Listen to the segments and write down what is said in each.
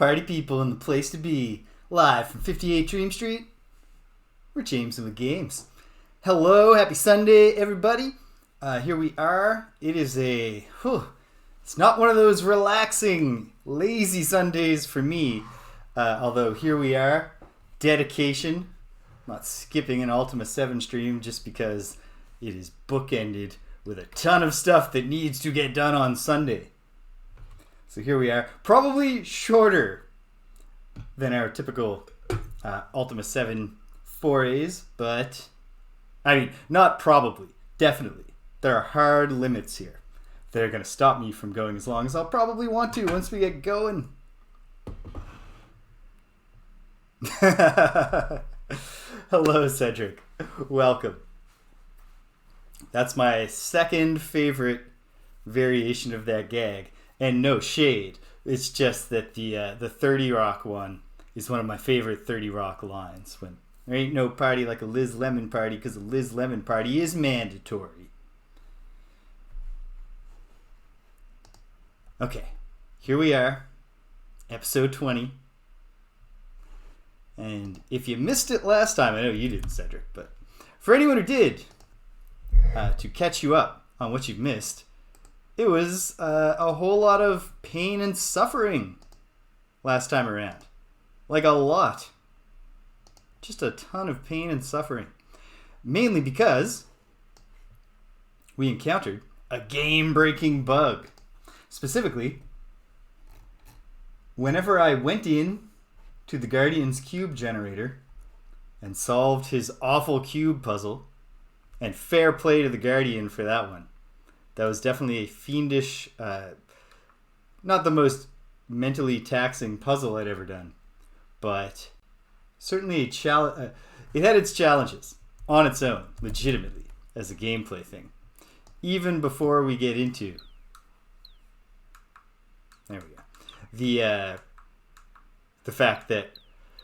Party people in the place to be. Live from 58 Dream Street, we're Jameson with Games. Hello, happy Sunday, everybody. Here we are. It is it's not one of those relaxing, lazy Sundays for me. Although here we are, dedication. I'm not skipping an Ultima VII stream just because it is bookended with a ton of stuff that needs to get done on Sunday. So here we are, probably shorter than our typical Ultima VII forays, but I mean, not probably, definitely. There are hard limits here that are going to stop me from going as long as I'll probably want to once we get going. Hello, Cedric. Welcome. That's my second favorite variation of that gag. And no shade. It's just that the 30 Rock one is one of my favorite 30 Rock lines. When there ain't no party like a Liz Lemon party, because a Liz Lemon party is mandatory. Okay, here we are, episode 20. And if you missed it last time, I know you didn't, Cedric, but for anyone who did, to catch you up on what you've missed, it was a whole lot of pain and suffering last time around. Like a lot. Just a ton of pain and suffering. Mainly because we encountered a game-breaking bug. Specifically, whenever I went in to the Guardian's cube generator and solved his awful cube puzzle, and fair play to the Guardian for that one. That was definitely a fiendish, not the most mentally taxing puzzle I'd ever done, but certainly a challenge. It had its challenges on its own, legitimately, as a gameplay thing. Even before we get into, there we go, the fact that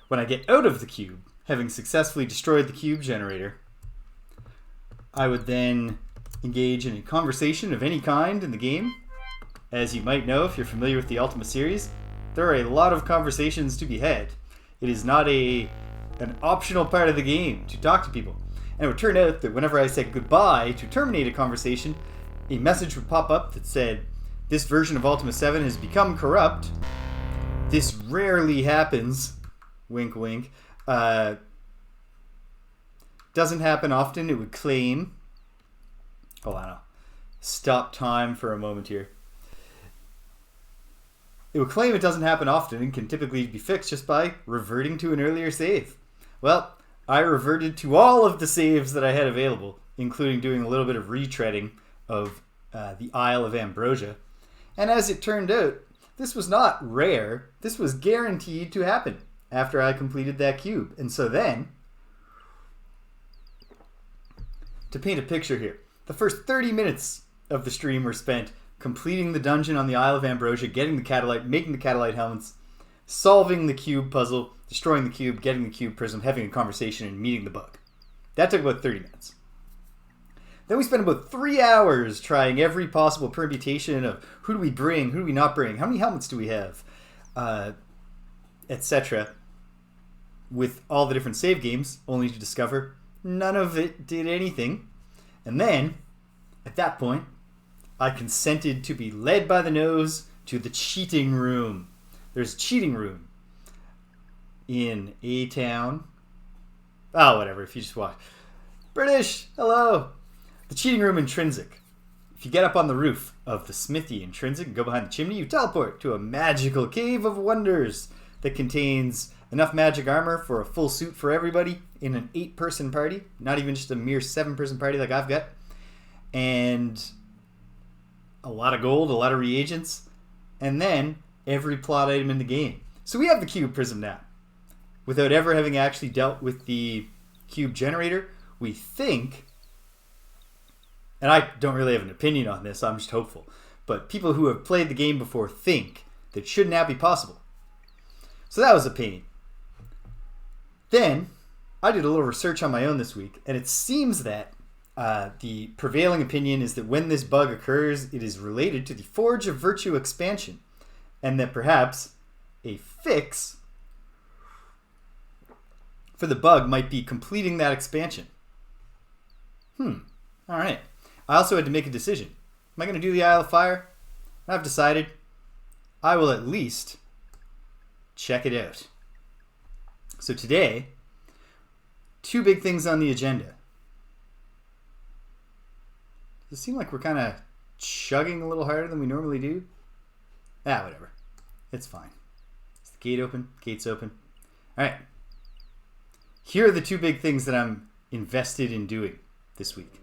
when I get out of the cube, having successfully destroyed the cube generator, I would then engage in a conversation of any kind in the game. As you might know if you're familiar with the Ultima series, there are a lot of conversations to be had. It is not an optional part of the game to talk to people. And it would turn out that whenever I said goodbye to terminate a conversation, a message would pop up that said, "This version of Ultima 7 has become corrupt. This rarely happens." Wink, wink. Doesn't happen often, it would claim. Hold on, I'll stop time for a moment here. It would claim it doesn't happen often and can typically be fixed just by reverting to an earlier save. Well, I reverted to all of the saves that I had available, including doing a little bit of retreading of the Isle of Ambrosia. And as it turned out, this was not rare. This was guaranteed to happen after I completed that cube. And so then, to paint a picture here, the first 30 minutes of the stream were spent completing the dungeon on the Isle of Ambrosia, getting the catalyte, making the catalyte helmets, solving the cube puzzle, destroying the cube, getting the cube prism, having a conversation, and meeting the bug. That took about 30 minutes. Then we spent about 3 hours trying every possible permutation of who do we bring, who do we not bring, how many helmets do we have, etc. with all the different save games, only to discover none of it did anything. And then, at that point, I consented to be led by the nose to the cheating room. There's a cheating room in A Town. Oh, whatever, if you just watch. British, hello. The cheating room Intrinsic. If you get up on the roof of the smithy Intrinsic and go behind the chimney, you teleport to a magical cave of wonders that contains enough magic armor for a full suit for everybody in an 8-person party, not even just a mere 7-person party like I've got, and a lot of gold, a lot of reagents, and then every plot item in the game. So we have the cube prism now. Without ever having actually dealt with the cube generator, we think, and I don't really have an opinion on this, I'm just hopeful, but people who have played the game before think that it should now be possible. So that was a pain. Then, I did a little research on my own this week, and it seems that the prevailing opinion is that when this bug occurs, it is related to the Forge of Virtue expansion, and that perhaps a fix for the bug might be completing that expansion. Alright. I also had to make a decision. Am I going to do the Isle of Fire? I've decided I will at least check it out. So today, 2 big things on the agenda. Does it seem like we're kind of chugging a little harder than we normally do? Whatever. It's fine. Is the gate open? Gate's open. Alright. Here are the 2 big things that I'm invested in doing this week.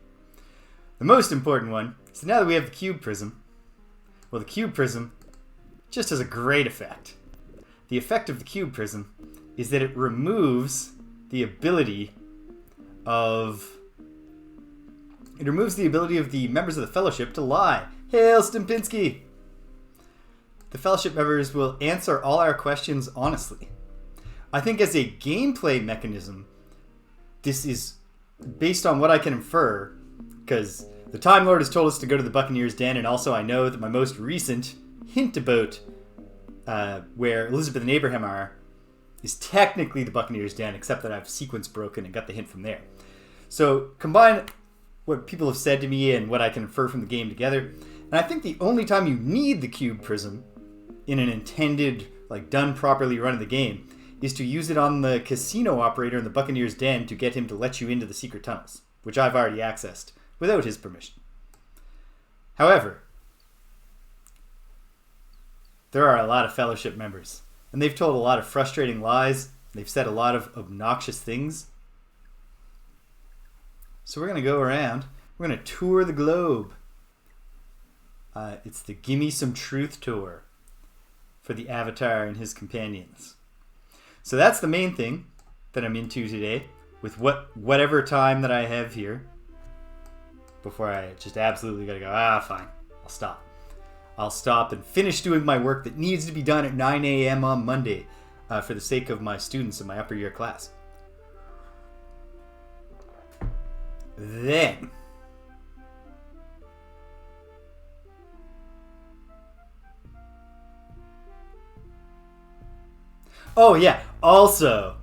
The most important one is that now that we have the cube prism, well, the cube prism just has a great effect. The effect of the cube prism is that it removes the ability of the members of the Fellowship to lie. Hail Stimpinski! The Fellowship members will answer all our questions honestly. I think as a gameplay mechanism, this is based on what I can infer, because the Time Lord has told us to go to the Buccaneer's Den, and also I know that my most recent hint about where Elizabeth and Abraham are is technically the Buccaneer's Den, except that I've sequence broken and got the hint from there. So combine what people have said to me and what I can infer from the game together, and I think the only time you need the cube prism in an intended, done properly run of the game is to use it on the casino operator in the Buccaneer's Den to get him to let you into the secret tunnels, which I've already accessed without his permission. However, there are a lot of Fellowship members, and they've told a lot of frustrating lies. They've said a lot of obnoxious things. So we're going to go around. We're going to tour the globe. It's the Gimme Some Truth tour for the Avatar and his companions. So that's the main thing that I'm into today, with whatever time that I have here, before I just absolutely gotta go, fine, I'll stop and finish doing my work that needs to be done at 9 a.m. on Monday for the sake of my students in my upper year class. Then oh yeah, also,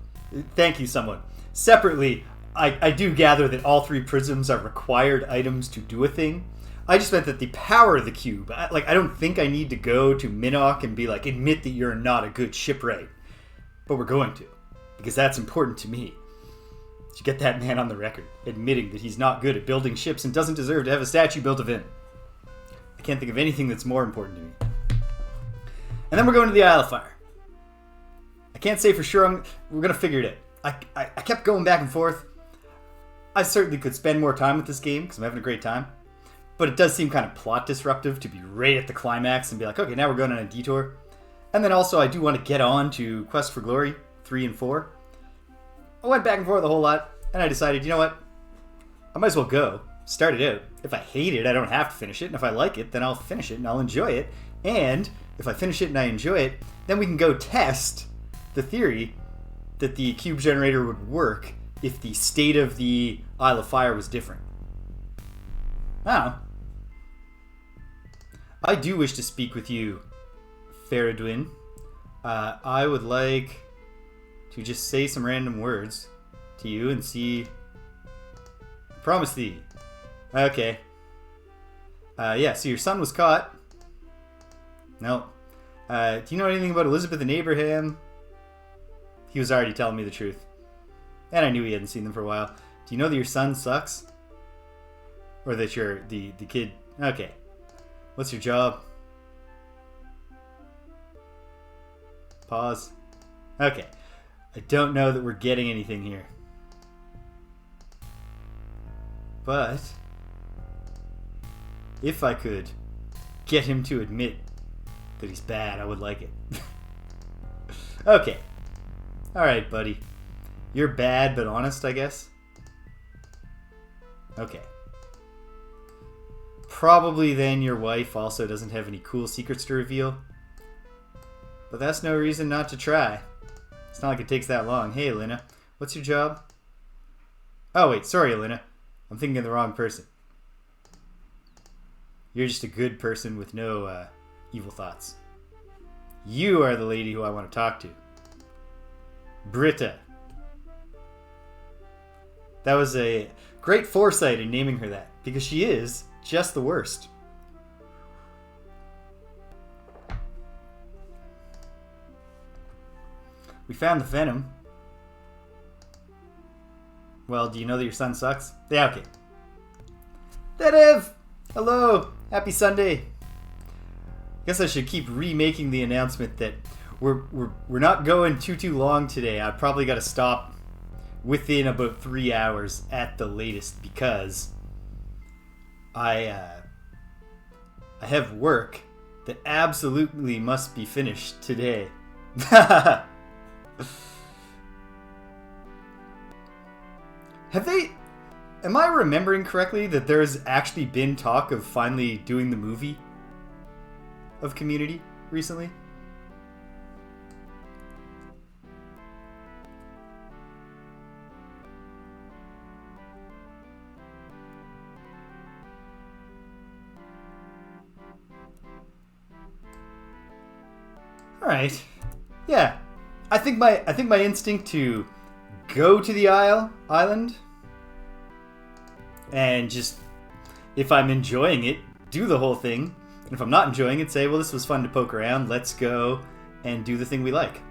thank you someone. Separately, I do gather that all 3 prisms are required items to do a thing. I just meant that the power of the cube, I don't think I need to go to Minnock and be like, admit that you're not a good shipwright. But we're going to, because that's important to me. To get that man on the record, admitting that he's not good at building ships and doesn't deserve to have a statue built of him. I can't think of anything that's more important to me. And then we're going to the Isle of Fire. I can't say for sure we're going to figure it out. I kept going back and forth. I certainly could spend more time with this game because I'm having a great time. But it does seem kind of plot disruptive to be right at the climax and be like, okay, now we're going on a detour. And then also I do want to get on to Quest for Glory 3 and 4. I went back and forth a whole lot, and I decided, you know what? I might as well go. Start it out. If I hate it, I don't have to finish it. And if I like it, then I'll finish it and I'll enjoy it. And if I finish it and I enjoy it, then we can go test the theory that the cube generator would work if the state of the Isle of Fire was different. I do wish to speak with you, Faradwin. I would like to just say some random words to you and see. Promise thee. Okay. Yeah, so your son was caught. No. Do you know anything about Elizabeth and Abraham? He was already telling me the truth. And I knew he hadn't seen them for a while. Do you know that your son sucks? Or that you're the kid? Okay. What's your job? Pause. Okay. I don't know that we're getting anything here. But if I could get him to admit that he's bad, I would like it. Okay. Alright, buddy. You're bad but honest, I guess? Okay. Probably then your wife also doesn't have any cool secrets to reveal. But that's no reason not to try. It's not like it takes that long. Hey, Elena. What's your job? Oh, wait. Sorry, Elena. I'm thinking of the wrong person. You're just a good person with no evil thoughts. You are the lady who I want to talk to. Britta. That was a great foresight in naming her that, because she is just the worst. We found the venom. Well, do you know that your son sucks? Yeah, okay. Deceptive! Hello! Happy Sunday! Guess I should keep remaking the announcement that we're not going too long today. I probably got to stop within about 3 hours at the latest because I have work that absolutely must be finished today. Am I remembering correctly that there's actually been talk of finally doing the movie of Community recently? All right. Yeah. I think my instinct to go to the island and just, if I'm enjoying it, do the whole thing. And if I'm not enjoying it, say, well, this was fun to poke around. Let's go and do the thing we like.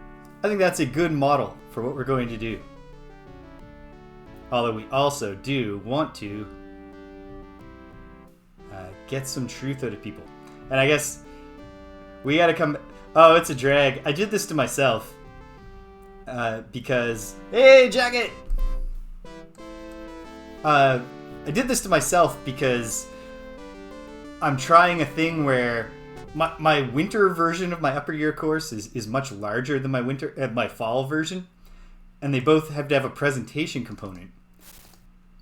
I think that's a good model for what we're going to do. Although we also do want to get some truth out of people. And I guess we gotta come... Oh, it's a drag. I did this to myself. Because... Hey, Jacket! I did this to myself because I'm trying a thing where my winter version of my upper year course is much larger than my fall version, and they both have to have a presentation component.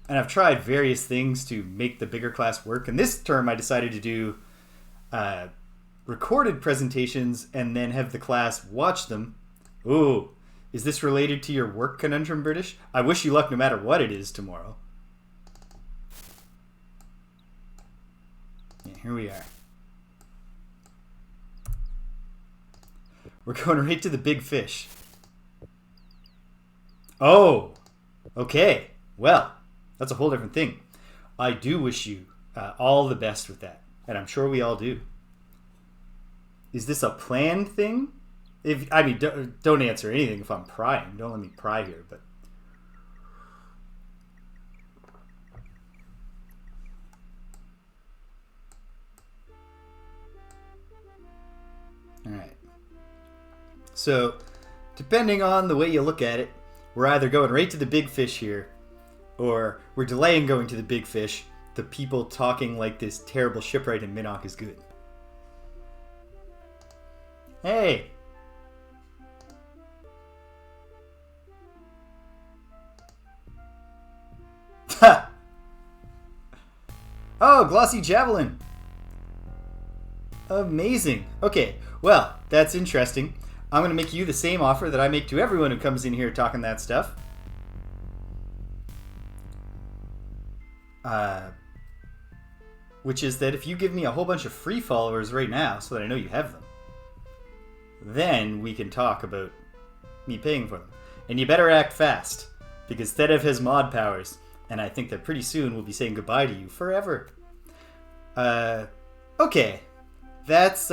And I've tried various things to make the bigger class work, and this term I decided to do recorded presentations and then have the class watch them. Ooh, is this related to your work conundrum, British? I wish you luck no matter what it is tomorrow. Here we are. We're going right to the big fish. Oh, okay. Well, that's a whole different thing. I do wish you all the best with that, and I'm sure we all do. Is this a planned thing? Don't answer anything if I'm prying. Don't let me pry here, but... Alright. So, depending on the way you look at it, we're either going right to the big fish here, or we're delaying going to the big fish, the people talking like this terrible shipwright in Minnock is good. Hey! Ha! Oh, glossy javelin! Amazing. Okay, well, that's interesting. I'm going to make you the same offer that I make to everyone who comes in here talking that stuff. Which is that if you give me a whole bunch of free followers right now so that I know you have them, then we can talk about me paying for them. And you better act fast, because Deceptive has mod powers, and I think that pretty soon we'll be saying goodbye to you forever. Okay. That's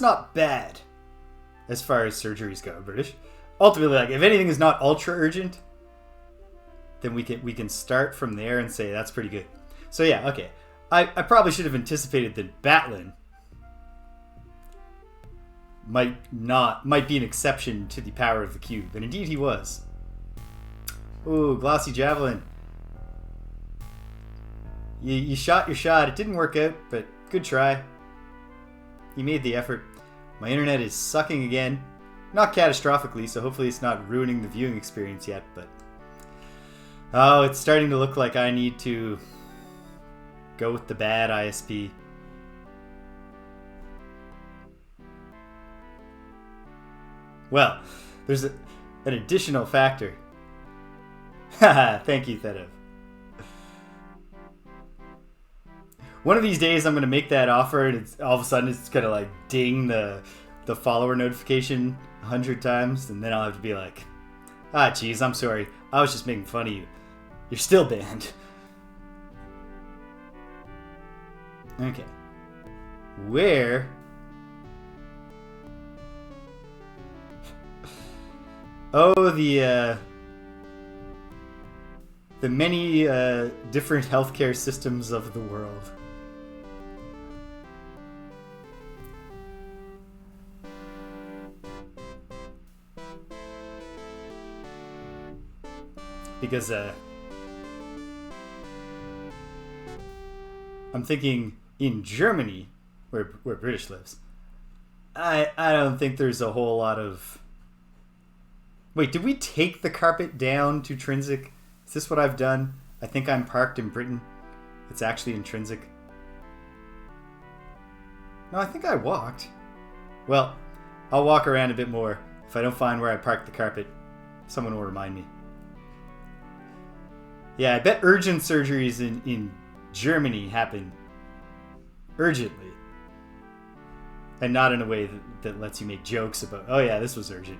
not bad as far as surgeries go, British. Ultimately, like, if anything is not ultra urgent, then we can start from there and say that's pretty good. So yeah, okay. I probably should have anticipated that Batlin might be an exception to the power of the cube, and indeed he was. Ooh, glossy javelin. You shot your shot. It didn't work out, but good try. You made the effort. My internet is sucking again. Not catastrophically, so hopefully it's not ruining the viewing experience yet, but... Oh, it's starting to look like I need to go with the bad ISP. Well, there's an additional factor. Haha, thank you, Deceptive. One of these days I'm going to make that offer and it's, all of a sudden it's going to like ding the follower notification 100 times, and then I'll have to be like, ah, geez, I'm sorry. I was just making fun of you. You're still banned. Okay. Where... Oh, the many different healthcare systems of the world. Because I'm thinking in Germany, where British lives, I don't think there's a whole lot of... Wait, did we take the carpet down to Trinsic? Is this what I've done? I think I'm parked in Britain. It's actually intrinsic. No, I think I walked. Well, I'll walk around a bit more. If I don't find where I parked the carpet, someone will remind me. Yeah, I bet urgent surgeries in Germany happen urgently. And not in a way that lets you make jokes about, oh yeah, this was urgent.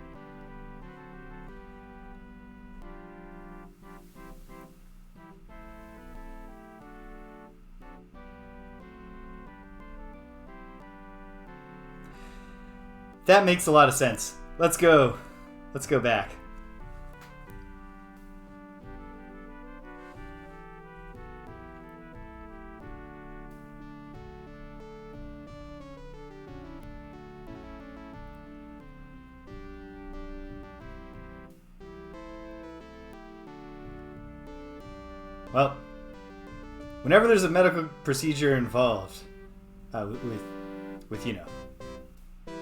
That makes a lot of sense. Let's go. Let's go back. Well, whenever there's a medical procedure involved, with you know,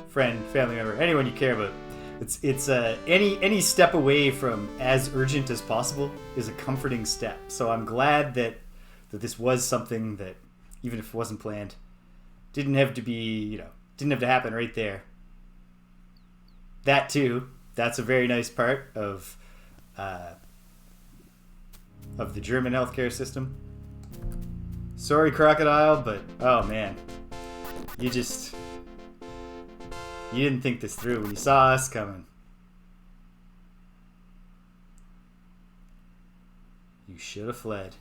friend, family member, anyone you care about, it's any step away from as urgent as possible is a comforting step. So I'm glad that this was something that, even if it wasn't planned, didn't have to be, didn't have to happen right there. That too, that's a very nice part of the German healthcare system. Sorry, Crocodile, but oh man, you didn't think this through when you saw us coming. You should have fled.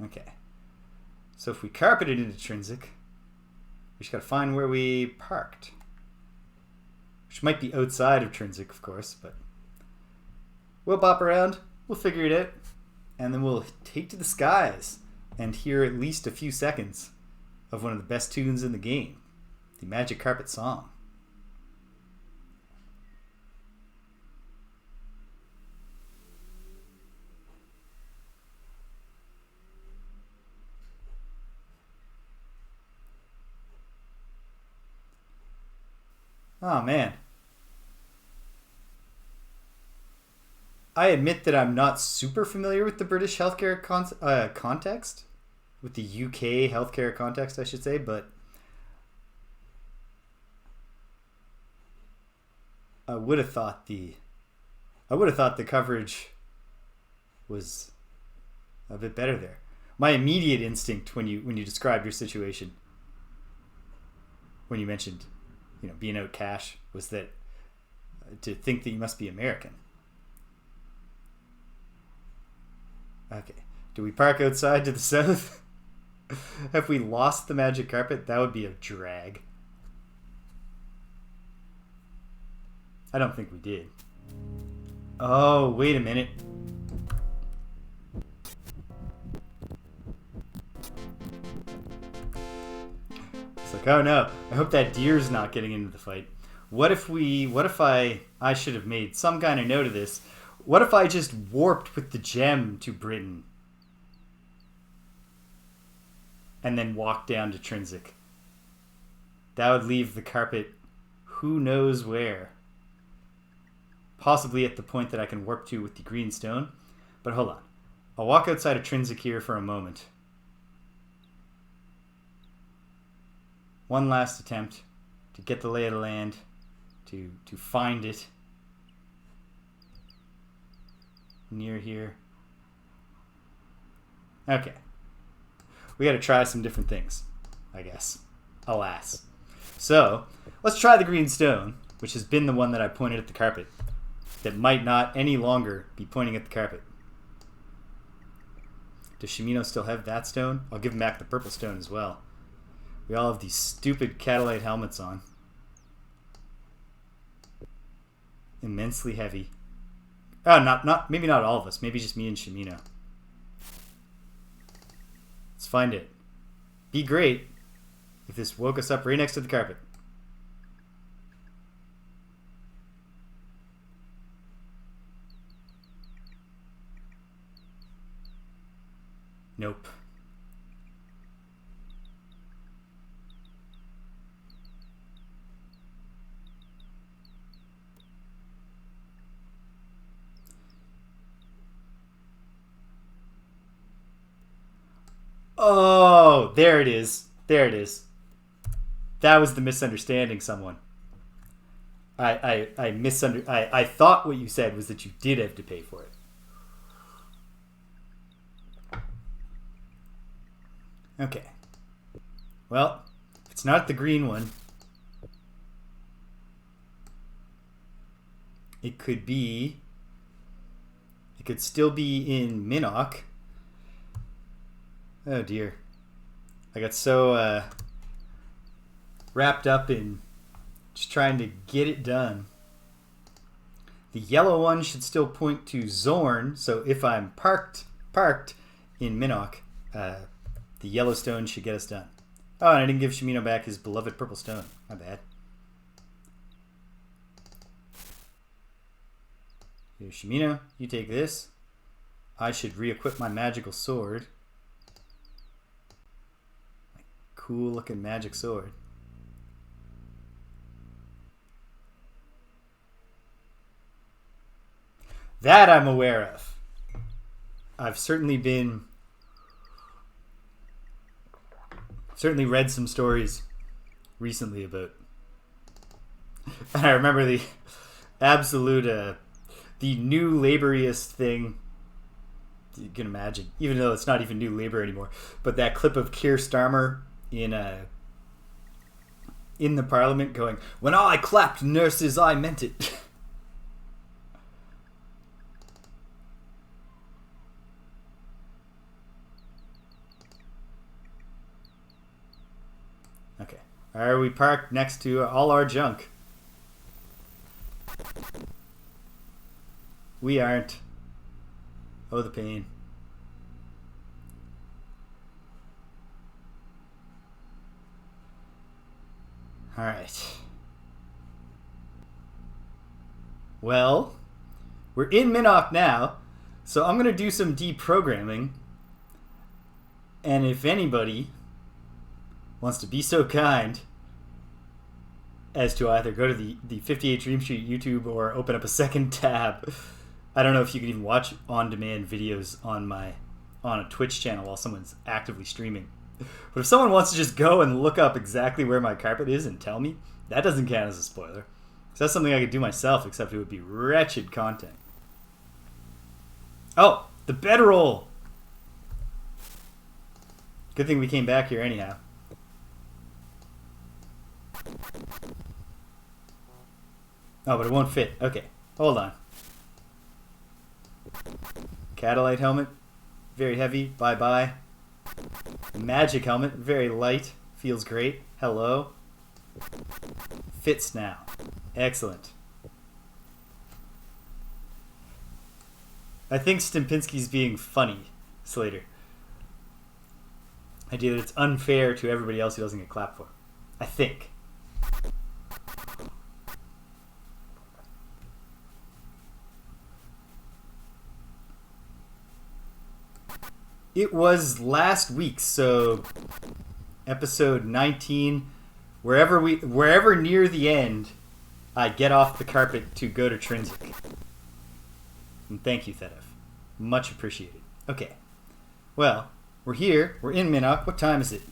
Okay. So if we carpeted into Trinsic, we just gotta find where we parked. Which might be outside of Trinsic, of course, but we'll bop around, we'll figure it out, and then we'll take to the skies and hear at least a few seconds of one of the best tunes in the game, the Magic Carpet Song. Oh man. I admit that I'm not super familiar with the British healthcare context, with the UK healthcare context, I should say, but I would have thought the coverage was a bit better there. My immediate instinct when you described your situation, when you mentioned, being out cash, was that to think that you must be American. Okay. Do we park outside to the south? Have we lost the magic carpet? That would be a drag. I don't think we did. Oh, wait a minute. It's like, oh no, I hope that deer's not getting into the fight. What if I should have made some kind of note of this. What if I just warped with the gem to Britain and then walked down to Trinsic? That would leave the carpet who knows where. Possibly at the point that I can warp to with the green stone. But hold on. I'll walk outside of Trinsic here for a moment. One last attempt to get the lay of the land, to find it. Near here. Okay. We got to try some different things, I guess. Alas. So, let's try the green stone, which has been the one that I pointed at the carpet, that might not any longer be pointing at the carpet. Does Shimino still have that stone? I'll give him back the purple stone as well. We all have these stupid Catalite helmets on. Immensely heavy. Oh, maybe not all of us. Maybe just me and Shimino. Let's find it. Be great if this woke us up right next to the carpet. Nope. Oh, there it is. There it is. That was the misunderstanding, someone. I thought what you said was that you did have to pay for it. Okay. Well, if it's not the green one, it could still be in Minnock. Oh dear. I got so wrapped up in just trying to get it done. The yellow one should still point to Zorn, so if I'm parked in Minnock, the yellow stone should get us done. Oh, and I didn't give Shimino back his beloved purple stone. My bad. Here, Shimino, you take this. I should re-equip my magical sword. My cool looking magic sword. That I'm aware of. I've certainly read some stories recently about. And I remember the absolute, the new laborious thing. You can imagine, even though it's not even new labor anymore. But that clip of Keir Starmer in the Parliament going, "When I clapped nurses, I meant it." Okay. Are we parked next to all our junk? We aren't. Oh, the pain. Alright. Well, we're in Minnock now, so I'm going to do some deprogramming. And if anybody wants to be so kind as to either go to the 58 Dream Street YouTube or open up a second tab. I don't know if you can even watch on-demand videos on a Twitch channel while someone's actively streaming. But if someone wants to just go and look up exactly where my carpet is and tell me, that doesn't count as a spoiler. So that's something I could do myself, except it would be wretched content. Oh, the bedroll! Good thing we came back here anyhow. Oh, but it won't fit. Okay, hold on. Catalite helmet, very heavy. Bye-bye. Magic helmet, very light. Feels great. Hello. Fits now. Excellent. I think Stimpinski's being funny, Slater. Idea that it's unfair to everybody else who doesn't get clapped for. I think. It was last week, so episode 19. Wherever near the end, I get off the carpet to go to Trinsic. And thank you, Thedev. Much appreciated. Okay. Well, we're here. We're in Minnock. What time is it?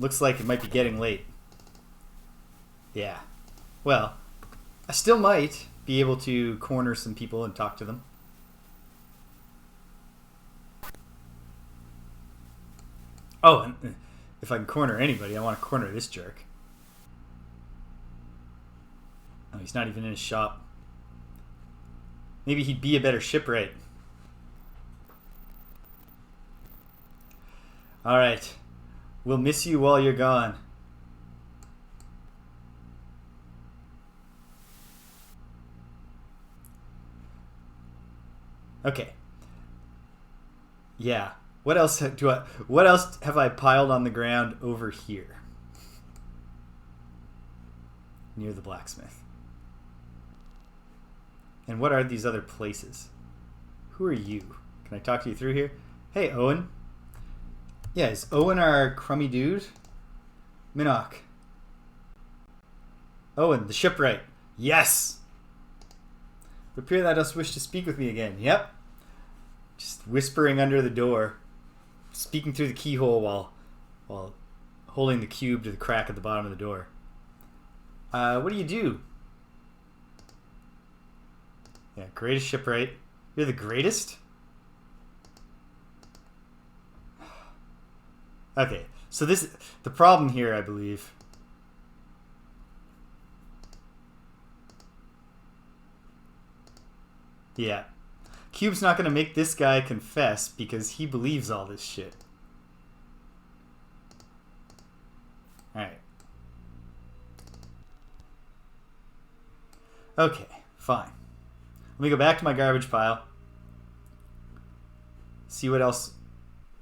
Looks like it might be getting late. Yeah. Well, I still might be able to corner some people and talk to them. Oh, and if I can corner anybody, I want to corner this jerk. Oh, he's not even in his shop. Maybe he'd be a better shipwright. Alright. We'll miss you while you're gone. Okay. Yeah. What else have I piled on the ground over here? Near the blacksmith. And what are these other places? Who are you? Can I talk to you through here? Hey, Owen. Yeah, is Owen our crummy dude? Minnock. Owen, the shipwright. Yes! It appears thou dost wish to speak with me again. Yep. Just whispering under the door. Speaking through the keyhole while holding the cube to the crack at the bottom of the door. What do you do? Yeah, greatest shipwright. You're the greatest? Okay, so the problem here, I believe. Yeah. Cube's not going to make this guy confess because he believes all this shit. Alright. Okay, fine. Let me go back to my garbage pile. See what else,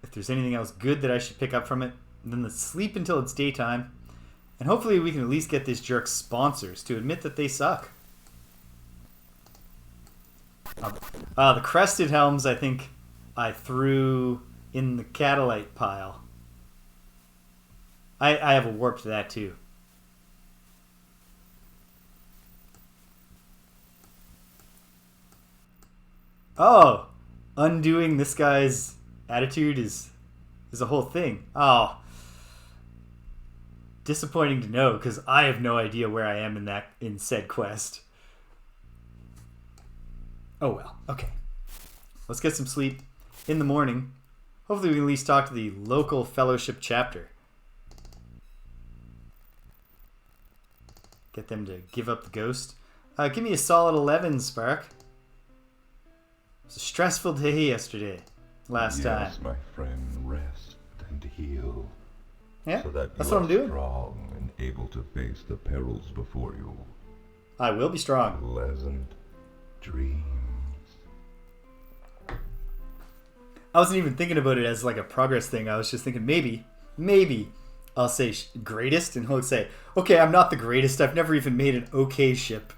if there's anything else good that I should pick up from it. And then let's sleep until it's daytime. And hopefully we can at least get this jerk's sponsors to admit that they suck. The crested helms, I think I threw in the catalyte pile. I have a warp to that too. Oh, undoing this guy's attitude is a whole thing. Oh, disappointing to know because I have no idea where I am in said quest. Oh well, okay. Let's get some sleep. In the morning, hopefully we can at least talk to the local fellowship chapter. Get them to give up the ghost. Give me a solid 11, Spark. It was a stressful day yesterday. Last time. Yes, my friend, rest and heal. Yeah, so that that's you what I'm doing. Strong and able to face the perils before you. I will be strong. Pleasant dreams. I wasn't even thinking about it as like a progress thing. I was just thinking maybe I'll say greatest, and he'll say, okay, I'm not the greatest. I've never even made an okay ship.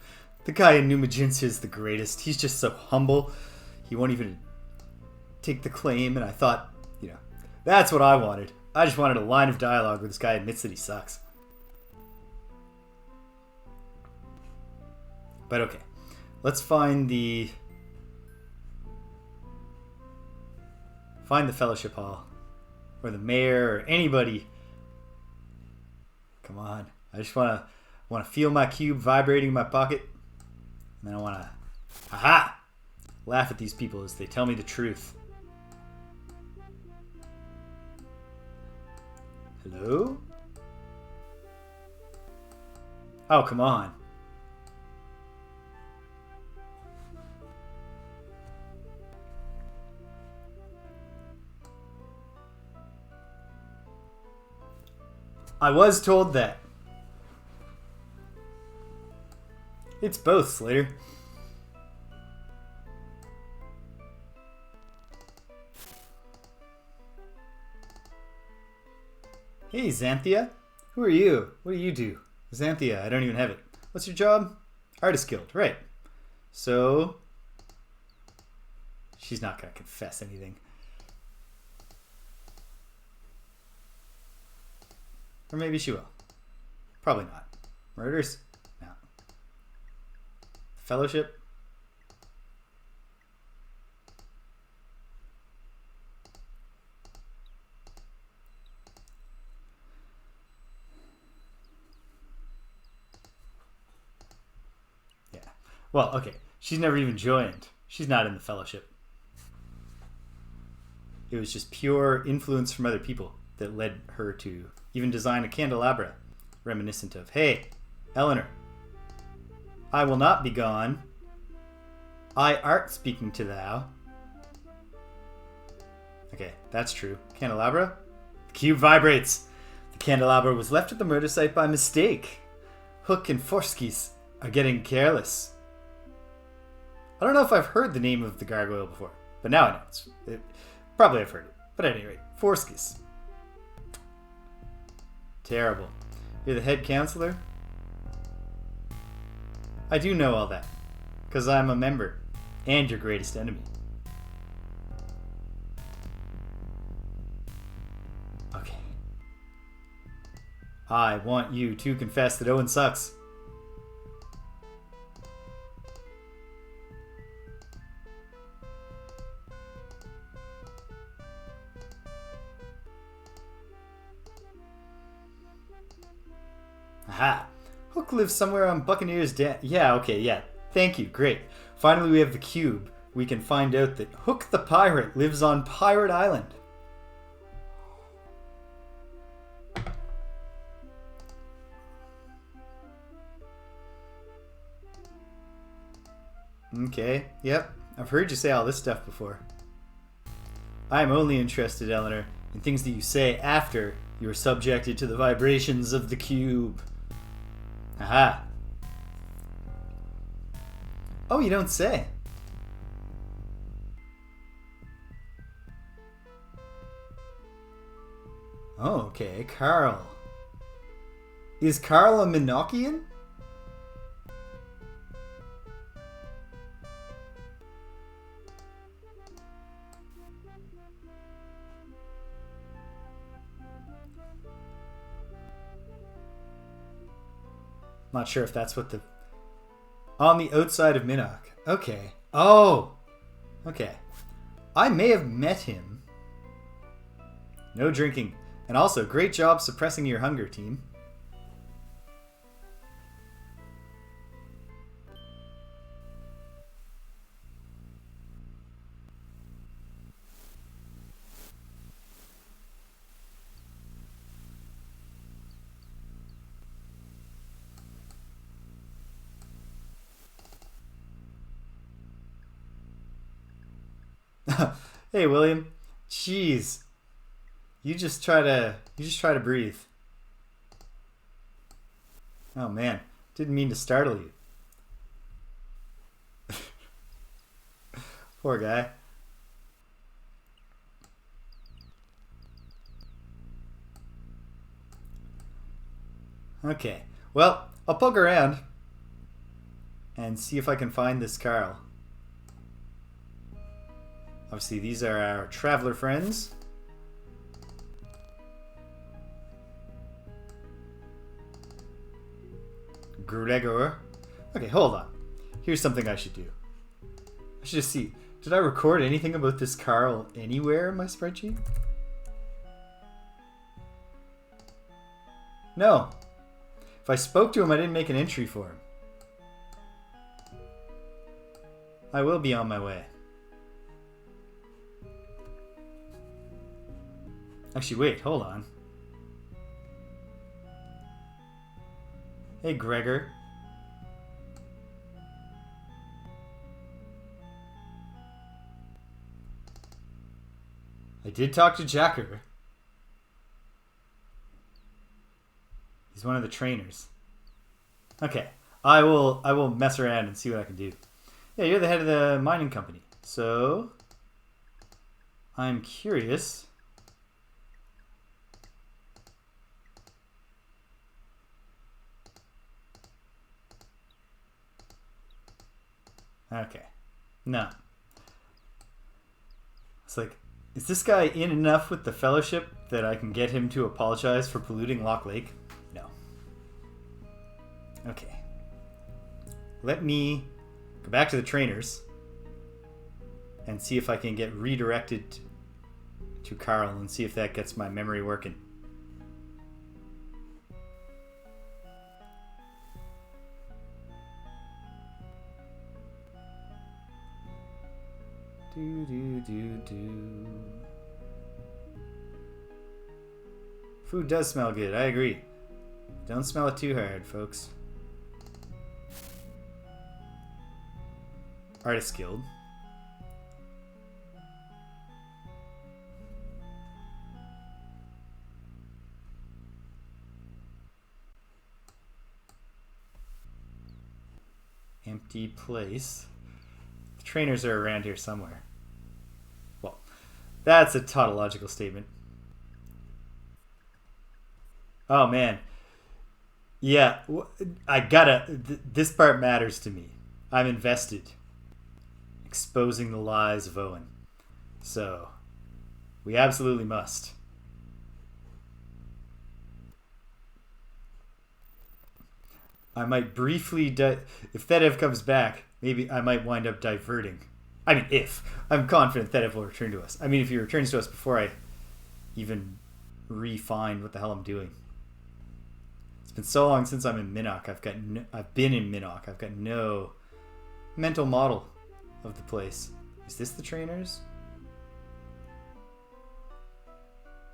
The guy in New Magenta is the greatest. He's just so humble. He won't even take the claim. And I thought, that's what I wanted. I just wanted a line of dialogue where this guy admits that he sucks. But okay, let's find the fellowship hall, or the mayor, or anybody. Come on, I just want to feel my cube vibrating in my pocket, and then I want to, laugh at these people as they tell me the truth. Hello? Oh, come on. I was told that. It's both, Slater. Hey, Xanthia. Who are you? What do you do? Xanthia, I don't even have it. What's your job? Artist Guild, right. So, she's not going to confess anything. Or maybe she will. Probably not. Murders? No. Fellowship? Yeah. Well, okay. She's never even joined. She's not in the Fellowship. It was just pure influence from other people. that led her to even design a candelabra reminiscent of, "Hey, Eleanor, I will not be gone. I art speaking to thou." Okay, that's true. Candelabra? The cube vibrates. The candelabra was left at the murder site by mistake. Hook and Forskis are getting careless. I don't know if I've heard the name of the gargoyle before, but now I know. Probably I've heard it. But at any rate, Forskis. Terrible. You're the head counselor? I do know all that, because I'm a member, and your greatest enemy. Okay. I want you to confess that Owen sucks. Aha! Hook lives somewhere on Buccaneer's Dam. Yeah, okay, yeah. Thank you, great. Finally we have the cube. We can find out that Hook the Pirate lives on Pirate Island. Okay, yep. I've heard you say all this stuff before. I'm only interested, Eleanor, in things that you say after you are subjected to the vibrations of the cube. Aha. Oh, you don't say. Oh, okay. Carl. Is Carl a Minokian? Not sure if that's what the... On the outside of Minnock. Okay. Oh! Okay. I may have met him. No drinking. And also, great job suppressing your hunger, team. Hey, William. Jeez. You just try to breathe. Oh man, didn't mean to startle you. Poor guy. Okay. Well, I'll poke around and see if I can find this Carl. Obviously, these are our traveler friends. Gregor. Okay, hold on. Here's something I should do. I should just see. Did I record anything about this Carl anywhere in my spreadsheet? No. If I spoke to him, I didn't make an entry for him. I will be on my way. Actually, wait, hold on. Hey, Gregor. I did talk to Jacker. He's one of the trainers. Okay, I will mess around and see what I can do. Yeah, you're the head of the mining company, so I'm curious. Okay. No. It's like, is this guy in enough with the Fellowship that I can get him to apologize for polluting Lock Lake? No. Okay. Let me go back to the trainers and see if I can get redirected to Carl and see if that gets my memory working. Do. Food does smell good, I agree. Don't smell it too hard, folks. Artist Guild. Empty place. The trainers are around here somewhere. Well, that's a tautological statement. Oh man. Yeah, I gotta... This part matters to me. I'm invested. Exposing the lies of Owen. So, we absolutely must. I might briefly... If Thedev comes back, maybe I might wind up diverting. I mean, if. I'm confident Thedev will return to us. I mean, if he returns to us before I even refine what the hell I'm doing. It's been so long since I'm in Minnock. I've been in Minnock. I've got no mental model of the place. Is this the trainers?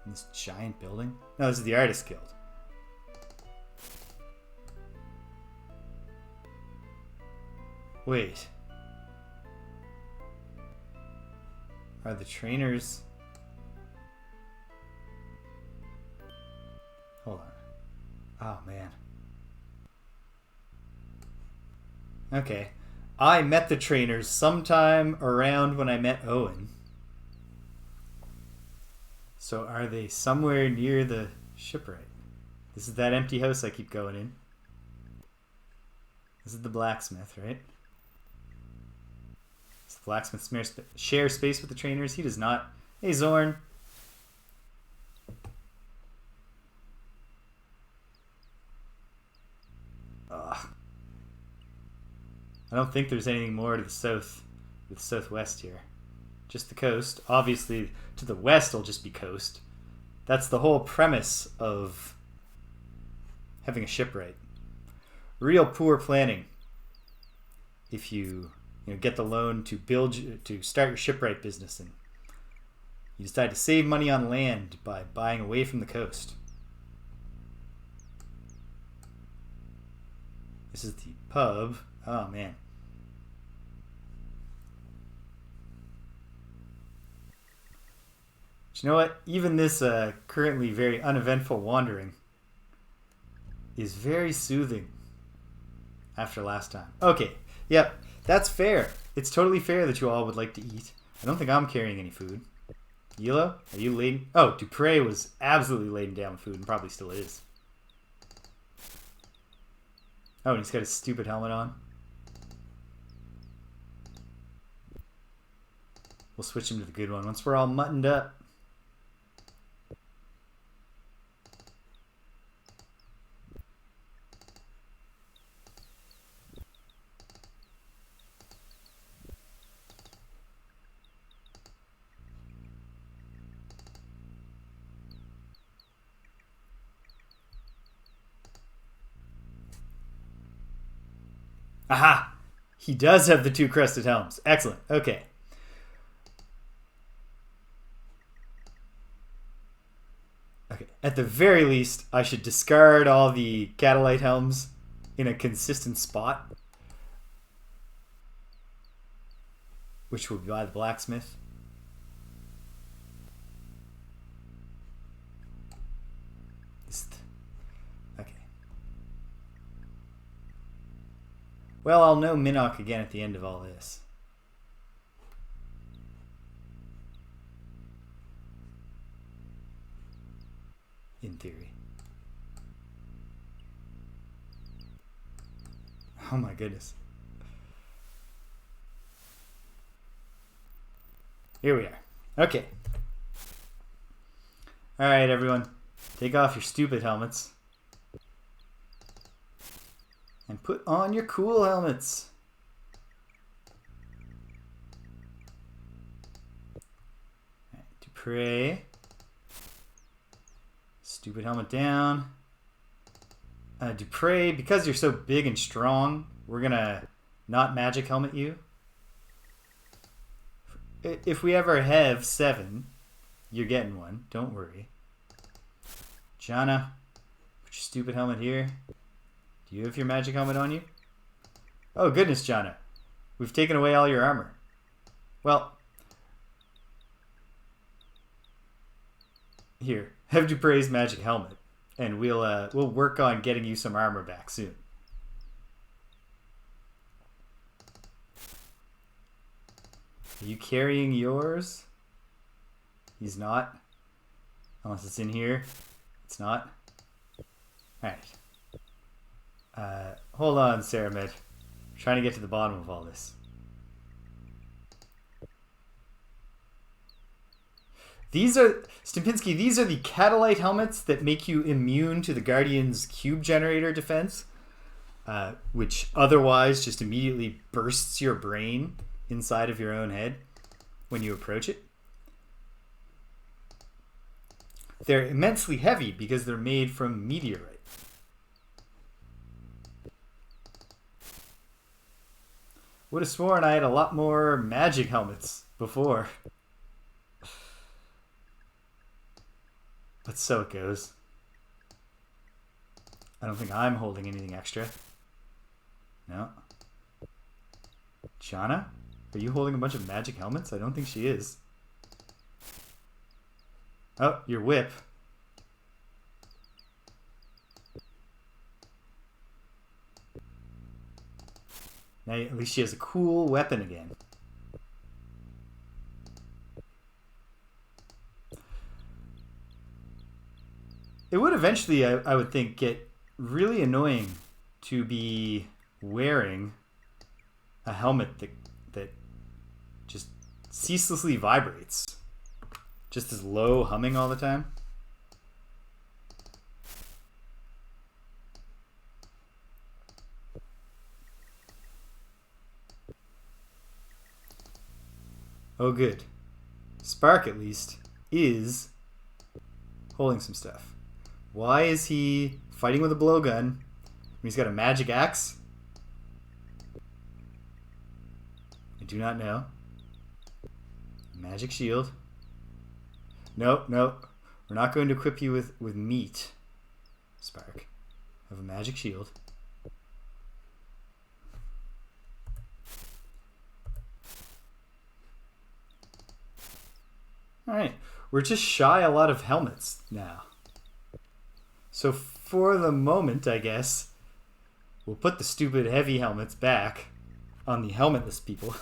In this giant building? No, this is the Artist Guild. Wait. Are the trainers... Hold on. Oh, man. Okay. I met the trainers sometime around when I met Owen. So are they somewhere near the shipwright? This is that empty house I keep going in. This is the blacksmith, right? Does the blacksmith share space with the trainers? He does not. Hey, Zorn. Ugh. I don't think there's anything more to the south, to the southwest here. Just the coast. Obviously, to the west will just be coast. That's the whole premise of having a shipwright. Real poor planning. If you get the loan to start your shipwright business, and you decide to save money on land by buying away from the coast. This is the pub. Oh, man. But you know what? Even this currently very uneventful wandering is very soothing after last time. Okay. Yep. That's fair. It's totally fair that you all would like to eat. I don't think I'm carrying any food. Yilo, are you laden? Oh, Dupre was absolutely laden down with food and probably still is. Oh, and he's got his stupid helmet on. We'll switch him to the good one once we're all muttoned up. Aha! He does have the two crested helms. Excellent. Okay. Okay. At the very least, I should discard all the Catalite helms in a consistent spot. Which will be by the blacksmith. Okay. Well, I'll know Minnock again at the end of all this. In theory. Oh my goodness. Here we are. Okay. Alright, everyone. Take off your stupid helmets. And put on your cool helmets. Right, Dupre. Stupid helmet down. Dupre, because you're so big and strong, we're gonna not magic helmet you. If we ever have 7, you're getting one. Don't worry. Jana, put your stupid helmet here. Do you have your magic helmet on you? Oh, goodness, Jana. We've taken away all your armor. Well, here, have Dupre's magic helmet, and we'll work on getting you some armor back soon. Are you carrying yours? He's not. Unless it's in here. It's not. Alright. Hold on, Saramed. I'm trying to get to the bottom of all this. Stempinski, these are the Catalyte helmets that make you immune to the Guardian's cube generator defense, which otherwise just immediately bursts your brain inside of your own head when you approach it. They're immensely heavy because they're made from meteorite. Would have sworn I had a lot more magic helmets before. But so it goes. I don't think I'm holding anything extra. No. Jana? Are you holding a bunch of magic helmets? I don't think she is. Oh, your whip. Now at least she has a cool weapon again. It would eventually, I would think, get really annoying to be wearing a helmet that just ceaselessly vibrates. Just as low humming all the time. Oh, good. Spark, at least, is holding some stuff. Why is he fighting with a blowgun when he's got a magic axe? I do not know. Magic shield. Nope. We're not going to equip you with meat, Spark. I have a magic shield. Alright. We're just shy a lot of helmets now. So for the moment, I guess, we'll put the stupid heavy helmets back on the helmetless people.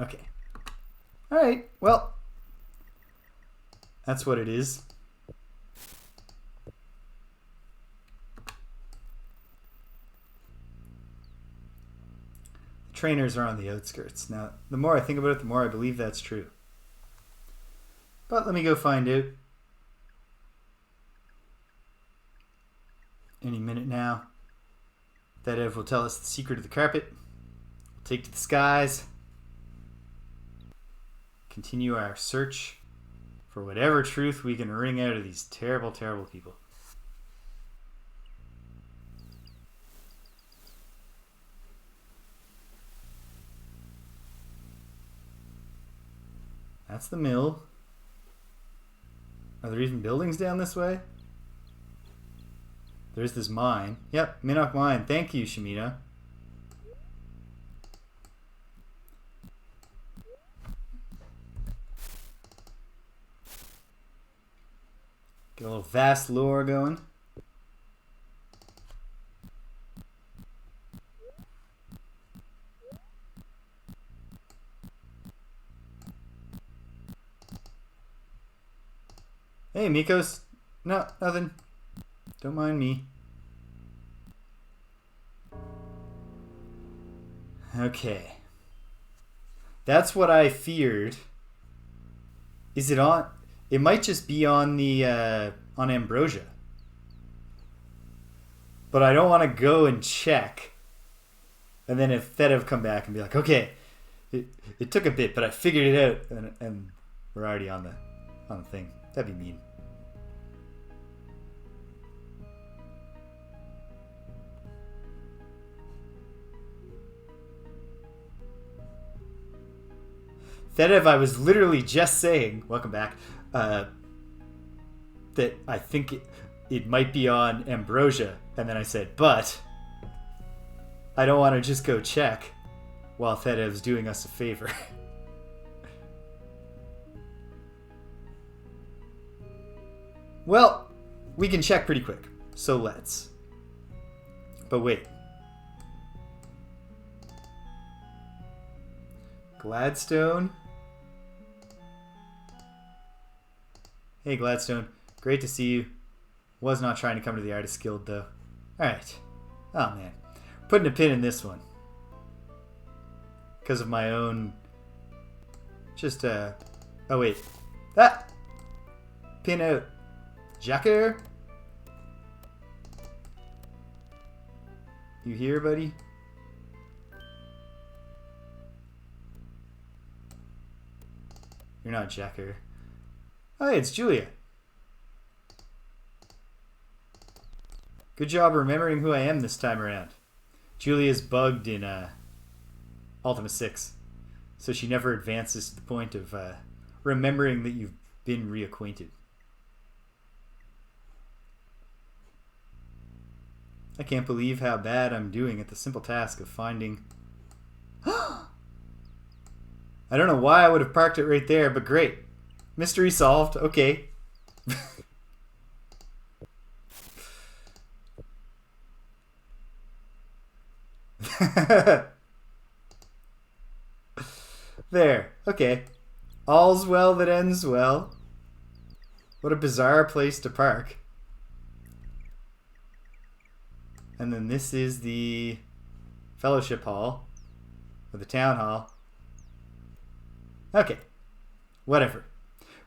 Okay. Alright, well, that's what it is. The trainers are on the outskirts. Now, the more I think about it, the more I believe that's true. But let me go find out. Any minute now. That Ev will tell us the secret of the carpet. We'll take to the skies. Continue our search for whatever truth we can wring out of these terrible, terrible people. That's the mill. Are there even buildings down this way? There's this mine. Yep, Minnock Mine. Thank you, Shamina. Get a little vast lore going. Hey, Mikos. No, nothing. Don't mind me. Okay. That's what I feared. Is it on? It might just be on the on Ambrosia. But I don't want to go and check. And then if Thedev come back and be like, okay, it took a bit, but I figured it out, and we're already on the thing. That'd be mean. Thedev, I was literally just saying, welcome back, that I think it might be on Ambrosia. And then I said, but I don't want to just go check while Thedev's doing us a favor. Well, we can check pretty quick, so let's. But wait. Gladstone. Hey Gladstone, great to see you. Was not trying to come to the Artist Guild though. Alright. Oh man. Putting a pin in this one. Because of my own... Just, oh wait. Ah! Pin out. Jacker? You here, buddy? You're not Jacker. Oh, hey, it's Julia. Good job remembering who I am this time around. Julia's bugged in Ultima 6, so she never advances to the point of remembering that you've been reacquainted. I can't believe how bad I'm doing at the simple task of finding... I don't know why I would have parked it right there, but great. Mystery solved. Okay. There. Okay. All's well that ends well. What a bizarre place to park. And then this is the Fellowship Hall. Or the Town Hall. Okay. Whatever.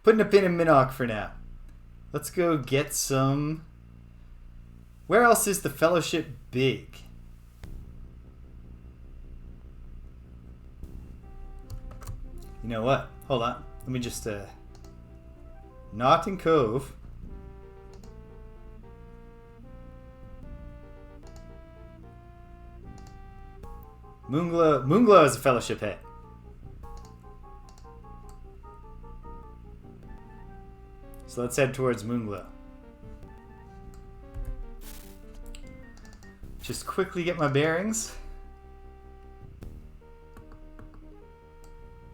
Putting a pin in Minnock for now. Let's go get some... Where else is the Fellowship big? You know what? Hold on. Let me just... Naughton Cove. Moonglow is a Fellowship head. So let's head towards Moonglow. Just quickly get my bearings.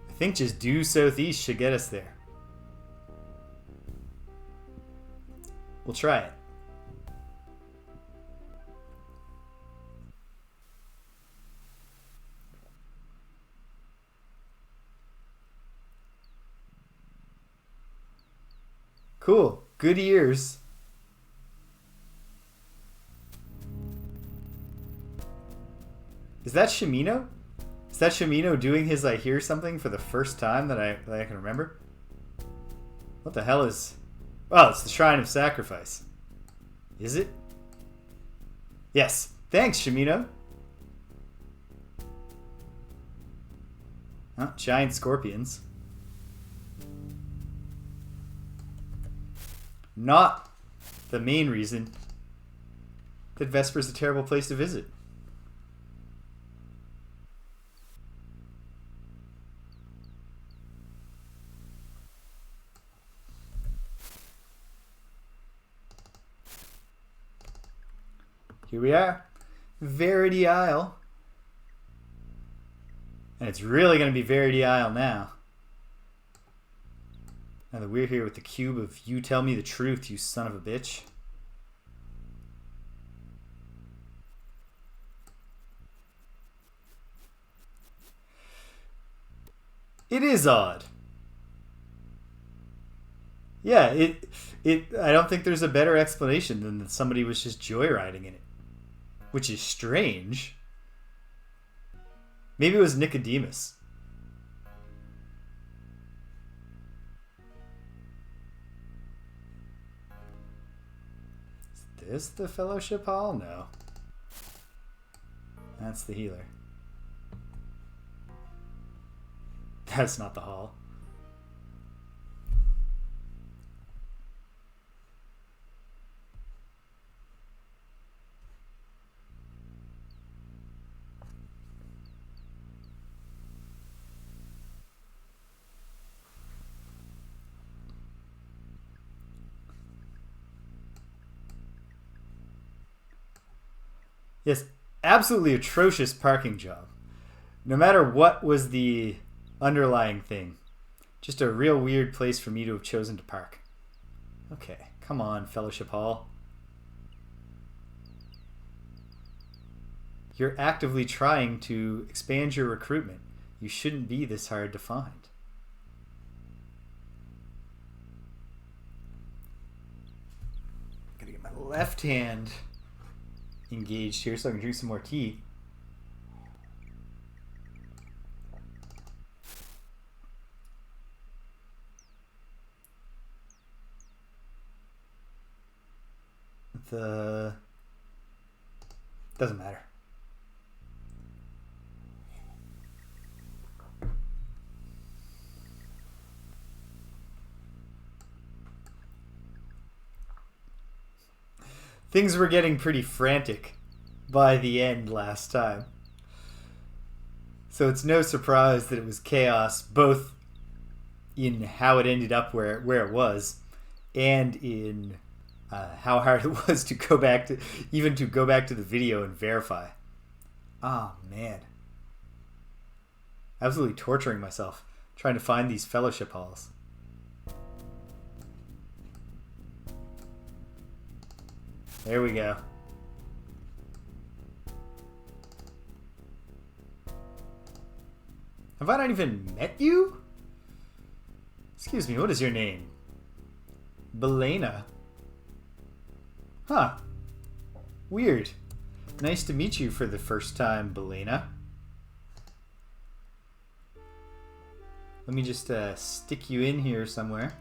I think just due southeast should get us there. We'll try it. Cool. Good ears. Is that Shimino? Is that Shimino doing his I hear something for the first time that I can remember? What the hell is... Oh, it's the Shrine of Sacrifice. Is it? Yes. Thanks, Shimino. Oh, giant scorpions. Not the main reason that Vesper's a terrible place to visit. Here we are. Verity Isle. And it's really going to be Verity Isle now. Now that we're here with the cube of you tell me the truth, you son of a bitch. It is odd. Yeah, I don't think there's a better explanation than that somebody was just joyriding in it. Which is strange. Maybe it was Nicodemus. Is this the Fellowship Hall? No. That's the healer. That's not the hall. Yes, absolutely atrocious parking job. No matter what was the underlying thing. Just a real weird place for me to have chosen to park. Okay, come on, Fellowship Hall. You're actively trying to expand your recruitment. You shouldn't be this hard to find. Gotta get my left hand engaged here so I can drink some more tea. Doesn't matter. Things were getting pretty frantic by the end last time. So it's no surprise that it was chaos, both in how it ended up where it was, and in how hard it was to go back to the video and verify. Oh man, absolutely torturing myself trying to find these fellowship halls. There we go. Have I not even met you? Excuse me, what is your name? Belena. Huh. Weird. Nice to meet you for the first time, Belena. Let me just stick you in here somewhere.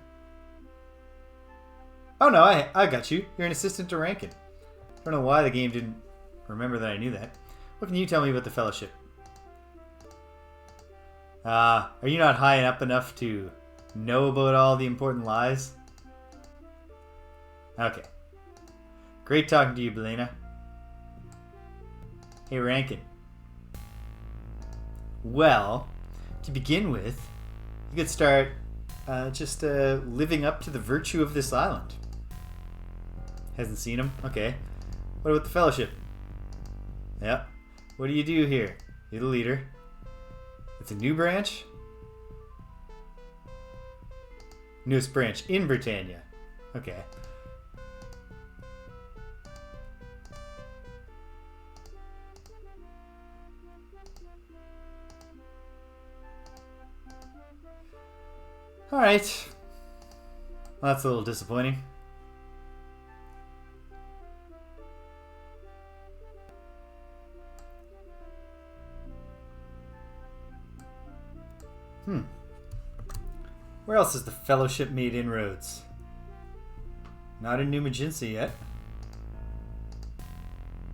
Oh no, I got you. You're an assistant to Rankin. I don't know why the game didn't remember that I knew that. What can you tell me about the Fellowship? Are you not high up enough to know about all the important lies? Okay. Great talking to you, Belena. Hey, Rankin. Well, to begin with, you could start just living up to the virtue of this island. Hasn't seen him? Okay. What about the Fellowship? Yep. What do you do here? You're the leader. It's a new branch? Newest branch in Britannia. Okay. Alright. Well, that's a little disappointing. Where else has the Fellowship made inroads? Not in New Maginsa yet.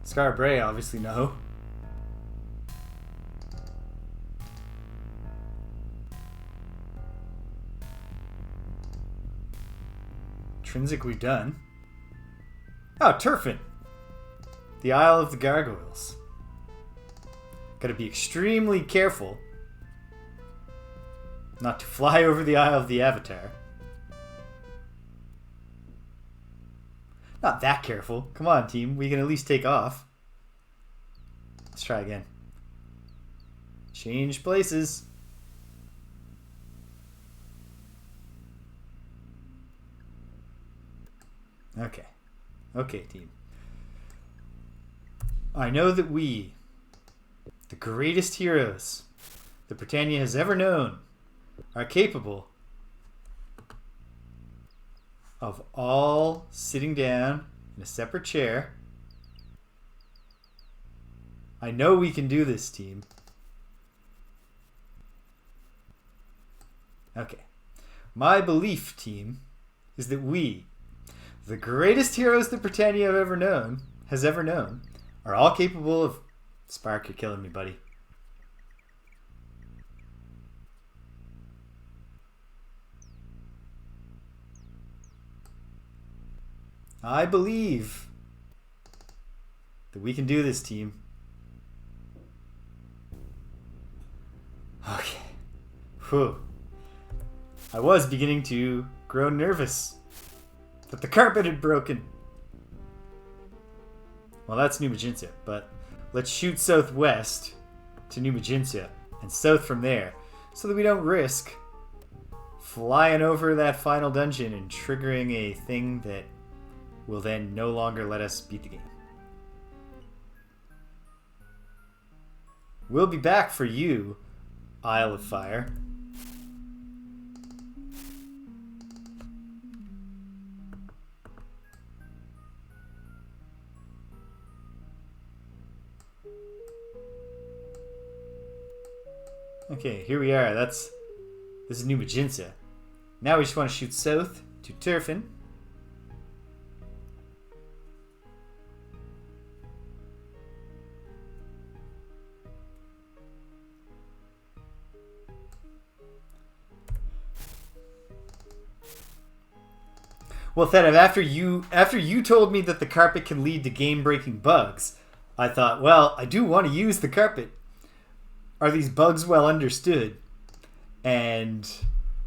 Scarbray, obviously no. Trinsic we've done. Oh, Turfin! The Isle of the Gargoyles. Gotta be extremely careful not to fly over the Isle of the Avatar. Not that careful. Come on, team. We can at least take off. Let's try again. Change places. Okay. Okay, team. I know that we, the greatest heroes that Britannia has ever known, are capable of all sitting down in a separate chair. I know we can do this, team. Okay. My belief, team, is that we, the greatest heroes that Britannia has ever known, are all capable of... Spark, you're killing me, buddy. I believe that we can do this, team. Okay. Whew. I was beginning to grow nervous that the carpet had broken. Well, that's New Maginsa, but let's shoot southwest to New Magintia and south from there so that we don't risk flying over that final dungeon and triggering a thing that will then no longer let us beat the game. We'll be back for you, Isle of Fire. Okay, here we are. This is New Magintia. Now we just want to shoot south to Turfin. Well, Thenev, after you told me that the carpet can lead to game-breaking bugs, I thought, well, I do want to use the carpet. Are these bugs well understood? And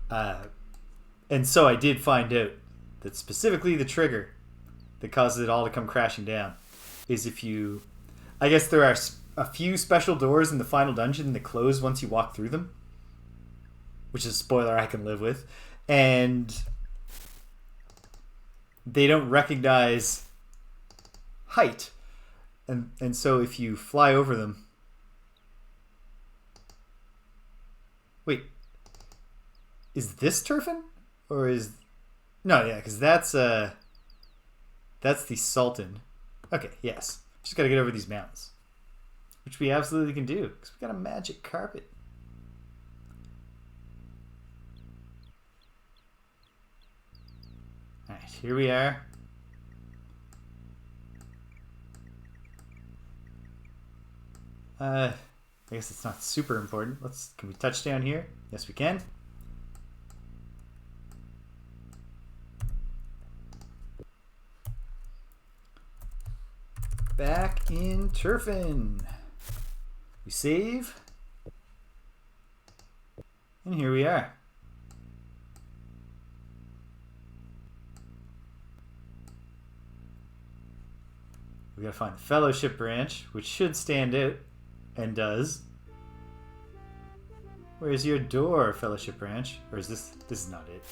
so I did find out that specifically the trigger that causes it all to come crashing down is if you... I guess there are a few special doors in the final dungeon that close once you walk through them, which is a spoiler I can live with, and they don't recognize height, and so if you fly over them... Wait, is this Turfin? Or is... No, yeah, because that's the Sultan. Okay, yes. Just gotta get over these mountains. Which we absolutely can do, because we got a magic carpet. Alright, here we are. I guess it's not super important. Can we touch down here? Yes, we can. Back in Turfin. We save. And here we are. We gotta find the Fellowship branch, which should stand out, and does. Where's your door, Fellowship branch? Or is this is not it?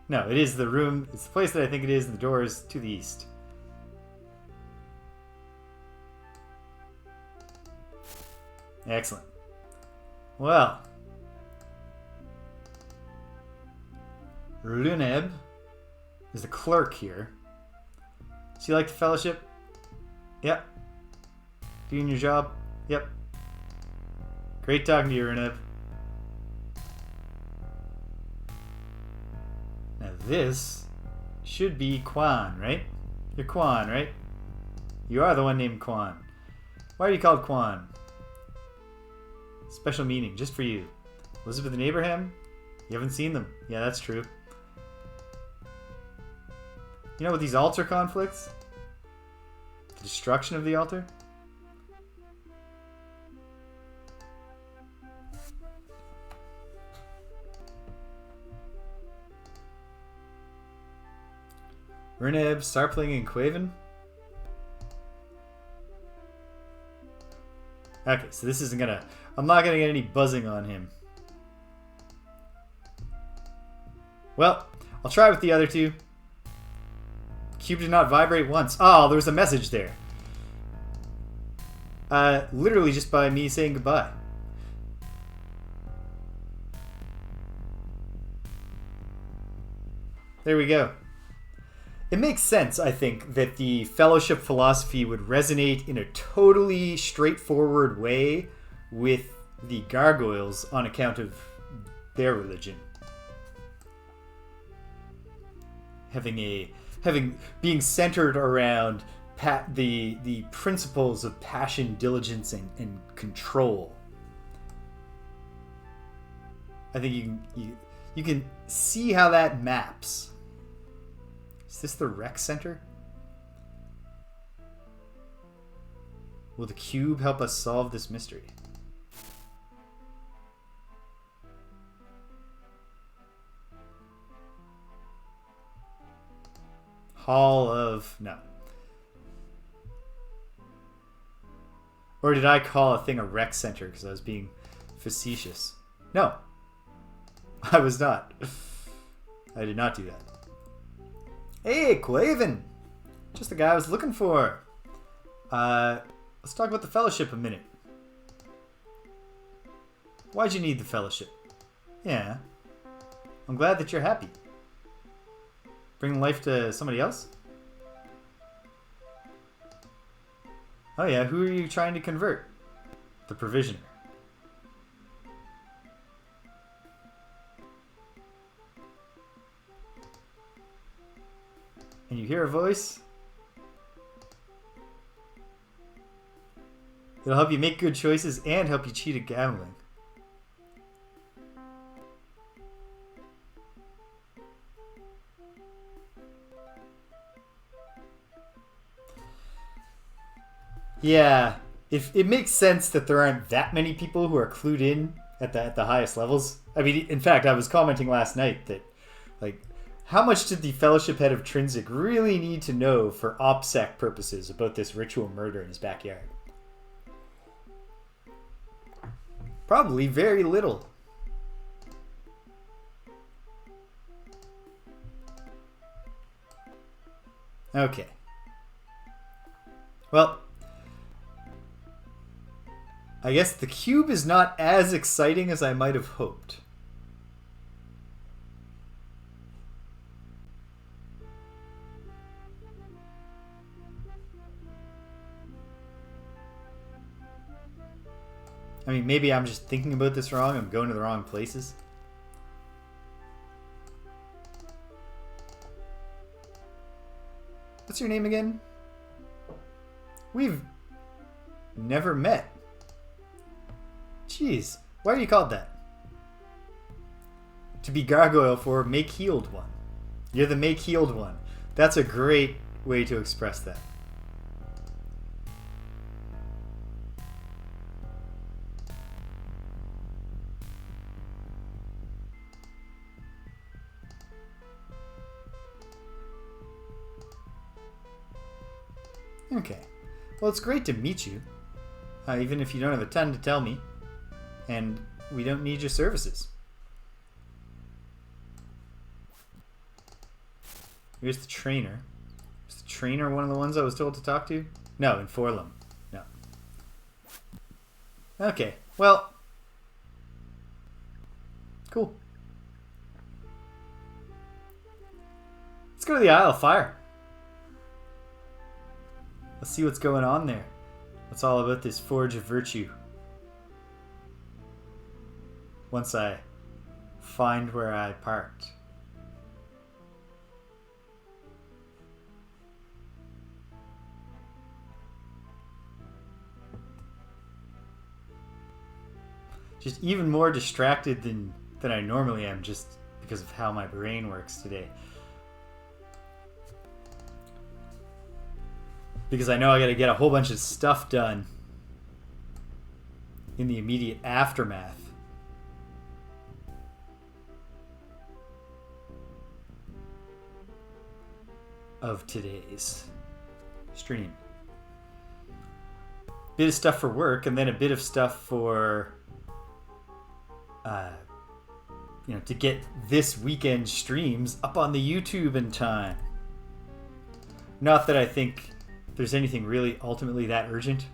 No, it is the room. It's the place that I think it is, and the door is to the east. Excellent. Well, Luneb is the clerk here. So you like the Fellowship? Yep. Doing your job? Yep. Great talking to you, Luneb. Now this should be Quan, right? You're Quan, right? You are the one named Quan. Why are you called Quan? Special meaning, just for you. Elizabeth and Abraham? You haven't seen them. Yeah, that's true. You know, with these altar conflicts, the destruction of the altar, Reneb, Sarpling, and Quaven. Okay, so this isn't gonna... I'm not gonna get any buzzing on him. Well, I'll try with the other two. Cube did not vibrate once. Oh, there was a message there. Literally just by me saying goodbye. There we go. It makes sense, I think, that the Fellowship philosophy would resonate in a totally straightforward way with the Gargoyles on account of their religion. Being centered around the principles of passion, diligence, and control. I think you can see how that maps. Is this the rec center? Will the cube help us solve this mystery? Hall of... no. Or did I call a thing a rec center because I was being facetious? No. I was not. I did not do that. Hey, Quaven! Just the guy I was looking for. Let's talk about the Fellowship a minute. Why'd you need the Fellowship? Yeah. I'm glad that you're happy. Bring life to somebody else? Oh yeah, who are you trying to convert? The Provisioner. And you hear a voice? It'll help you make good choices and help you cheat at gambling. Yeah, if it makes sense that there aren't that many people who are clued in at the highest levels. I mean, in fact, I was commenting last night that, like, how much did the Fellowship head of Trinsic really need to know for OPSEC purposes about this ritual murder in his backyard? Probably very little. Okay. Well, I guess the cube is not as exciting as I might have hoped. I mean, maybe I'm just thinking about this wrong. I'm going to the wrong places. What's your name again? We've never met. Jeez, why are you called that? To be gargoyle for make healed one. You're the make healed one. That's a great way to express that. Okay. Well, it's great to meet you. Even if you don't have a ton to tell me. And we don't need your services. Here's the trainer. Is the trainer one of the ones I was told to talk to? No, in Forlum. No. Okay. Well. Cool. Let's go to the Isle of Fire. Let's see what's going on there. What's all about this Forge of Virtue. Once I find where I parked. Just even more distracted than I normally am, just because of how my brain works today. Because I know I gotta get a whole bunch of stuff done in the immediate aftermath of today's stream. Bit of stuff for work, and then a bit of stuff for to get this weekend streams up on the YouTube in time. Not that I think there's anything really ultimately that urgent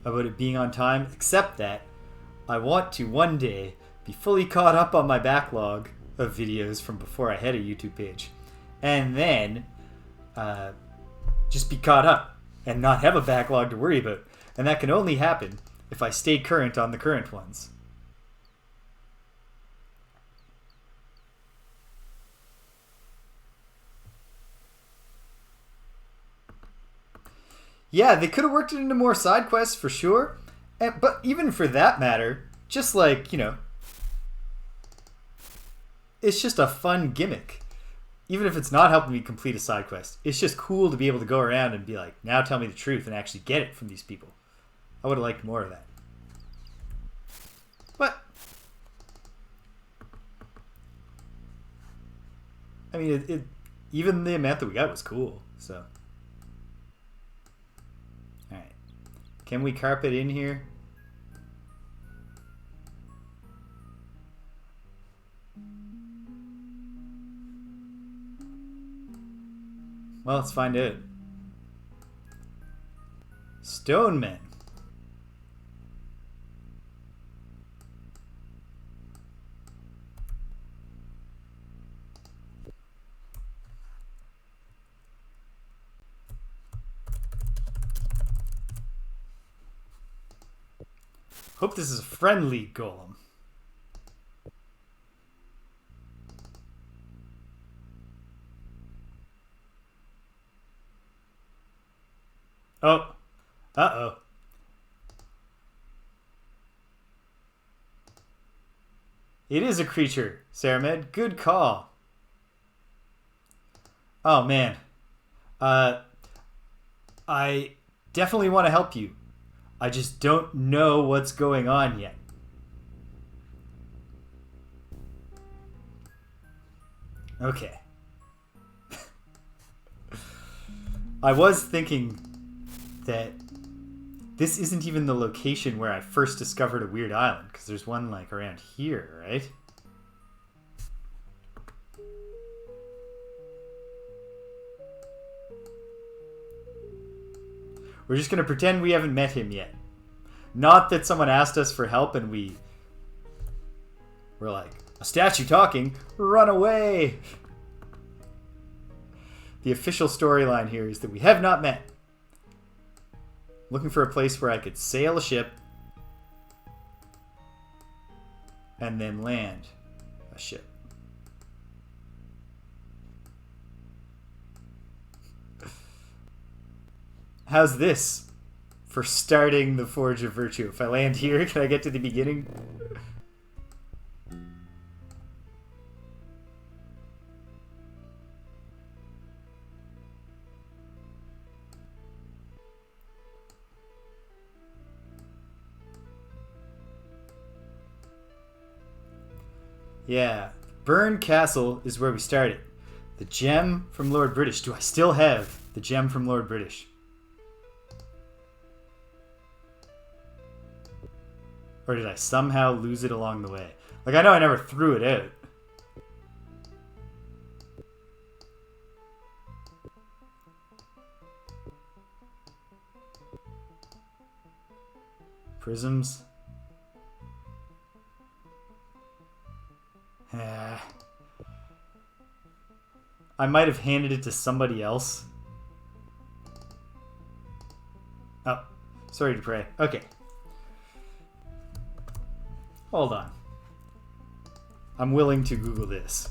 about it being on time, except that I want to one day be fully caught up on my backlog of videos from before I had a YouTube page. And then just be caught up and not have a backlog to worry about. And that can only happen if I stay current on the current ones. Yeah, they could have worked it into more side quests for sure. But even for that matter, just like, it's just a fun gimmick. Even if it's not helping me complete a side quest, it's just cool to be able to go around and be like, now tell me the truth and actually get it from these people. I would have liked more of that. But I mean, even the amount that we got was cool, so. Can we carpet in here? Well, let's find out. Stonemen. Hope this is a friendly golem. Oh. Uh-oh. It is a creature, Saramed. Good call. Oh, man. I definitely want to help you. I just don't know what's going on yet. Okay. I was thinking that this isn't even the location where I first discovered a weird island, because there's one like around here, right? We're just going to pretend we haven't met him yet. Not that someone asked us for help and we're like, a statue talking, run away! The official storyline here is that we have not met. Looking for a place where I could sail a ship and then land a ship. How's this for starting the Forge of Virtue? If I land here, can I get to the beginning? Yeah, Burn Castle is where we started. The gem from Lord British. Do I still have the gem from Lord British? Or did I somehow lose it along the way? Like, I know I never threw it out. Prisms. I might have handed it to somebody else. Oh, sorry to pray. Okay. Hold on. I'm willing to Google this.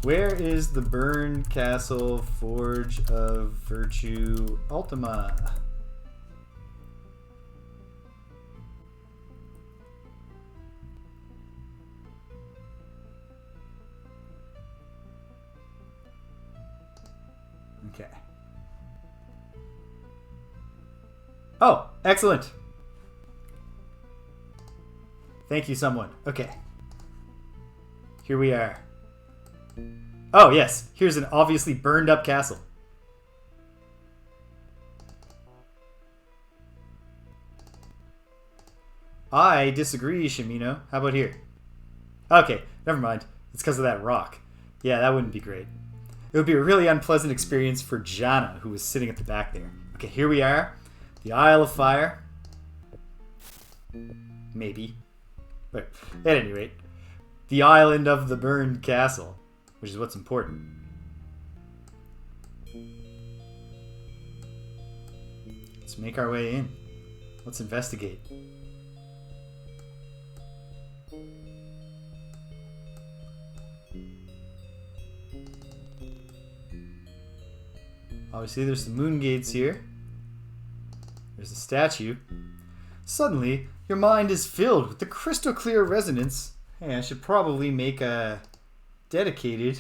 Where is the Burn Castle Forge of Virtue Ultima? Okay. Oh, excellent. Thank you, someone. Okay. Here we are. Oh, yes. Here's an obviously burned up castle. I disagree, Shimino. How about here? Okay, never mind. It's because of that rock. Yeah, that wouldn't be great. It would be a really unpleasant experience for Jana, who was sitting at the back there. Okay, here we are. The Isle of Fire. Maybe. But at any rate, the island of the burned castle, which is what's important. Let's make our way in. Let's investigate. Obviously, there's the moon gates here. There's a statue. Suddenly, your mind is filled with the crystal clear resonance. Hey, I should probably make a dedicated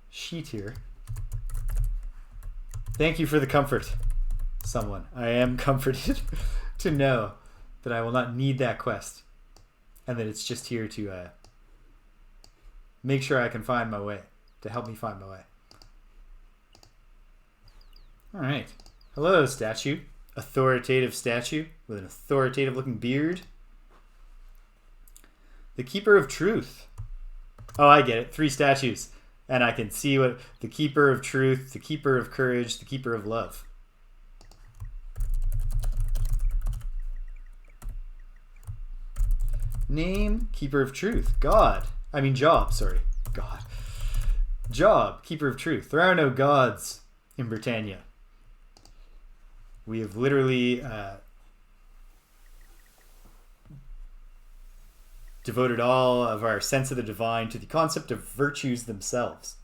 sheet here. Thank you for the comfort, someone. I am comforted to know that I will not need that quest and that it's just here to make sure I can find my way, to help me find my way. Alright. Hello, statue. Authoritative statue with an authoritative looking beard. The Keeper of Truth. Oh, I get it. 3 statues. And I can see what the Keeper of Truth, the Keeper of Courage, the Keeper of Love. Name, Keeper of Truth. God. I mean job, sorry. God. Job, Keeper of Truth. There are no gods in Britannia. We have literally devoted all of our sense of the divine to the concept of virtues themselves.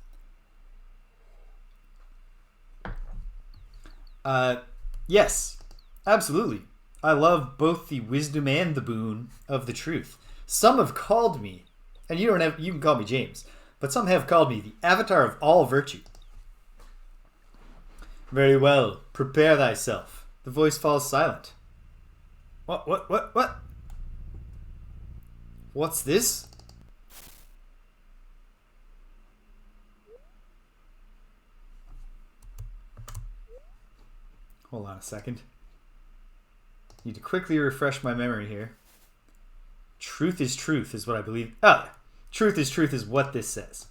Yes, absolutely. I love both the wisdom and the boon of the truth. Some have called me, and you can call me James, but some have called me the avatar of all virtue. Very well, prepare thyself. The voice falls silent. What? What's this? Hold on a second. Need to quickly refresh my memory here. Truth is what I believe. Oh, yeah. Truth is what this says.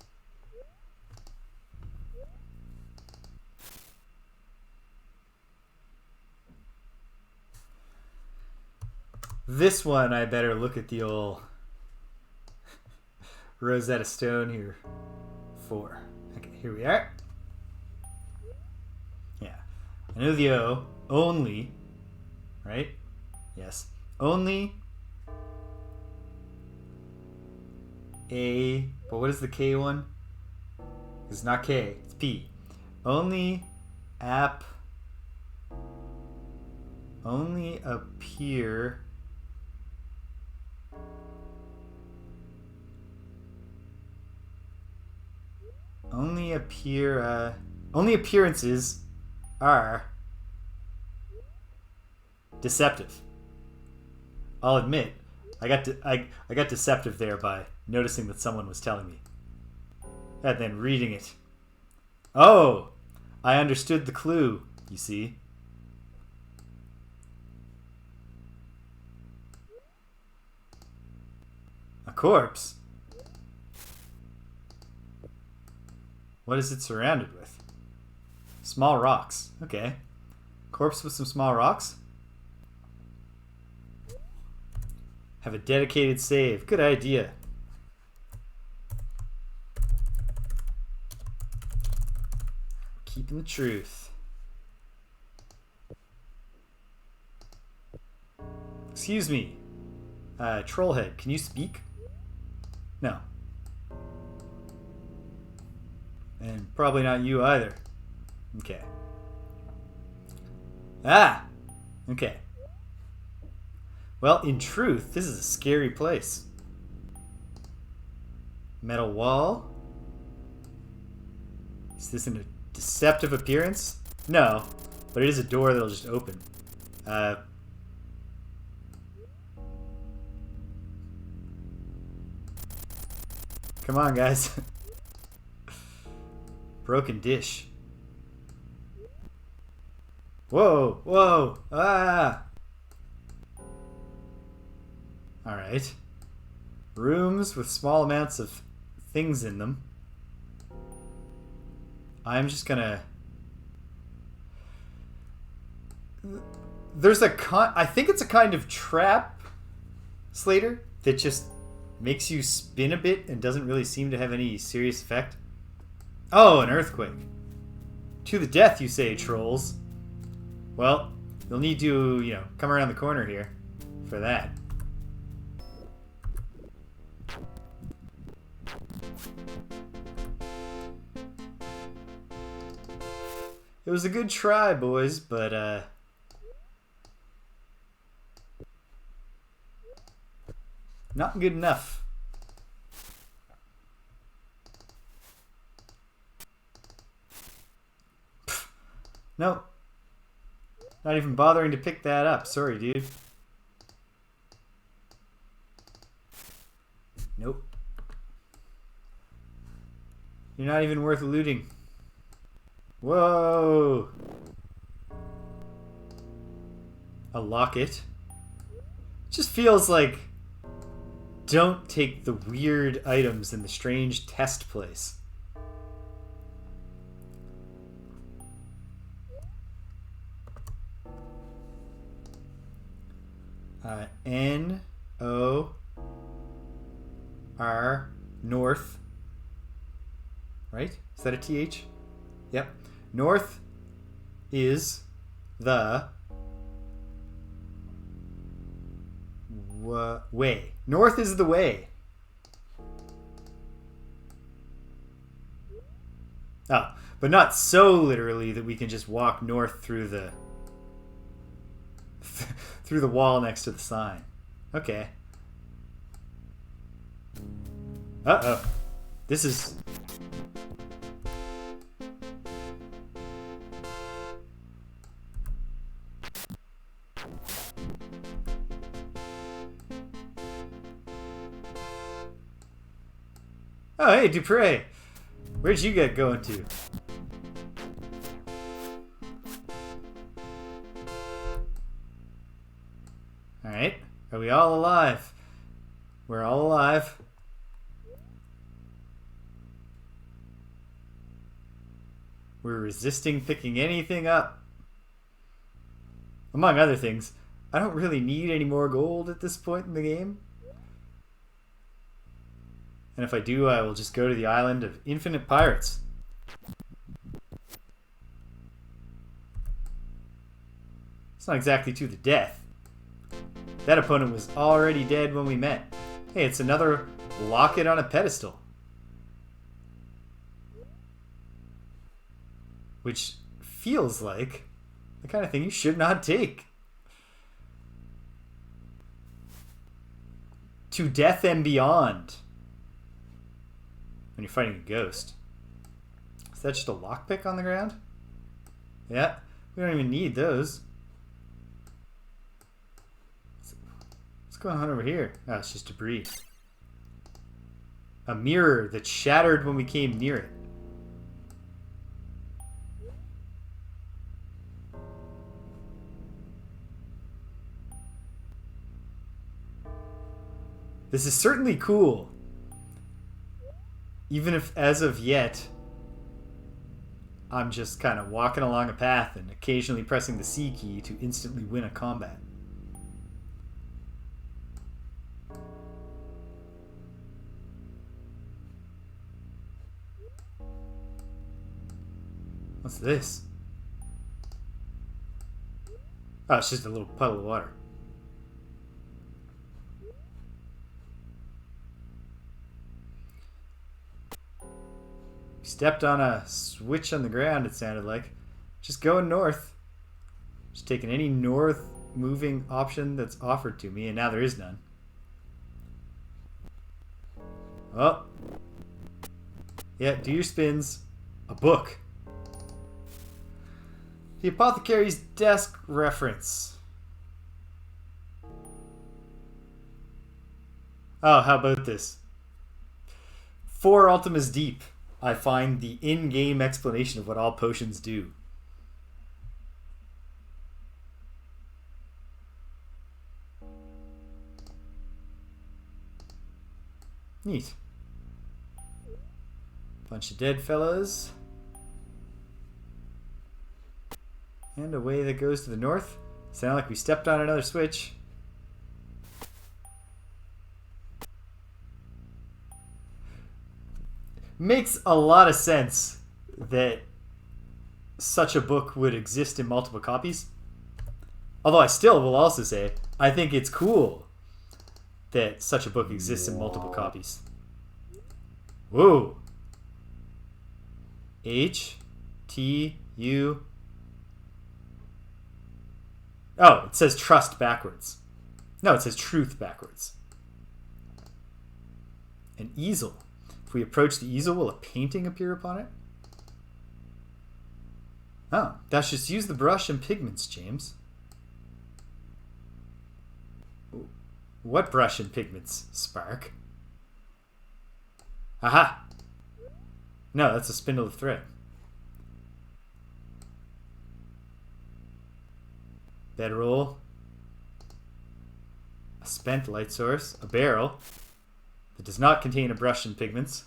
This one I better look at the old Rosetta Stone here for. Okay, here we are. Yeah. I know the O. Only. Right? Yes. Only A. But what is the K one? It's not K. It's P. Only app. Only appear. Only appearances are deceptive. I'll admit, I got deceptive there by noticing that someone was telling me, and then reading it. Oh, I understood the clue. You see. A corpse. What is it surrounded with? Small rocks. Okay. Corpse with some small rocks? Have a dedicated save. Good idea. Keeping the truth. Excuse me. Trollhead, can you speak? No. And probably not you either. Okay. Ah! Okay. Well, in truth, this is a scary place. Metal wall. Is this a deceptive appearance? No, but it is a door that'll just open. Come on, guys. Broken dish. Whoa, whoa, ah! Alright. Rooms with small amounts of things in them. I'm just gonna... There's I think it's a kind of trap, Slater, that just makes you spin a bit and doesn't really seem to have any serious effect. Oh, an earthquake. To the death, you say, trolls. Well, you'll need to, come around the corner here for that. It was a good try, boys, but, not good enough. Nope. Not even bothering to pick that up. Sorry, dude. Nope. You're not even worth looting. Whoa! A locket. Just feels like don't take the weird items in the strange test place. N-O-R, north. Right? Is that a TH? Yep. North is the way. North is the way. Oh, but not so literally that we can just walk north through the through the wall next to the sign. Okay. Uh-oh. This is... Oh, hey, Dupre. Where'd you get going to? Alright. Are we all alive? We're all alive. We're resisting picking anything up. Among other things, I don't really need any more gold at this point in the game. And if I do, I will just go to the island of infinite pirates. It's not exactly to the death. That opponent was already dead when we met. Hey, it's another locket on a pedestal. Which feels like the kind of thing you should not take. To death and beyond. When you're fighting a ghost. Is that just a lockpick on the ground? Yeah, we don't even need those. What's going on over here? Oh, it's just debris. A mirror that shattered when we came near it. This is certainly cool. Even if, as of yet, I'm just kind of walking along a path and occasionally pressing the C key to instantly win a combat. What's this? Oh, it's just a little puddle of water. Stepped on a switch on the ground, it sounded like. Just going north. Just taking any north moving option that's offered to me, and now there is none. Oh. Yeah, do your spins. A book. The Apothecary's Desk reference. Oh, how about this? 4 Ultimas deep, I find the in-game explanation of what all potions do. Neat. Bunch of dead fellas. And a way that goes to the north. Sound like we stepped on another switch. Makes a lot of sense that such a book would exist in multiple copies. Although I still will also say, I think it's cool that such a book exists in multiple copies. Whoa. H-T-U... Oh, it says trust backwards. No, it says truth backwards. An easel. If we approach the easel, will a painting appear upon it? Oh, thou shouldst use the brush and pigments, James. What brush and pigments, Spark? Aha! No, that's a spindle of thread. Bedroll. A spent light source. A barrel that does not contain a brush and pigments.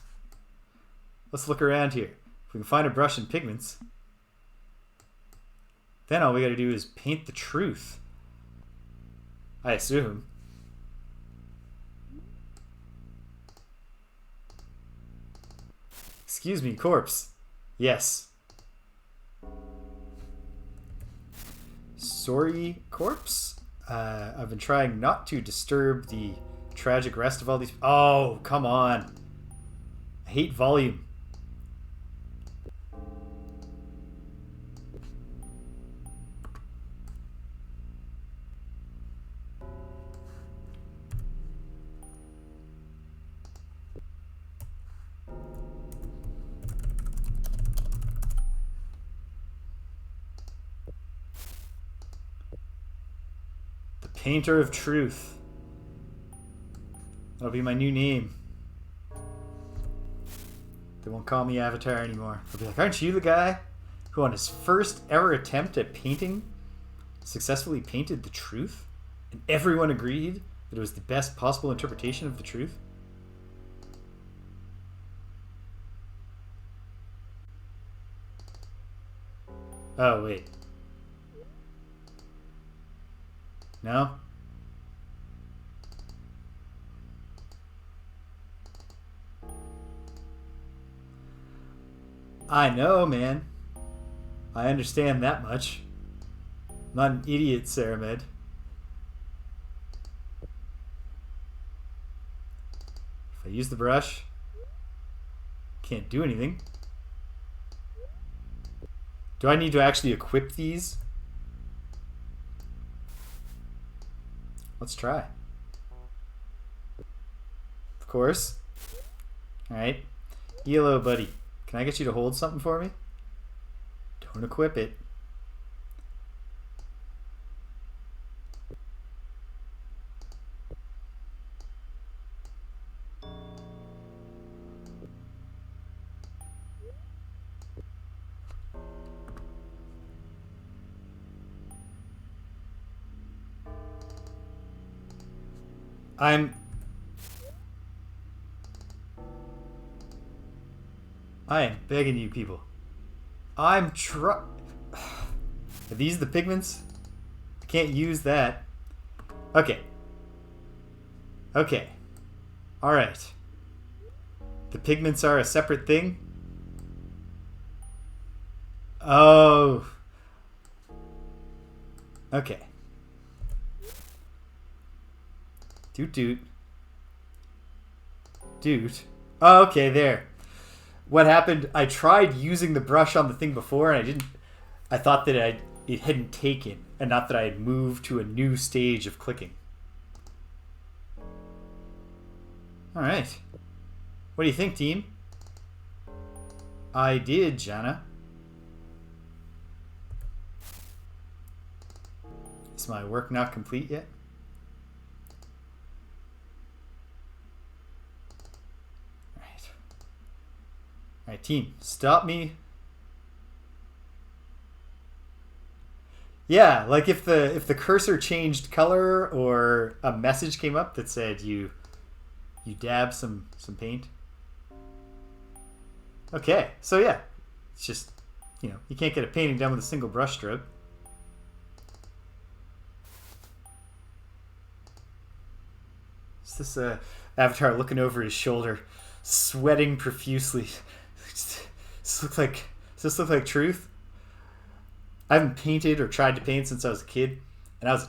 Let's look around here. If we can find a brush and pigments, then all we gotta do is paint the truth. I assume. Excuse me, corpse. Yes. Sorry, corpse. I've been trying not to disturb the tragic rest of all these... Oh, come on. I hate volume. Painter of Truth. That'll be my new name. They won't call me Avatar anymore. They'll be like, aren't you the guy who on his first ever attempt at painting successfully painted the truth? And everyone agreed that it was the best possible interpretation of the truth? Oh, wait. No? I know, man. I understand that much. I'm not an idiot, Saramed. If I use the brush, can't do anything. Do I need to actually equip these? Let's try. Of course. Alright. ELO, buddy. Can I get you to hold something for me? Don't equip it. I am begging you people. Are these the pigments? I can't use that. Okay. Okay. Alright. The pigments are a separate thing? Oh. Okay. Doot doot. Doot. Oh, okay, there. What happened, I tried using the brush on the thing before and I thought that it hadn't taken and not that I had moved to a new stage of clicking. Alright. What do you think, team? I did, Jana. Is my work not complete yet? Alright, team, stop me. Yeah, like if the cursor changed color or a message came up that said you dab some paint. Okay, so yeah, it's just, you know, you can't get a painting done with a single brush stroke. Is this Avatar looking over his shoulder, sweating profusely? Does this look like truth? I haven't painted or tried to paint since I was a kid, and I was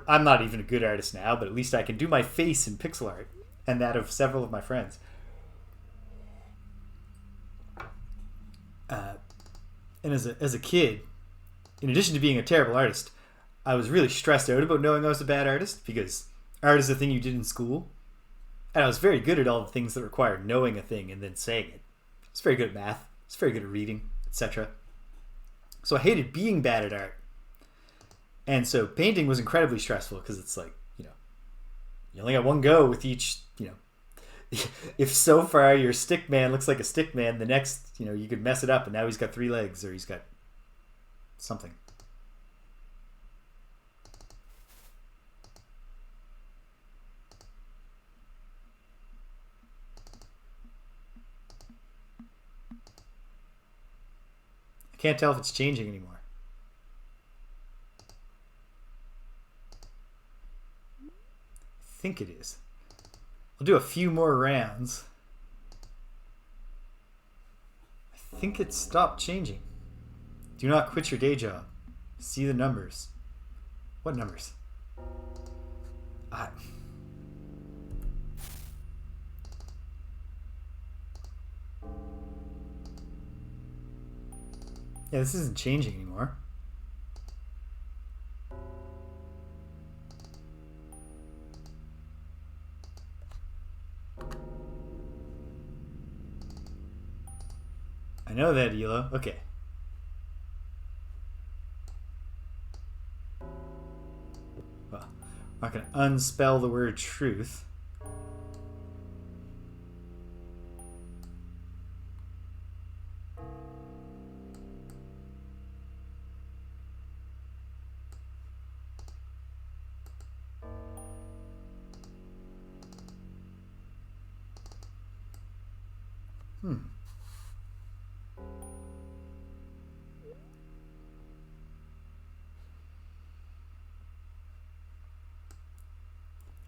I'm not even a good artist now, but at least I can do my face in pixel art, and that of several of my friends. And as a kid, in addition to being a terrible artist, I was really stressed out about knowing I was a bad artist, because art is the thing you did in school, and I was very good at all the things that required knowing a thing and then saying it. I was very good at math. I was very good at reading, etc. So I hated being bad at art. And so painting was incredibly stressful because it's like, you know, you only got one go with each, you know, if so far your stick man looks like a stick man, the next, you could mess it up and now he's got 3 legs or he's got something. I can't tell if it's changing anymore. I think it is. I'll do a few more rounds. I think it stopped changing. Do not quit your day job. See the numbers. What numbers? Yeah, this isn't changing anymore. I know that, Elo. Okay. Well, I'm not going to unspell the word truth.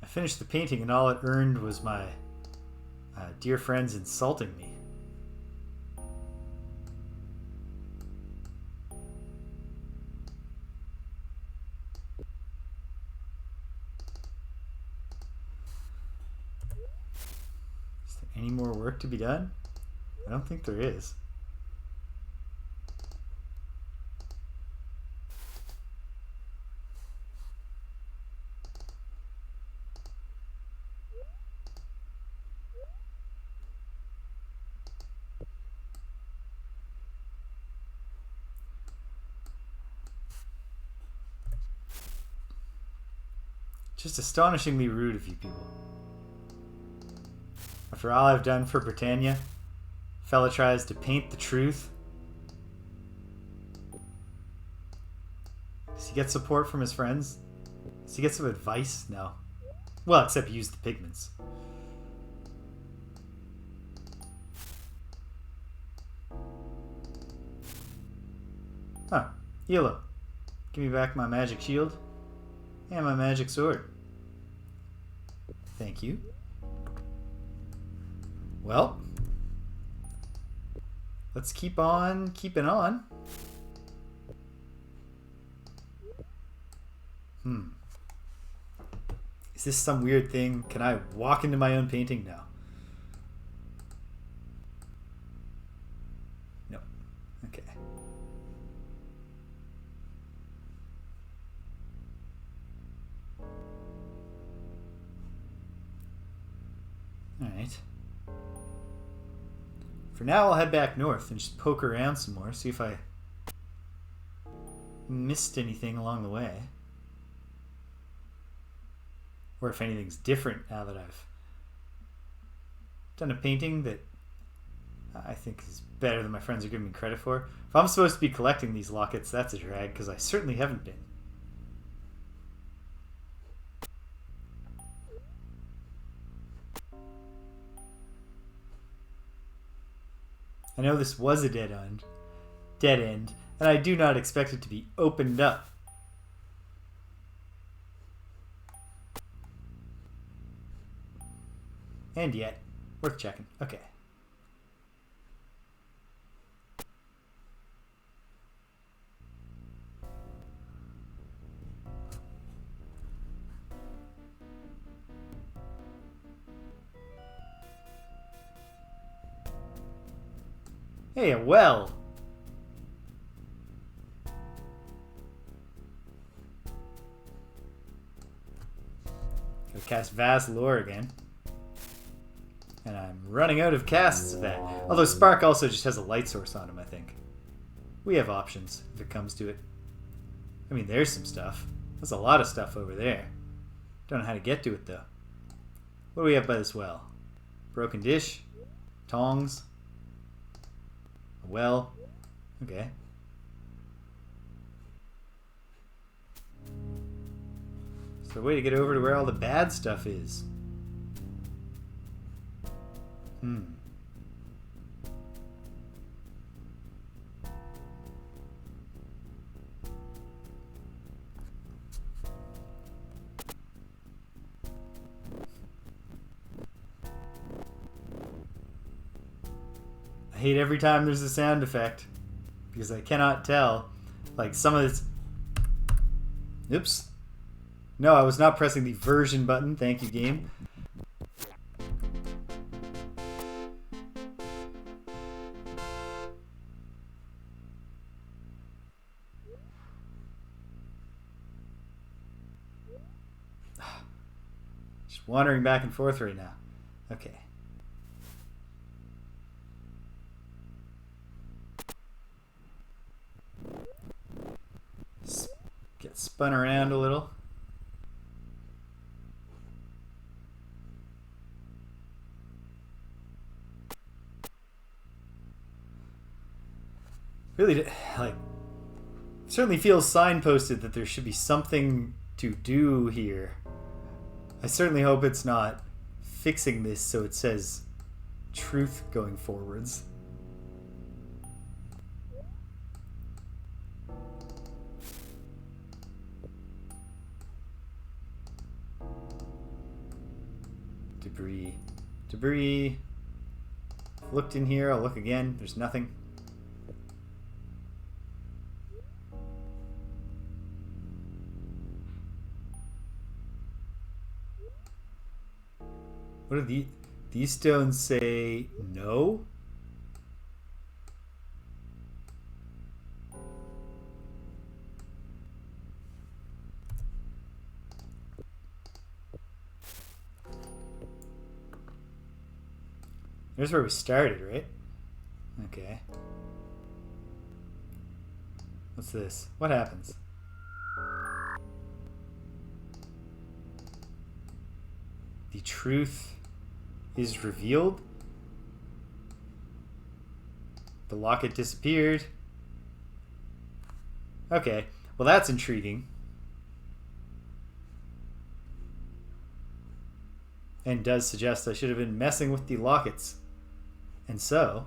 I finished the painting and all it earned was my dear friends insulting me. Is there any more work to be done? I don't think there is. Just astonishingly rude of you people. After all I've done for Britannia, fella tries to paint the truth. Does he get support from his friends? Does he get some advice? No. Well, except use the pigments. Huh. Yellow. Give me back my magic shield. And my magic sword. Thank you. Well, let's keep on keeping on. Is this some weird thing? Can I walk into my own painting now? No. Okay. Alright. For now, I'll head back north and just poke around some more, see if I missed anything along the way. Or if anything's different now that I've done a painting that I think is better than my friends are giving me credit for. If I'm supposed to be collecting these lockets, that's a drag, because I certainly haven't been. I know this was a dead end, and I do not expect it to be opened up. And yet, worth checking. Okay. Hey, a well. Gotta cast Vast Lore again. And I'm running out of casts of that. Although Spark also just has a light source on him, I think. We have options if it comes to it. I mean, there's some stuff. There's a lot of stuff over there. Don't know how to get to it, though. What do we have by this well? Broken dish. Tongs. A well. Okay. So a way to get over to where all the bad stuff is. I hate every time there's a sound effect because I cannot tell. Like some of this... Oops. No, I was not pressing the version button. Thank you, game. Just wandering back and forth right now. Okay. Get spun around a little. Really, like, certainly feels signposted that there should be something to do here. I certainly hope it's not fixing this so it says truth going forwards. Debris. Debris. Looked in here, I'll look again. There's nothing. What do these stones say? No? Here's where we started, right? Okay. What's this? What happens? The truth is revealed. The locket disappeared. Okay, well that's intriguing. And does suggest I should have been messing with the lockets. And so,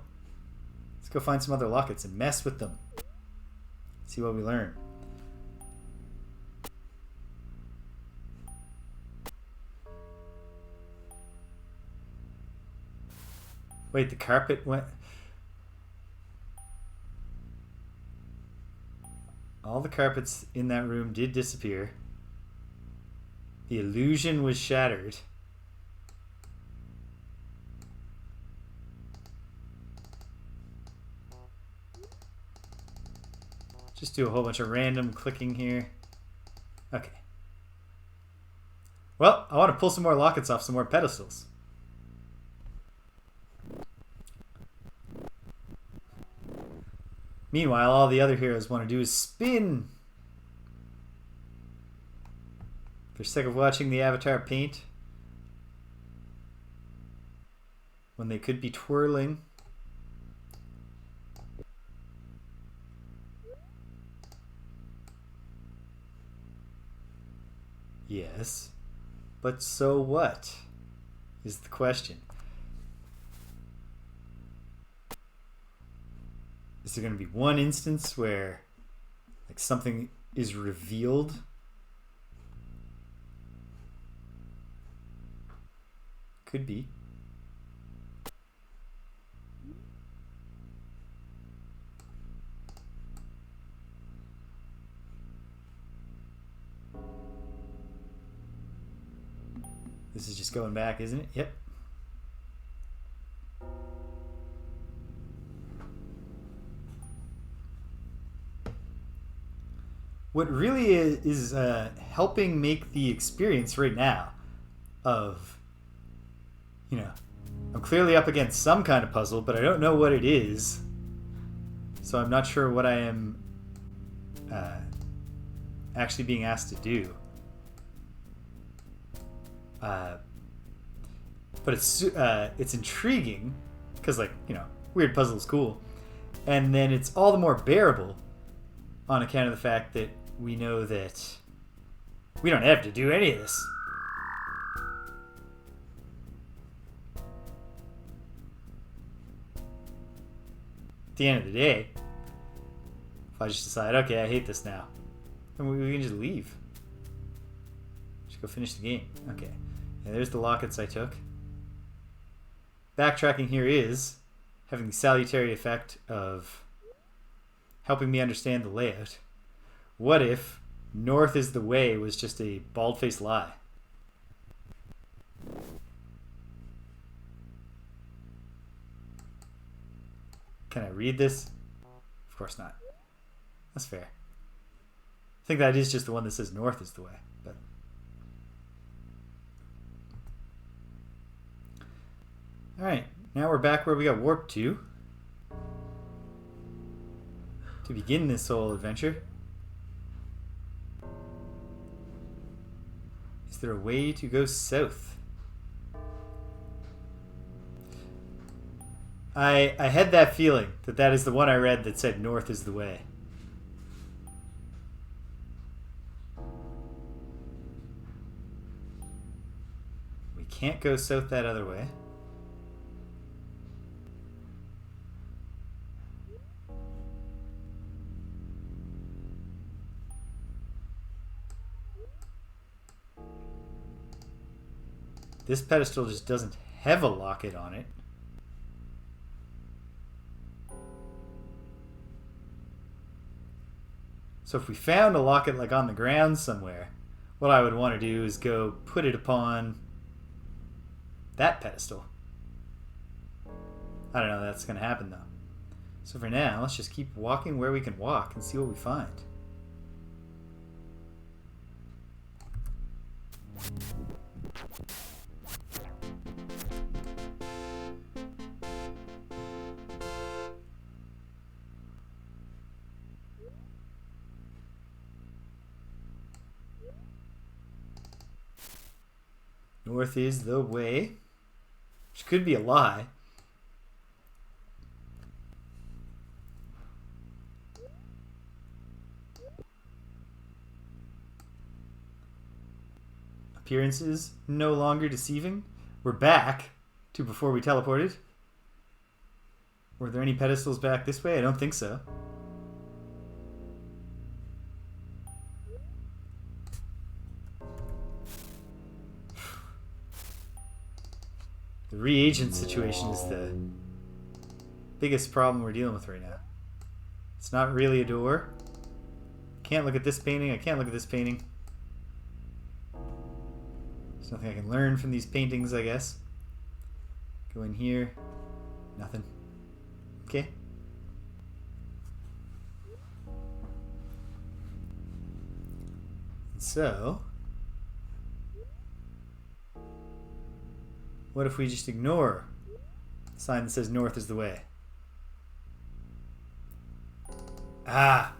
let's go find some other lockets and mess with them. See what we learn. Wait, the carpet went... All the carpets in that room did disappear. The illusion was shattered. Just do a whole bunch of random clicking here. Okay. Well, I want to pull some more lockets off some more pedestals. Meanwhile, all the other heroes want to do is spin. If you're sick of watching the avatar paint when they could be twirling. Yes, but so what is the question? Is there going to be one instance where like something is revealed? Could be. This is just going back, isn't it? Yep. What really is helping make the experience right now of, you know, I'm clearly up against some kind of puzzle, but I don't know what it is. So I'm not sure what I am actually being asked to do. But it's intriguing because, like, you know, weird puzzle is cool, and then it's all the more bearable on account of the fact that we know that we don't have to do any of this. At the end of the day, if I just decide, okay, I hate this now, then we can just leave. Just go finish the game. Okay. And there's the lockets I took. Backtracking here is having the salutary effect of helping me understand the layout. What if north is the way was just a bald-faced lie? Can I read this? Of course not. That's fair. I think that is just the one that says north is the way. But alright, now we're back where we got warped to begin this whole adventure. Is there a way to go south? I had that feeling that that is the one I read that said north is the way. We can't go south that other way. This pedestal just doesn't have a locket on it. So if we found a locket like on the ground somewhere, what I would want to do is go put it upon that pedestal. I don't know if that's going to happen though. So for now, let's just keep walking where we can walk and see what we find. North is the way, which could be a lie. Appearances no longer deceiving. We're back to before we teleported. Were there any pedestals back this way? I don't think so. The reagent situation is the biggest problem we're dealing with right now. It's not really a door. Can't look at this painting. I can't look at this painting. There's nothing I can learn from these paintings, I guess. Go in here. Nothing. Okay. So, what if we just ignore the sign that says north is the way? Ah!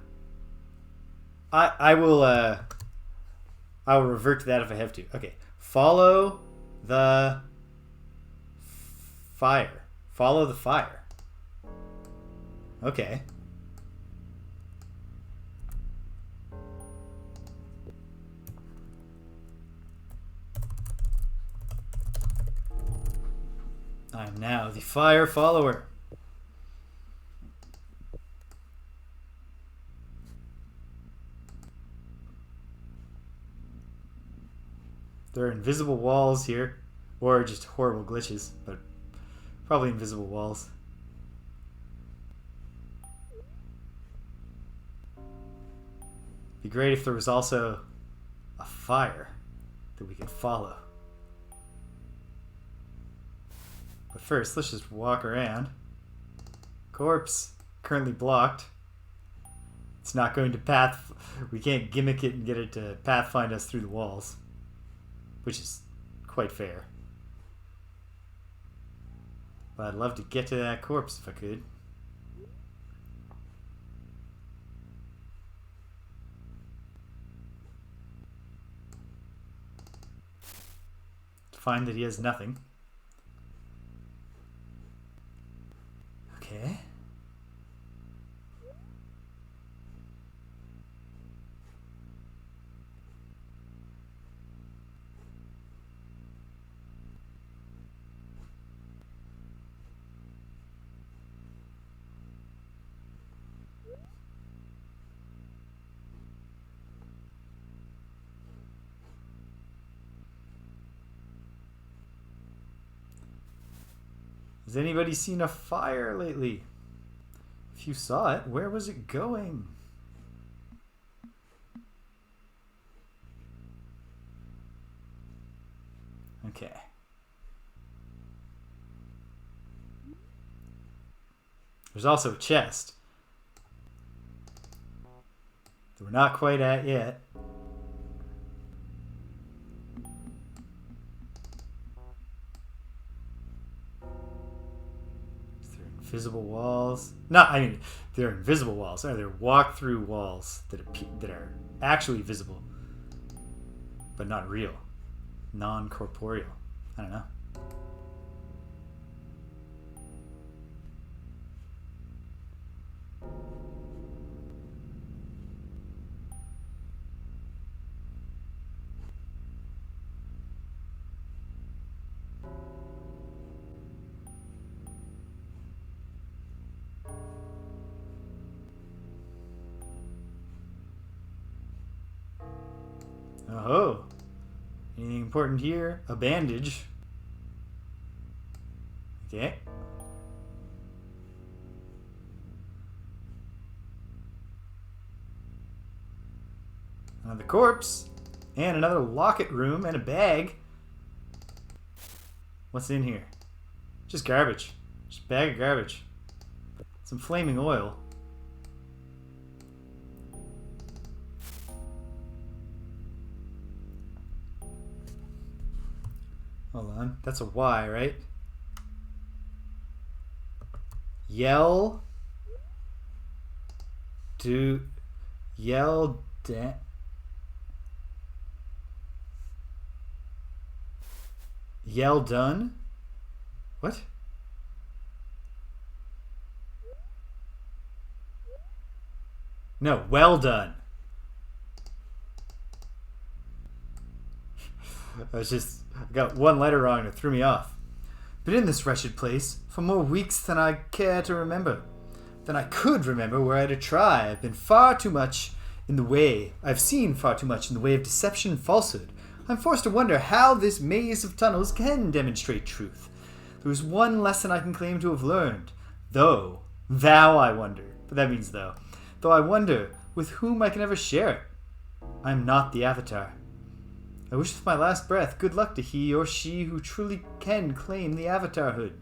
I will revert to that if I have to. Okay. Follow the fire. Follow the fire. Okay. I am now the fire follower. There are invisible walls here, or just horrible glitches, but probably invisible walls. Be great if there was also a fire that we could follow. But first, let's just walk around. Corpse currently blocked. It's not going to we can't gimmick it and get it to pathfind us through the walls, which is quite fair. But I'd love to get to that corpse if I could. To find that he has nothing. Okay. Has anybody seen a fire lately? If you saw it, where was it going? Okay. There's also a chest that we're not quite at yet. Invisible walls. No, I mean, they're invisible walls. They're walk-through walls that are actually visible, but not real. Non-corporeal. I don't know. Oh, anything important here? A bandage. Okay. Another corpse. And another locket room and a bag. What's in here? Just garbage. Just a bag of garbage. Some flaming oil. Hold on. That's a Y, right? Yell. Yell done? What? No, well done. I got one letter wrong and it threw me off. Been in this wretched place for more weeks than I care to remember. Than I could remember were I to try. I've seen far too much in the way of deception and falsehood. I'm forced to wonder how this maze of tunnels can demonstrate truth. There is one lesson I can claim to have learned. Thou I wonder. But that means though. Though I wonder with whom I can ever share it. I am not the Avatar. I wish with my last breath good luck to he or she who truly can claim the Avatarhood.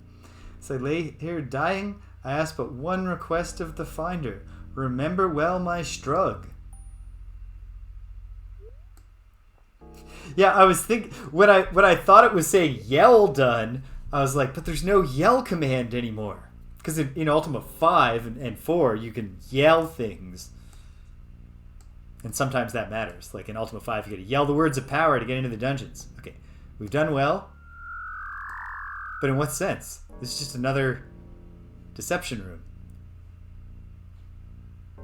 As I lay here dying, I ask but one request of the finder. Remember well my strug. Yeah, I was thinking when I thought it was saying yell done, I was like, but there's no yell command anymore. Because in Ultima 5 and 4, you can yell things. And sometimes that matters. Like in Ultima 5, you gotta yell the words of power to get into the dungeons. Okay, we've done well. But in what sense? This is just another deception room.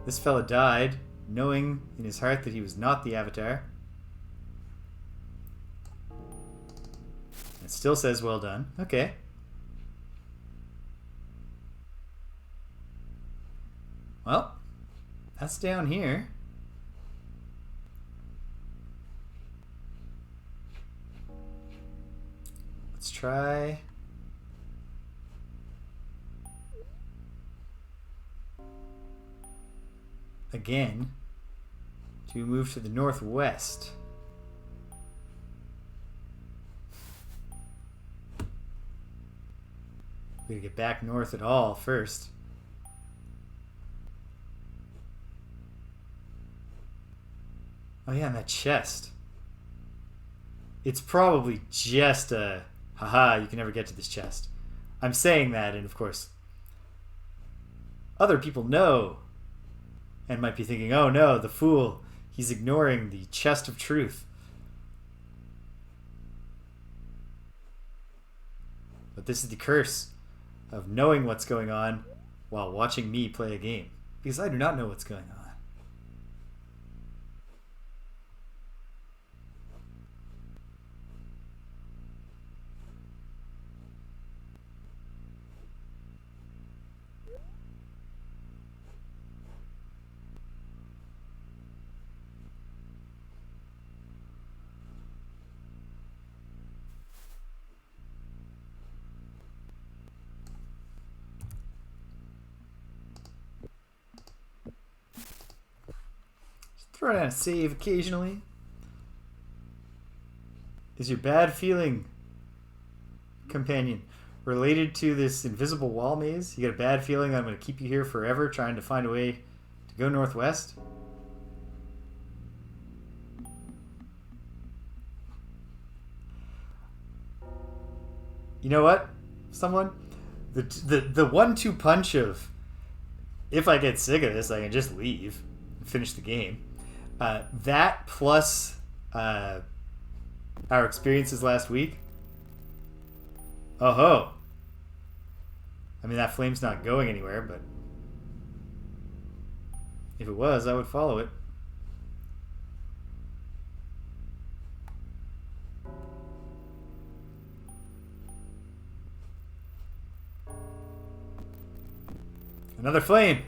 This fella died, knowing in his heart that he was not the Avatar. It still says well done. Okay. Well, that's down here. Let's try. Again. To move to the northwest. We gotta get back north at all first. Oh yeah, and that chest. It's probably just a haha, you can never get to this chest. I'm saying that, and of course other people know and might be thinking, oh no, the fool, he's ignoring the chest of truth. But this is the curse of knowing what's going on while watching me play a game, because I do not know what's going on. Throw down a save occasionally. Is your bad feeling, companion, related to this invisible wall maze? You got a bad feeling I'm going to keep you here forever trying to find a way to go northwest? You know what? Someone? The 1-2 punch of, if I get sick of this, I can just leave and finish the game. That plus our experiences last week. Oh ho! I mean, that flame's not going anywhere, but if it was, I would follow it. Another flame!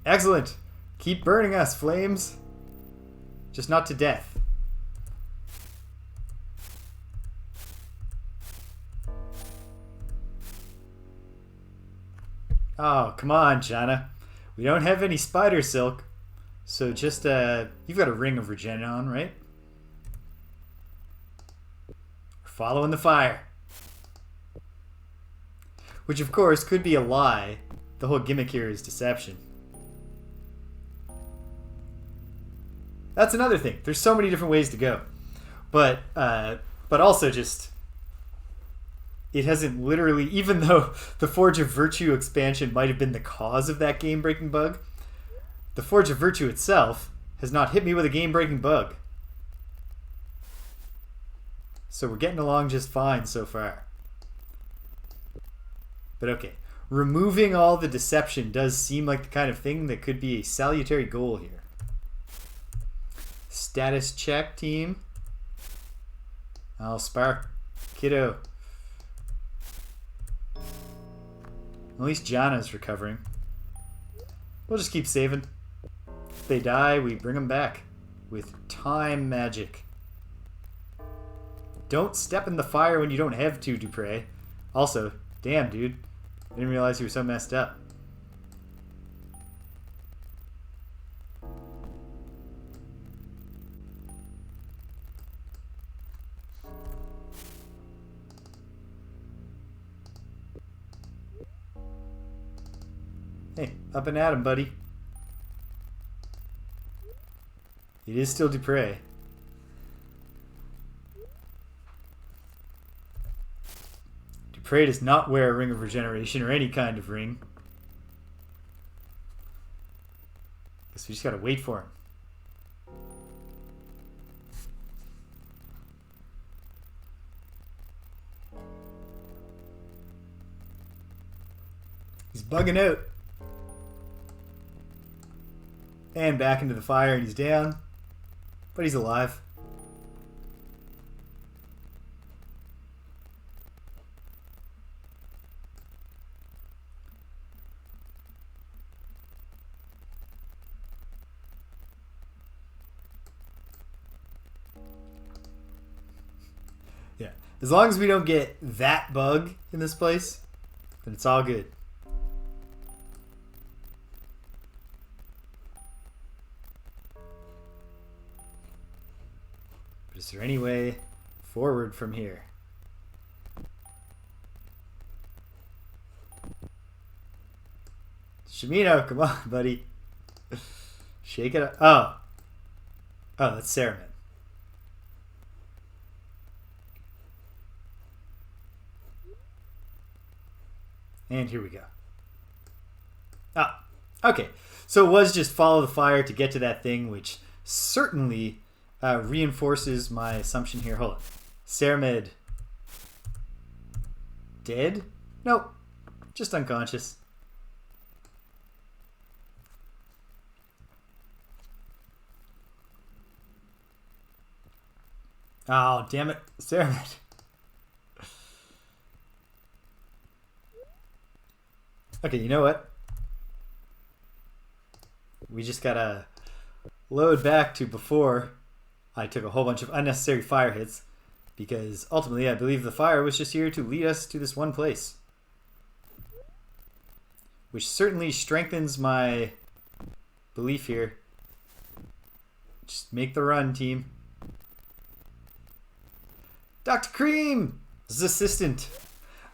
Excellent! Keep burning us, flames! Just not to death. Oh, come on, Jana. We don't have any spider silk. So just, you've got a ring of regen on, right? We're following the fire. Which, of course, could be a lie. The whole gimmick here is deception. That's another thing. There's so many different ways to go. But also just, it hasn't literally, even though the Forge of Virtue expansion might have been the cause of that game-breaking bug, the Forge of Virtue itself has not hit me with a game-breaking bug. So we're getting along just fine so far. But okay, removing all the deception does seem like the kind of thing that could be a salutary goal here. Status check, team. I'll spark. Kiddo. At least Jana's recovering. We'll just keep saving. If they die, we bring them back. With time magic. Don't step in the fire when you don't have to, Dupre. Also, damn, dude. I didn't realize you were so messed up. Hey, up and at him, buddy. It is still Dupre. Dupre does not wear a ring of regeneration or any kind of ring. Guess we just gotta wait for him. He's bugging out. And back into the fire, and he's down. But he's alive. Yeah. As long as we don't get that bug in this place, then it's all good. Is there any way forward from here? Shimino, come on, buddy. Shake it up. Oh. Oh, that's Ceramid. And here we go. Ah, okay. So it was just follow the fire to get to that thing, which certainly reinforces my assumption here. Hold on. Ceramid dead? Nope. Just unconscious. Oh, damn it. Ceramite. Okay, you know what? We just gotta load back to before I took a whole bunch of unnecessary fire hits, because ultimately I believe the fire was just here to lead us to this one place. Which certainly strengthens my belief here. Just make the run, team. Dr. Cream! This is assistant.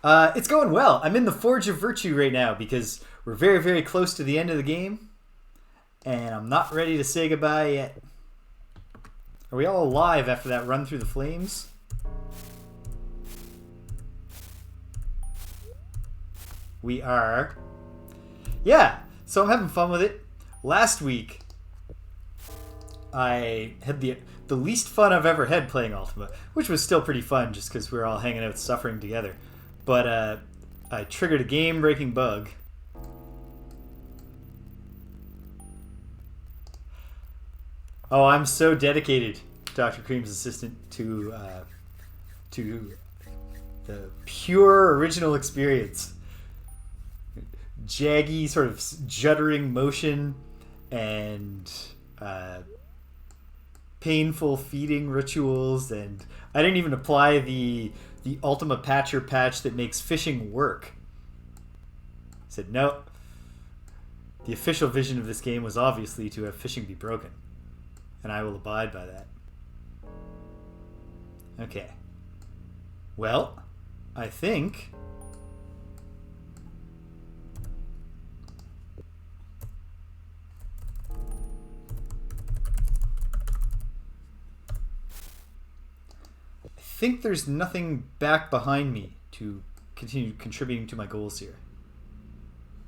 It's going well. I'm in the Forge of Virtue right now because we're very, very close to the end of the game. And I'm not ready to say goodbye yet. Are we all alive after that run through the flames? We are. Yeah, so I'm having fun with it. Last week, I had the least fun I've ever had playing Ultima, which was still pretty fun just because we were all hanging out suffering together. But I triggered a game-breaking bug. Oh, I'm so dedicated, Dr. Cream's assistant, to the pure original experience. Jaggy, sort of juddering motion and painful feeding rituals, and I didn't even apply the Ultima patcher patch that makes fishing work. I said, no. The official vision of this game was obviously to have fishing be broken, and I will abide by that. Okay. Well, I think there's nothing back behind me to continue contributing to my goals here.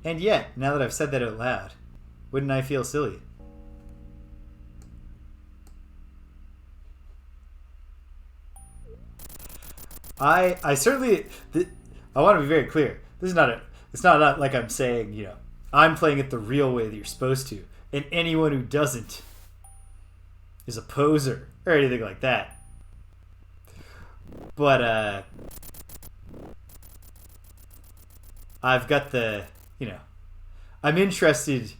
And yet, now that I've said that out loud, wouldn't I feel silly? I certainly, I want to be very clear. This is it's not like I'm saying, you know, I'm playing it the real way that you're supposed to, and anyone who doesn't is a poser or anything like that. But I've got I'm interested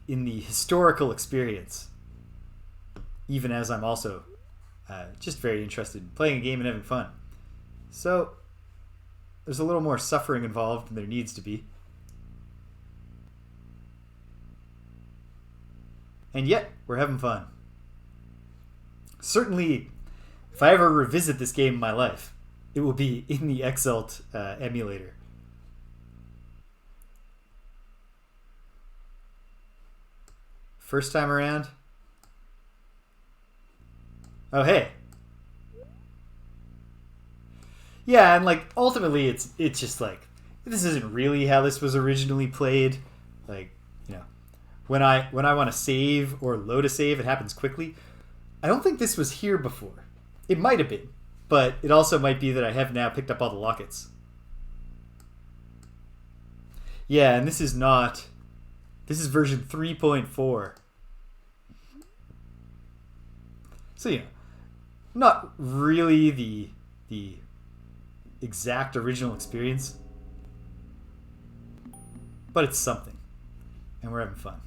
in the historical experience, even as I'm also just very interested in playing a game and having fun. So there's a little more suffering involved than there needs to be. And yet, we're having fun. Certainly, if I ever revisit this game in my life, it will be in the Exalt emulator. First time around. Oh, hey. Yeah, and like ultimately it's just like this isn't really how this was originally played. Like, you know, when I want to save or load a save, it happens quickly. I don't think this was here before. It might have been, but it also might be that I have now picked up all the lockets. Yeah, and this is version 3.4. So, you know, not really the exact original experience, but it's something, and we're having fun.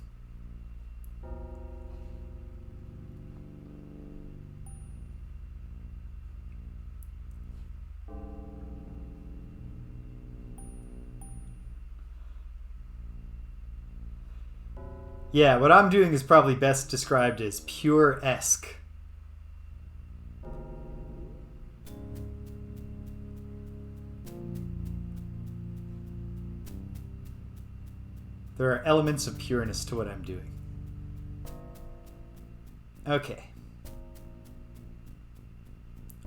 Yeah, what I'm doing is probably best described as pure-esque. There are elements of pureness to what I'm doing. Okay.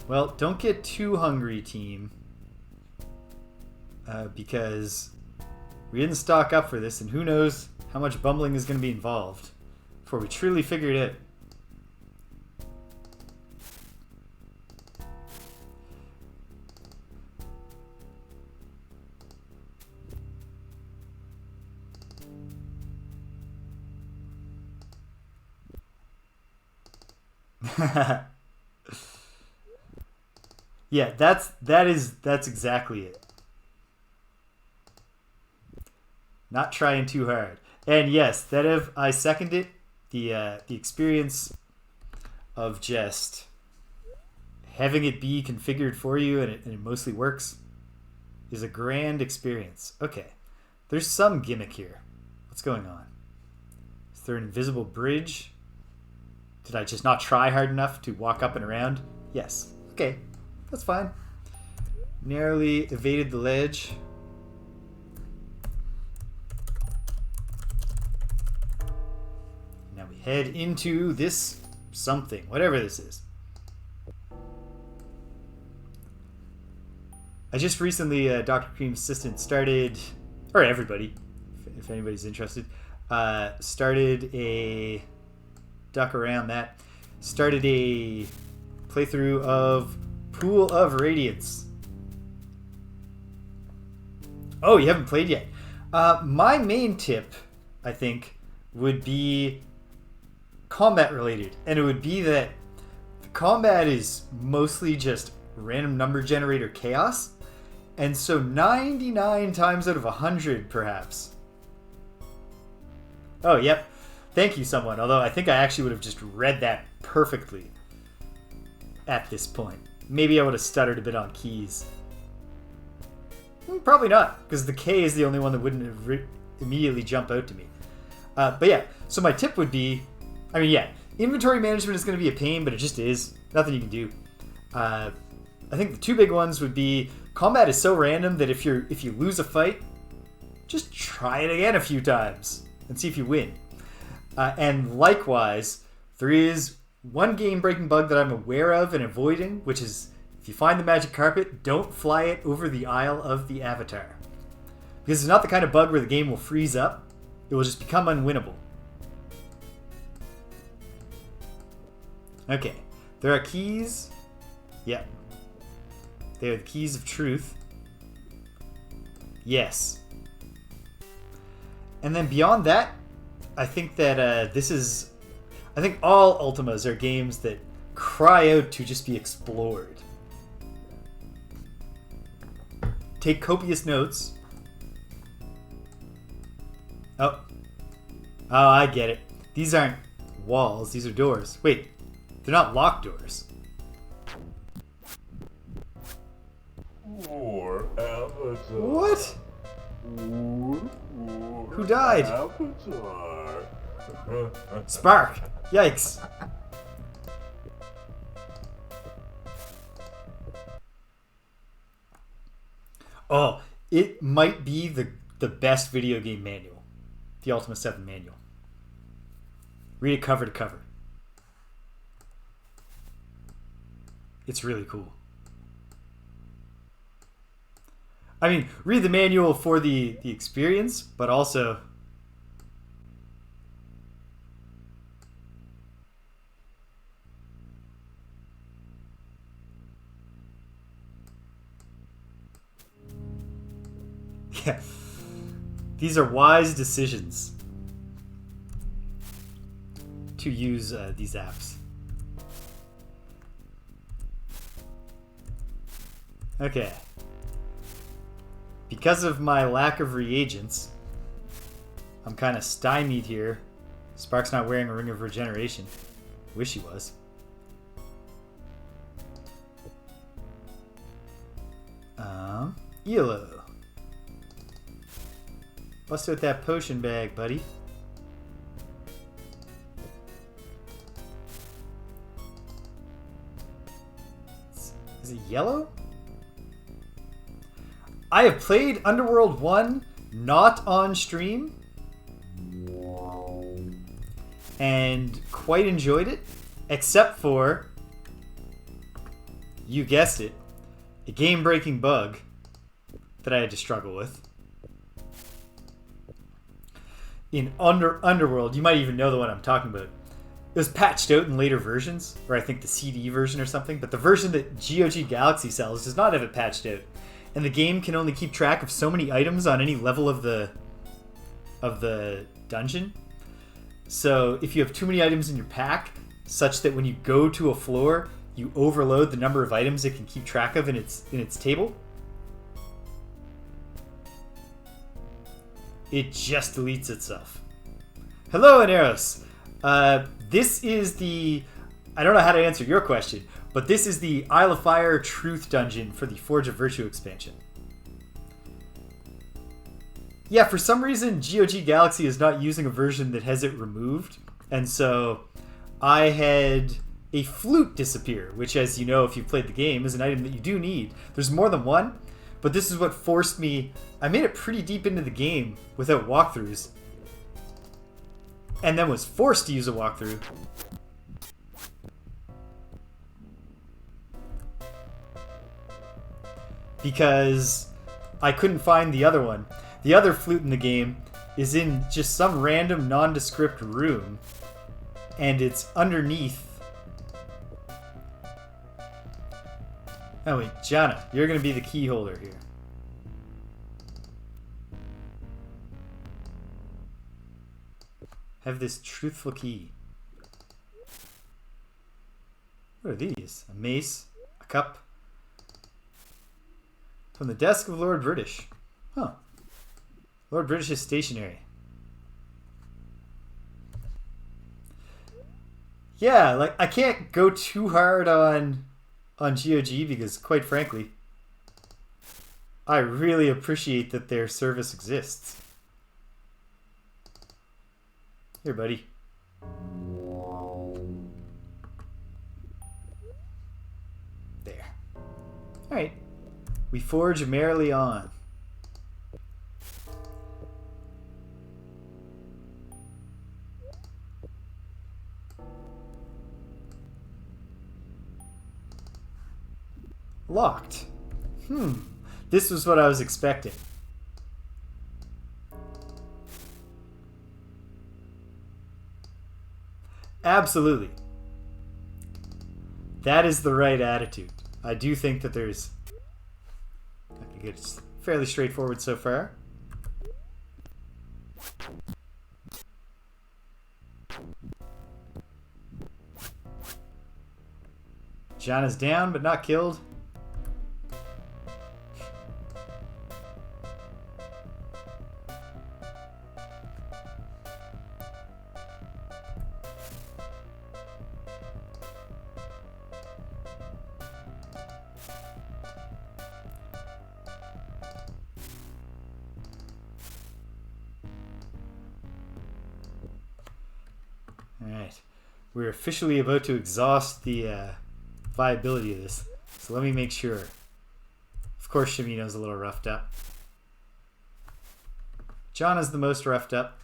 Well, don't get too hungry, team. Because we didn't stock up for this, and who knows how much bumbling is going to be involved before we truly figure it out. Yeah, that's exactly it. Not trying too hard. And yes, I second it. The experience of just having it be configured for you and it mostly works is a grand experience. Okay, there's some gimmick here. What's going on? Is there an invisible bridge? Did I just not try hard enough to walk up and around? Yes. Okay, that's fine. Narrowly evaded the ledge. Now we head into this something, whatever this is. I just recently, Dr. Cream's assistant started, or everybody, if anybody's interested, started a duck around that. Started a playthrough of Pool of Radiance. Oh, you haven't played yet. My main tip, I think, would be combat related, and it would be that the combat is mostly just random number generator chaos, and so 99 times out of 100 perhaps. Oh, yep. Thank you, someone. Although I think I actually would have just read that perfectly at this point. Maybe I would have stuttered a bit on keys. Probably not, because the K is the only one that wouldn't immediately jump out to me. But yeah, so my tip would be, I mean, yeah, inventory management is going to be a pain, but it just is. Nothing you can do. I think the two big ones would be combat is so random that if you lose a fight, just try it again a few times and see if you win. And likewise, there is one game-breaking bug that I'm aware of and avoiding, which is if you find the magic carpet, don't fly it over the Isle of the Avatar. Because it's not the kind of bug where the game will freeze up. It will just become unwinnable. Okay, there are keys. Yep. They are the keys of truth. Yes. And then beyond that, I think that I think all Ultimas are games that cry out to just be explored. Take copious notes. Oh, I get it. These aren't walls, these are doors. Wait, they're not locked doors. What? Who died? Spark! Yikes. Oh, it might be the best video game manual. The Ultima 7 manual. Read it cover to cover. It's really cool. I mean, read the manual for the experience, but also... Yeah. These are wise decisions to use these apps. Okay. Because of my lack of reagents, I'm kind of stymied here. Spark's not wearing a ring of regeneration. Wish he was. ELO. Bust out that potion bag, buddy. Is it yellow? I have played Underworld 1 not on stream and quite enjoyed it, except for, you guessed it, a game-breaking bug that I had to struggle with. In Underworld, you might even know the one I'm talking about. It was patched out in later versions, or I think the CD version or something, but the version that GOG Galaxy sells does not have it patched out. And the game can only keep track of so many items on any level of the dungeon. So if you have too many items in your pack, such that when you go to a floor, you overload the number of items it can keep track of in its table, it just deletes itself. Hello, Aneros. This is the... I don't know how to answer your question, but this is the Isle of Fire Truth Dungeon for the Forge of Virtue expansion. Yeah, for some reason, GOG Galaxy is not using a version that has it removed, and so I had a flute disappear, which, as you know, if you've played the game, is an item that you do need. There's more than one, but this is what forced me... I made it pretty deep into the game without walkthroughs, and then was forced to use a walkthrough. Because I couldn't find the other one. The other flute in the game is in just some random nondescript room, and it's underneath... Oh wait, Jana, you're going to be the key holder here. Have this truthful key. What are these? A mace, a cup. From the desk of Lord British. Huh. Lord British is stationary. Yeah, like, I can't go too hard on GOG because, quite frankly, I really appreciate that their service exists. Here, buddy. There. Alright. We forge merrily on. Locked. This was what I was expecting. Absolutely. That is the right attitude. I do think that there's... I think it's fairly straightforward so far. John is down but not killed. Alright, we're officially about to exhaust the viability of this, so let me make sure. Of course Shimino's a little roughed up. John is the most roughed up.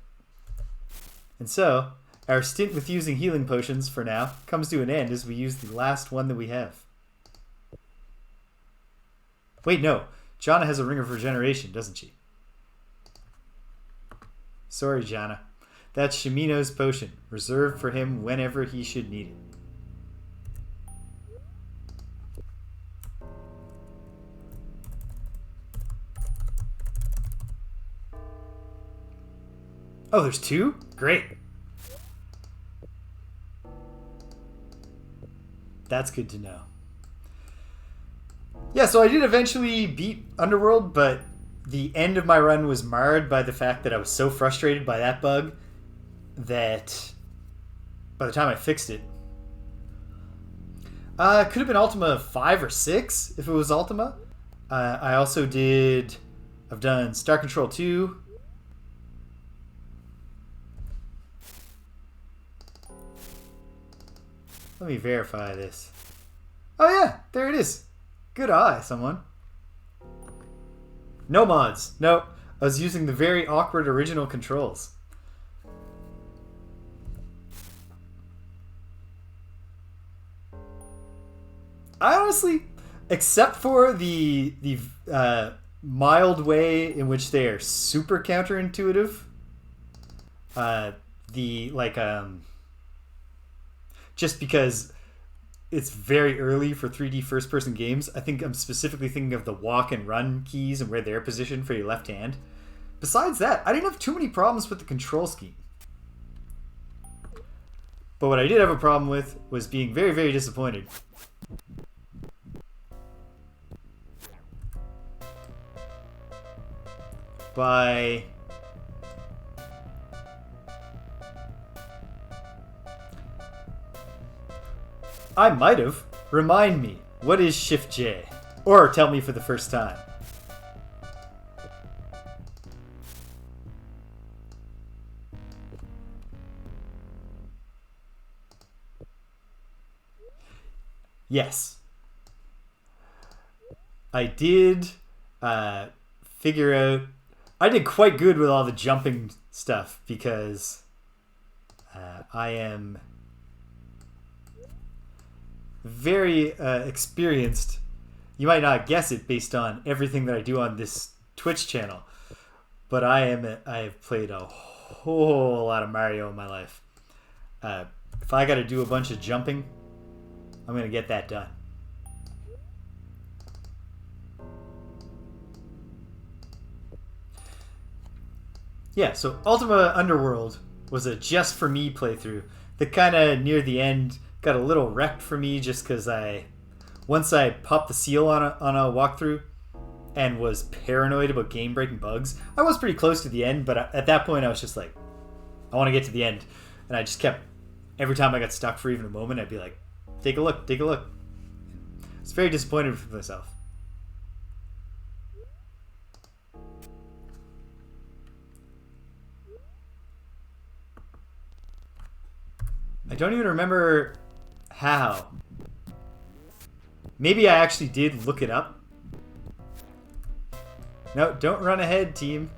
And so, our stint with using healing potions for now comes to an end as we use the last one that we have. Wait, no. Jana has a ring of regeneration, doesn't she? Sorry, Jana. That's Shimino's potion, reserved for him whenever he should need it. Oh, there's two? Great. That's good to know. Yeah, so I did eventually beat Underworld, but the end of my run was marred by the fact that I was so frustrated by that bug that by the time I fixed it, it could have been Ultima 5 or 6 if it was Ultima. I also I've done Star Control 2. Let me verify this. Oh yeah, there it is. Good eye, someone. No mods. No, I was using the very awkward original controls. I honestly, except for the mild way in which they are super counterintuitive, just because it's very early for 3D first-person games, I think I'm specifically thinking of the walk and run keys and where they're positioned for your left hand. Besides that, I didn't have too many problems with the control scheme. But what I did have a problem with was being very, very disappointed by... I might have. Remind me, what is Shift J? Or tell me for the first time. Yes. I did figure out... I did quite good with all the jumping stuff because I am very experienced. You might not guess it based on everything that I do on this Twitch channel, but I have played a whole lot of Mario in my life. If I got to do a bunch of jumping, I'm going to get that done. Yeah, so Ultima Underworld was a just for me playthrough. The kind of near the end got a little wrecked for me just because once I popped the seal on a walkthrough and was paranoid about game breaking bugs. I was pretty close to the end, but at that point I was just like, I want to get to the end, and I just kept, every time I got stuck for even a moment, I'd be like, take a look, take a look. I was very disappointed with myself. I don't even remember how. Maybe I actually did look it up. No, don't run ahead, team.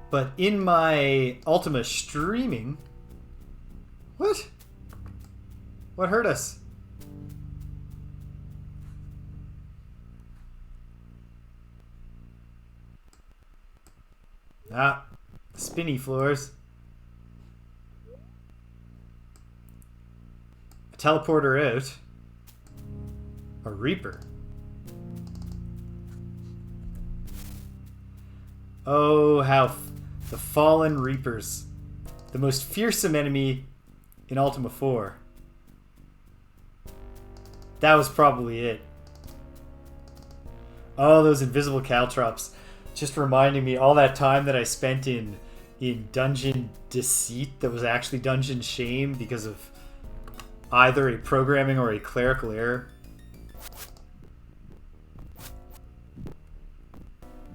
But in my Ultima streaming... What? What hurt us? Ah, spinny floors. A teleporter out. A Reaper. Oh, how the Fallen Reapers. The most fearsome enemy in Ultima 4. That was probably it. Oh, those invisible caltrops. Just reminding me all that time that I spent in Dungeon Deceit that was actually Dungeon Shame because of either a programming or a clerical error.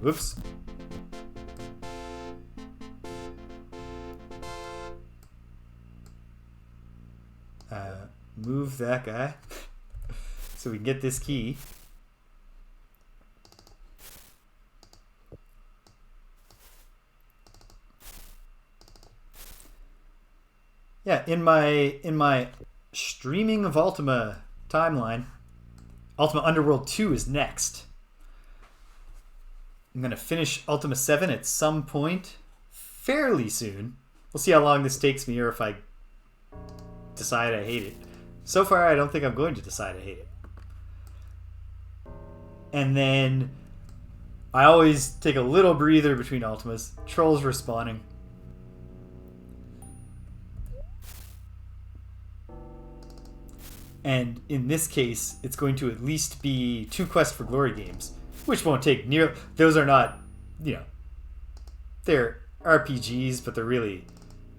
Whoops. Move that guy so we can get this key. Yeah, in my streaming of Ultima timeline, Ultima Underworld 2 is next. I'm going to finish Ultima 7 at some point fairly soon. We'll see how long this takes me or if I decide I hate it. So far, I don't think I'm going to decide I hate it. And then I always take a little breather between Ultimas. Trolls respawning. And in this case, it's going to at least be 2 Quest for Glory games, which won't take near... Those are not, you know... They're RPGs, but they're really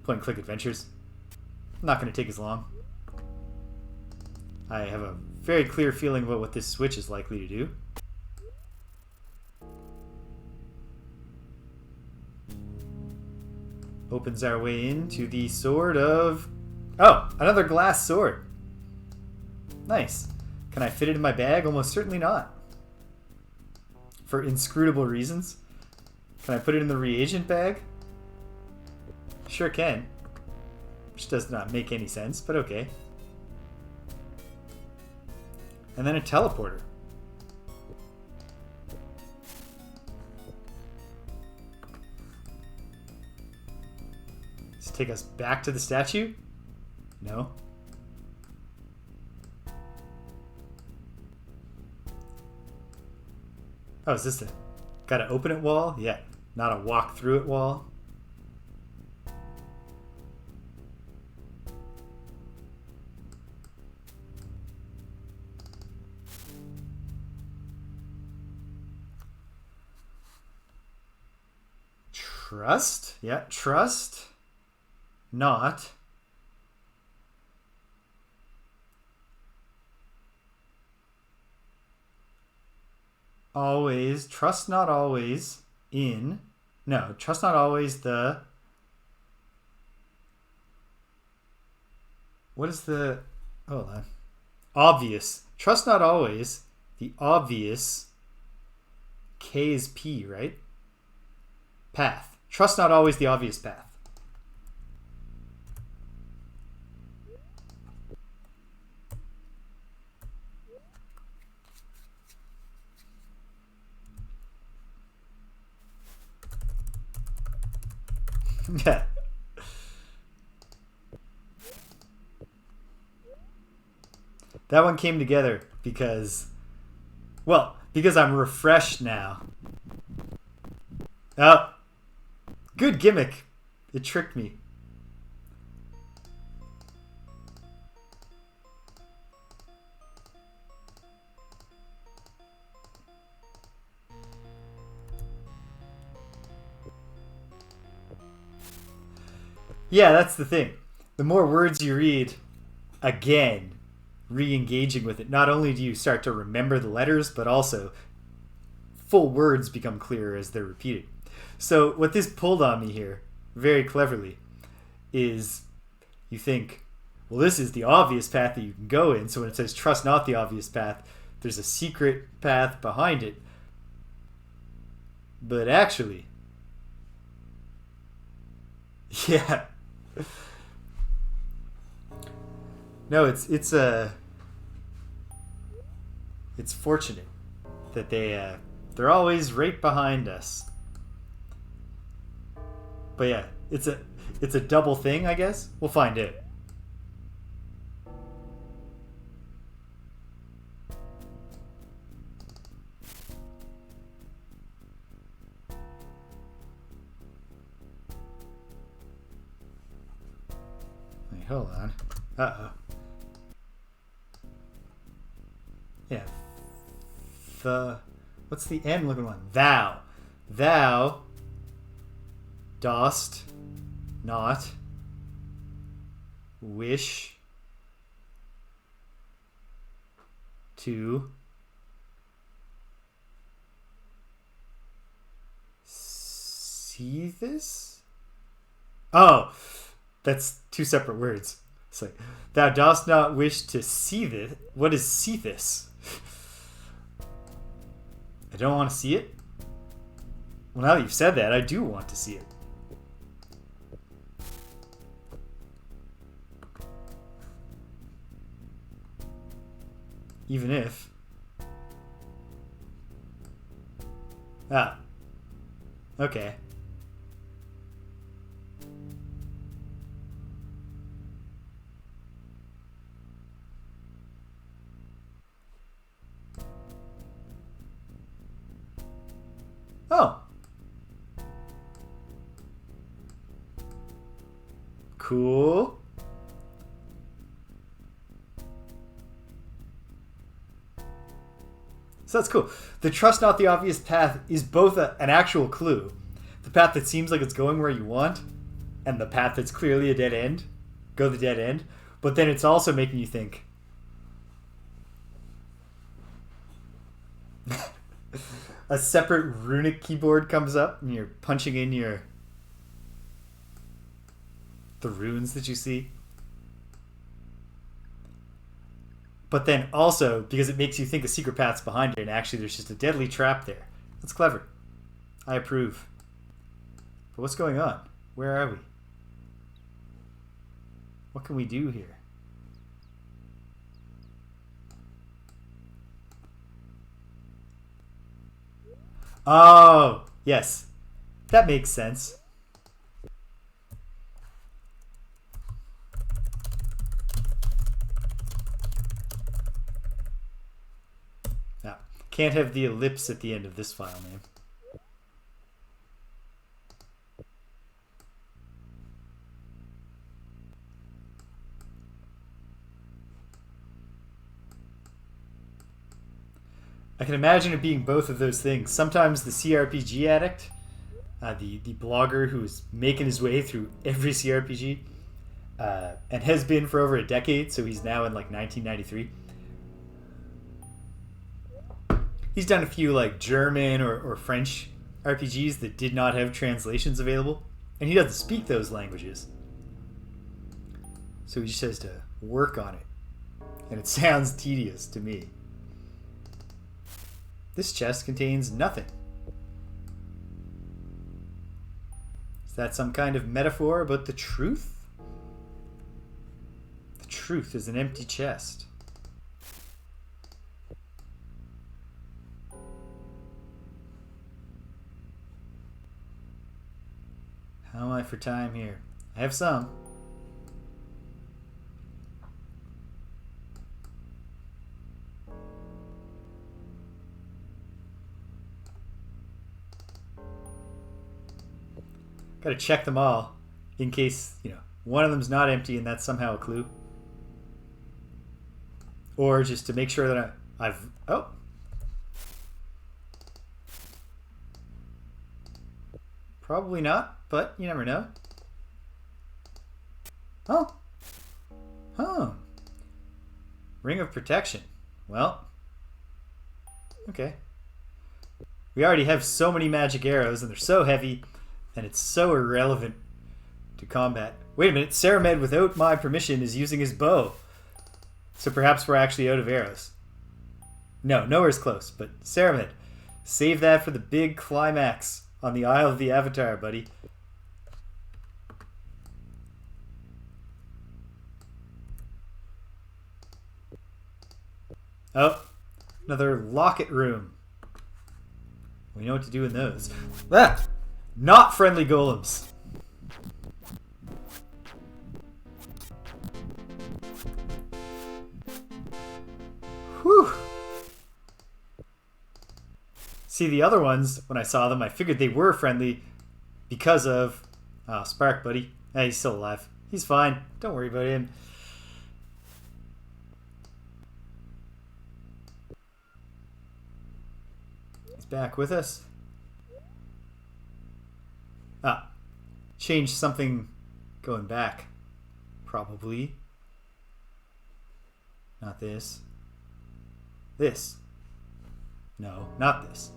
point-and-click adventures. Not going to take as long. I have a very clear feeling about what this Switch is likely to do. Opens our way into the Sword of... Oh, another glass sword. Nice. Can I fit it in my bag? Almost certainly not. For inscrutable reasons. Can I put it in the reagent bag? Sure can. Which does not make any sense, but okay. And then a teleporter. Does it take us back to the statue? No. Oh, is this the gotta open it wall? Yeah. not a walk through it wall. Trust? Yeah, trust. Not. Always. Trust not always in. No, trust not always the. What is the. Hold on. Obvious. Trust not always the obvious. K is P, right? Path. Trust not always the obvious path. Yeah. That one came together because I'm refreshed now. Oh. Good gimmick. It tricked me. Yeah, that's the thing. The more words you read, again, re-engaging with it, not only do you start to remember the letters, but also full words become clearer as they're repeated. So what this pulled on me here, very cleverly, is you think, well, this is the obvious path that you can go in. So when it says trust not the obvious path, there's a secret path behind it. But actually, yeah. No, it's fortunate that they're always right behind us. But yeah, it's a double thing, I guess. We'll find it. Wait, hold on. Uh-oh. Yeah. What's the N looking one? Thou. Thou dost not wish to see this? Oh, that's two separate words. It's like, thou dost not wish to see this. What is see this? I don't want to see it? Well, now that you've said that, I do want to see it. Even if... Ah. Okay. Oh. Cool. So that's cool. The trust not the obvious path is both an actual clue. The path that seems like it's going where you want, and the path that's clearly a dead end. Go the dead end. But then it's also making you think. A separate runic keyboard comes up and you're punching in the runes that you see. But then also, because it makes you think a secret path's behind it, and actually there's just a deadly trap there. That's clever. I approve. But what's going on? Where are we? What can we do here? Oh, yes. That makes sense. Can't have the ellipse at the end of this file name. I can imagine it being both of those things. Sometimes the CRPG addict, the blogger who's making his way through every CRPG, and has been for over a decade, so he's now in like 1993. He's done a few like German or French RPGs that did not have translations available, and he doesn't speak those languages. So he just has to work on it. And it sounds tedious to me. This chest contains nothing. Is that some kind of metaphor about the truth? The truth is an empty chest. How am I for time here? I have some. Gotta check them all in case, one of them's not empty and that's somehow a clue. Or just to make sure that I've... Oh! Probably not, but you never know. Oh! Oh! Ring of Protection. Well. Okay. We already have so many magic arrows and they're so heavy and it's so irrelevant to combat. Wait a minute, Saramed without my permission is using his bow. So perhaps we're actually out of arrows. No, nowhere's close, but Saramed, save that for the big climax on the Isle of the Avatar, buddy. Oh, another locket room. We know what to do in those. Ah! Not friendly golems. Whew. See, the other ones, when I saw them, I figured they were friendly because of... Oh, Spark, buddy. Hey, he's still alive. He's fine. Don't worry about him. He's back with us. Ah, change something going back. Probably. Not this. This. No, not this.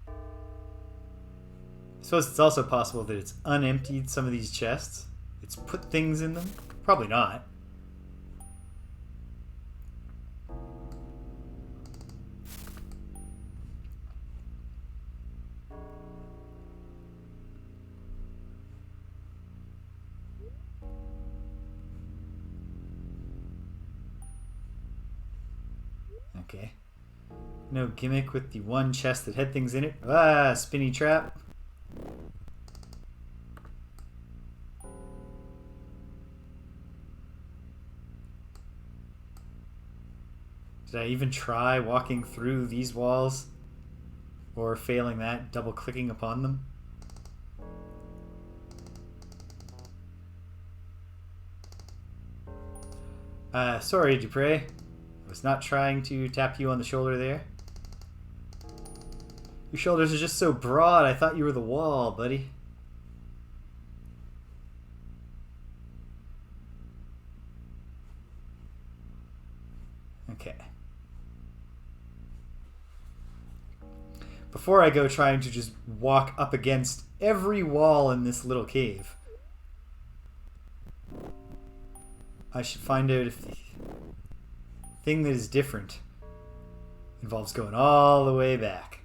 I suppose it's also possible that it's unemptied some of these chests. It's put things in them. Probably not. Okay. No gimmick with the one chest that had things in it. Ah, spinny trap. Did I even try walking through these walls? Or failing that, double clicking upon them? Sorry, Dupre. I was not trying to tap you on the shoulder there. Your shoulders are just so broad, I thought you were the wall, buddy. Okay. Before I go trying to just walk up against every wall in this little cave, I should find out if the thing that is different involves going all the way back.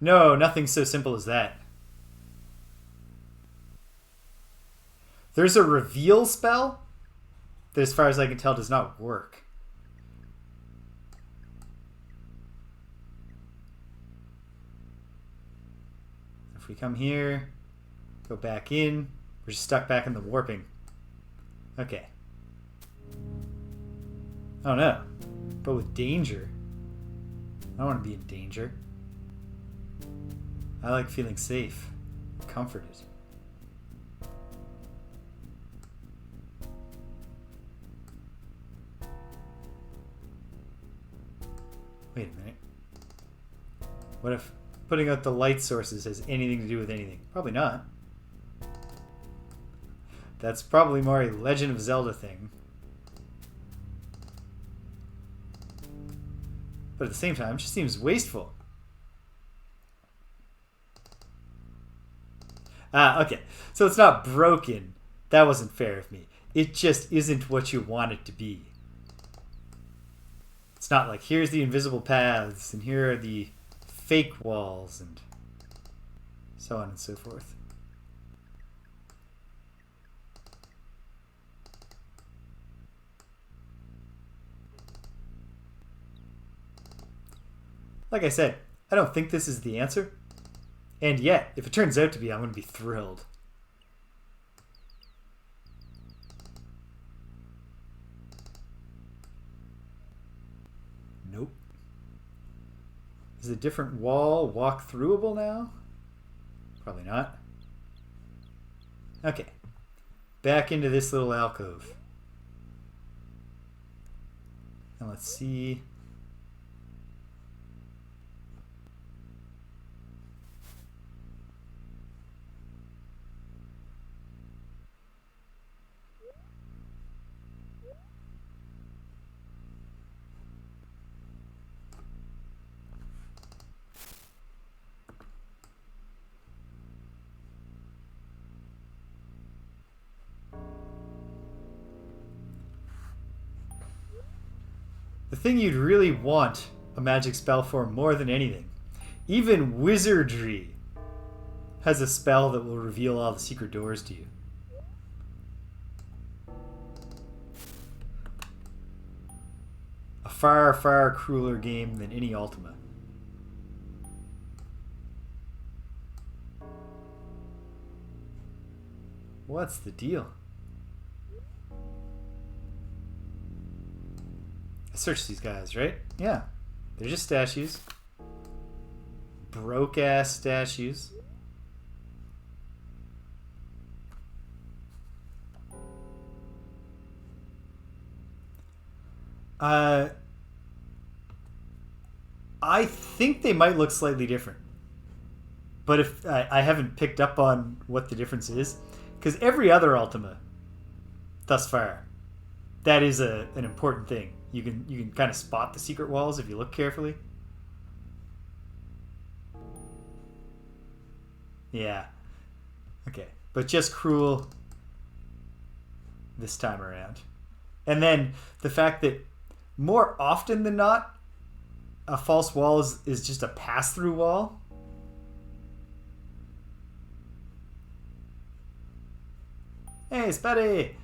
No, nothing so simple as that. There's a reveal spell that, as far as I can tell, does not work. If we come here, go back in, we're just stuck back in the warping. Okay. Oh no. But with danger. I don't want to be in danger. I like feeling safe, comforted. Wait a minute. What if putting out the light sources has anything to do with anything? Probably not. That's probably more a Legend of Zelda thing. But at the same time, it just seems wasteful. Ah, okay. So it's not broken. That wasn't fair of me. It just isn't what you want it to be. It's not like, here's the invisible paths, and here are the fake walls, and so on and so forth. Like I said, I don't think this is the answer. And yet, if it turns out to be, I'm going to be thrilled. Nope. Is a different wall walk-throughable now? Probably not. Okay. Back into this little alcove. And let's see. The thing you'd really want a magic spell for more than anything. Even wizardry has a spell that will reveal all the secret doors to you. A far, far crueler game than any Ultima. What's the deal? I searched these guys, right? Yeah. They're just statues. Broke-ass statues. I think they might look slightly different. But if I haven't picked up on what the difference is. Because every other Ultima thus far, that is an important thing. You can kind of spot the secret walls if you look carefully. Yeah. Okay. But just cruel this time around. And then the fact that more often than not, a false wall is just a pass-through wall. Hey, Spuddy!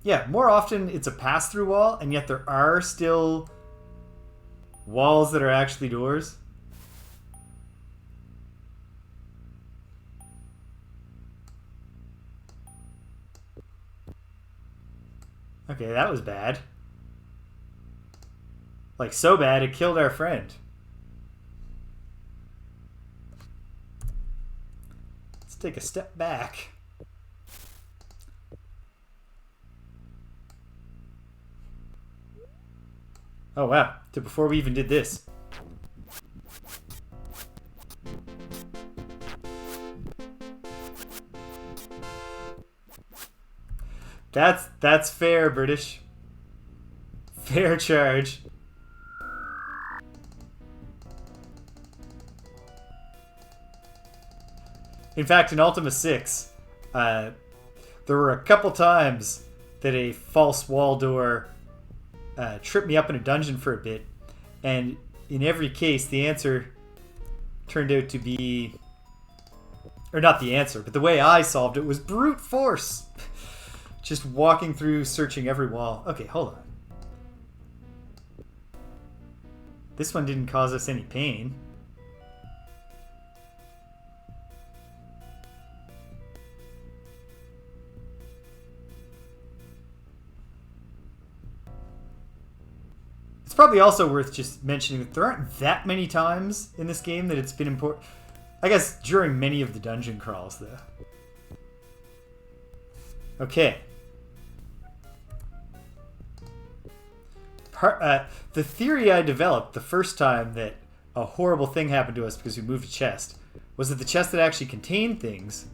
Yeah, more often it's a pass-through wall, and yet there are still walls that are actually doors. Okay, that was bad. Like, so bad it killed our friend. Let's take a step back. Oh wow, to before we even did this. That's fair, British. Fair charge. In fact, in Ultima 6, there were a couple times that a false wall door tripped me up in a dungeon for a bit, and in every case the answer turned out to be, or not the answer, but the way I solved it was brute force. Just walking through, searching every wall. Okay, hold on. This one didn't cause us any pain. probably also worth just mentioning that there aren't that many times in this game that it's been important. I guess during many of the dungeon crawls, though. Okay. The theory I developed the first time that a horrible thing happened to us because we moved a chest was that the chest that actually contained things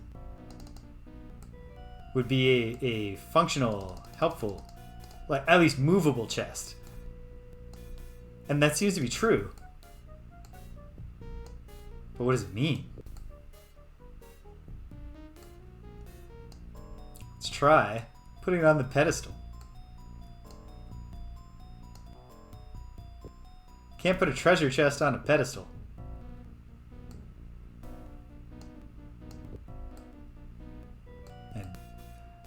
would be a functional, helpful, like at least movable chest. And that seems to be true. But what does it mean? Let's try putting it on the pedestal. Can't put a treasure chest on a pedestal.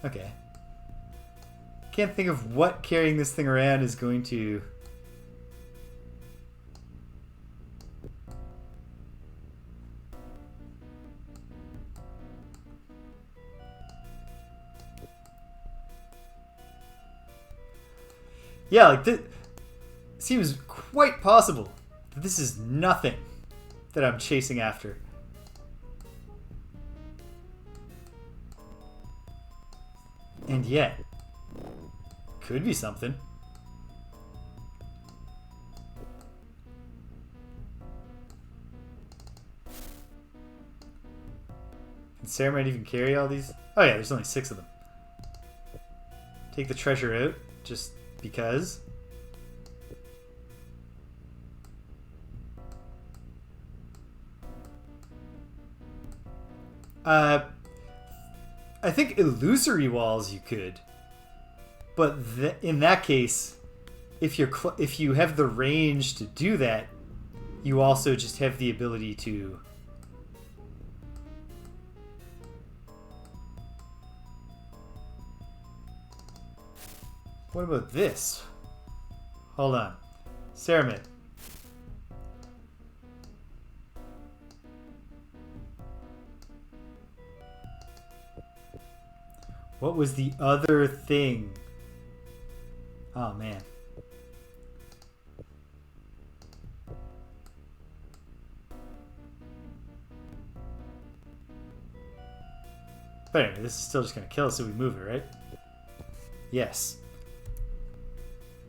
Okay. Can't think of what carrying this thing around is going to... Yeah, like this seems quite possible that this is nothing that I'm chasing after. And yet, could be something. Can Sarah might even carry all these? Oh yeah, there's only 6 of them. Take the treasure out, just because. I think illusory walls you could, but in that case, if you have the range to do that, you also just have the ability to What about this? Hold on. Ceramid. What was the other thing? Oh, man. But anyway, this is still just going to kill us if we move it, right? Yes.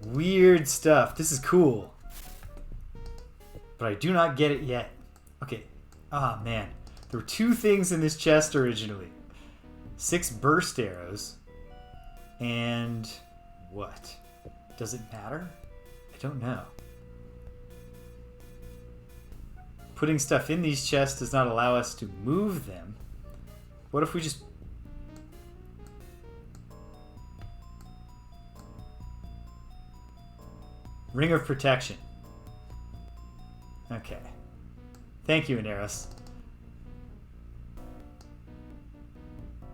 Weird stuff. This is cool. But I do not get it yet. Okay. Ah, man. There were 2 things in this chest originally. 6 burst arrows. And what? Does it matter? I don't know. Putting stuff in these chests does not allow us to move them. What if we just... Ring of Protection. Okay. Thank you, Inaros.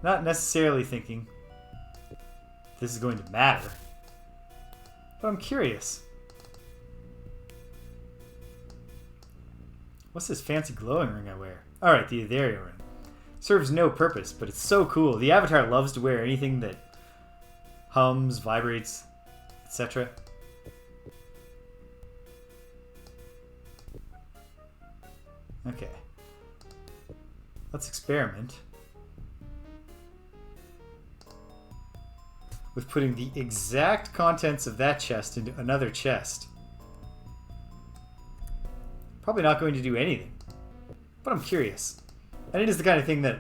Not necessarily thinking this is going to matter, but I'm curious. What's this fancy glowing ring I wear? Alright, the ethereal ring. Serves no purpose, but it's so cool. The Avatar loves to wear anything that hums, vibrates, etc. Okay. Let's experiment with putting the exact contents of that chest into another chest. Probably not going to do anything, but I'm curious. And it is the kind of thing that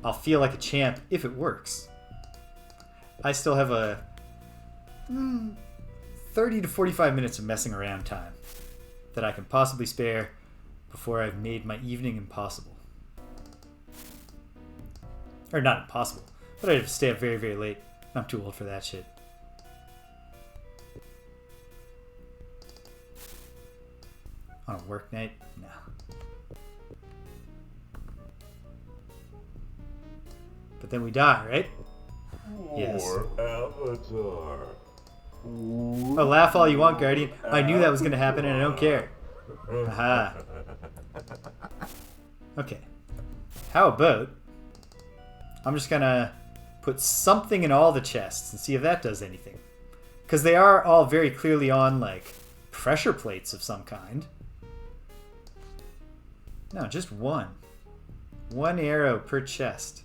I'll feel like a champ if it works. I still have a 30 to 45 minutes of messing around time that I can possibly spare before I've made my evening impossible. Or not impossible, but I'd have to stay up very, very late. I'm too old for that shit. On a work night? No. But then we die, right? Yes. Avatar. Oh, laugh all you want, Guardian. I knew that was going to happen and I don't care. Aha. Okay. How about I'm just going to put something in all the chests and see if that does anything. Because they are all very clearly on, like, pressure plates of some kind. No, just one. One arrow per chest.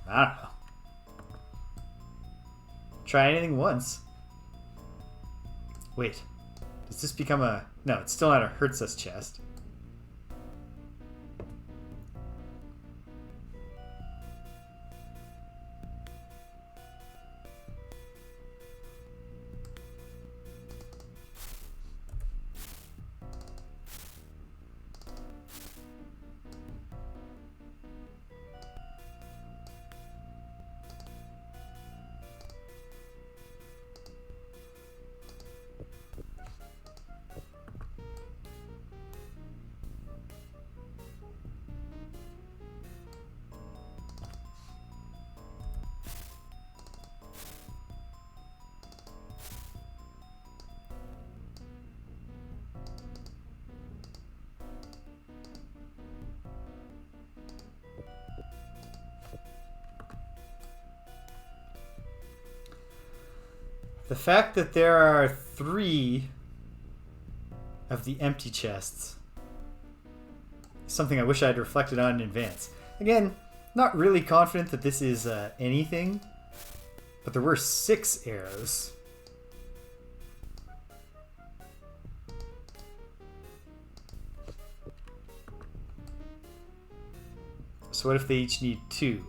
I don't know. Try anything once. Wait. Does this become a... No, it's still not a hurts us chest. The fact that there are 3 of the empty chests is something I wish I had reflected on in advance. Again, not really confident that this is anything, but there were 6 arrows. So what if they each need 2?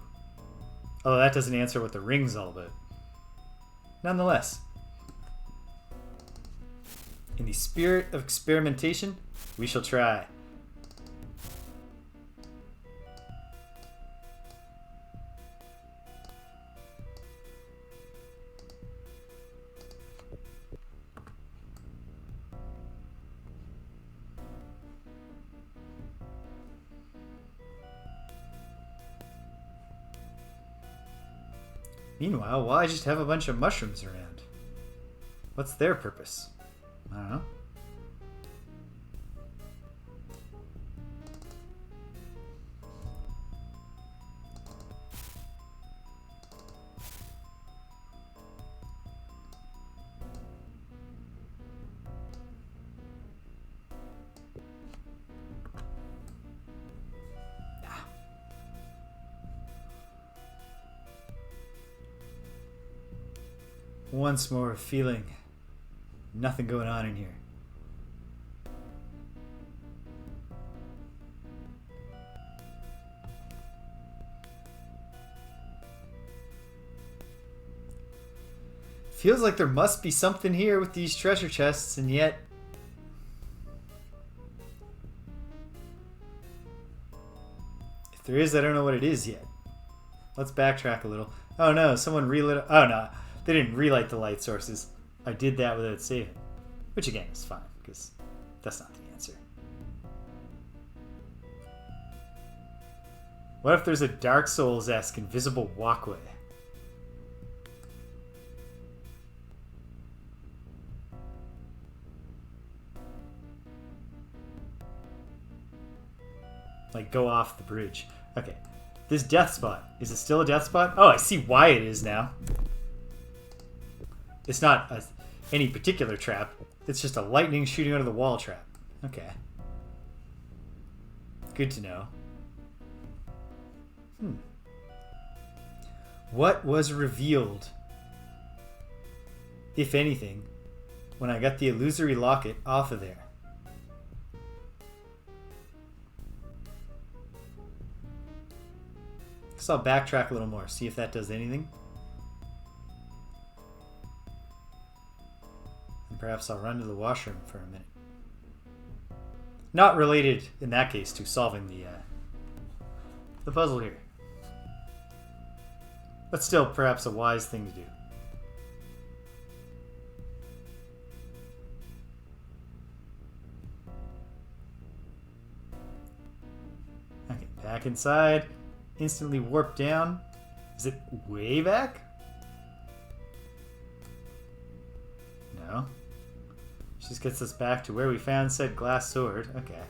Although that doesn't answer what the ring's all about. Nonetheless, in the spirit of experimentation, we shall try. Meanwhile, why just have a bunch of mushrooms around? What's their purpose? I don't know. Once more feeling nothing going on in here. Feels like there must be something here with these treasure chests, and yet... if there is, I don't know what it is yet. Let's backtrack a little. Oh no, someone relit... Oh no. They didn't relight the light sources. I did that without saving. Which again is fine, because that's not the answer. What if there's a Dark Souls-esque invisible walkway? Like go off the bridge. Okay. This death spot. Is it still a death spot? Oh, I see why it is now. It's not any particular trap. It's just a lightning shooting out of the wall trap. Okay. Good to know. What was revealed, if anything, when I got the illusory locket off of there? Guess I'll backtrack a little more, see if that does anything. Perhaps I'll run to the washroom for a minute. Not related, in that case, to solving the puzzle here. But still, perhaps a wise thing to do. Okay, back inside. Instantly warp down. Is it way back? No. Just gets us back to where we found said glass sword. Okay.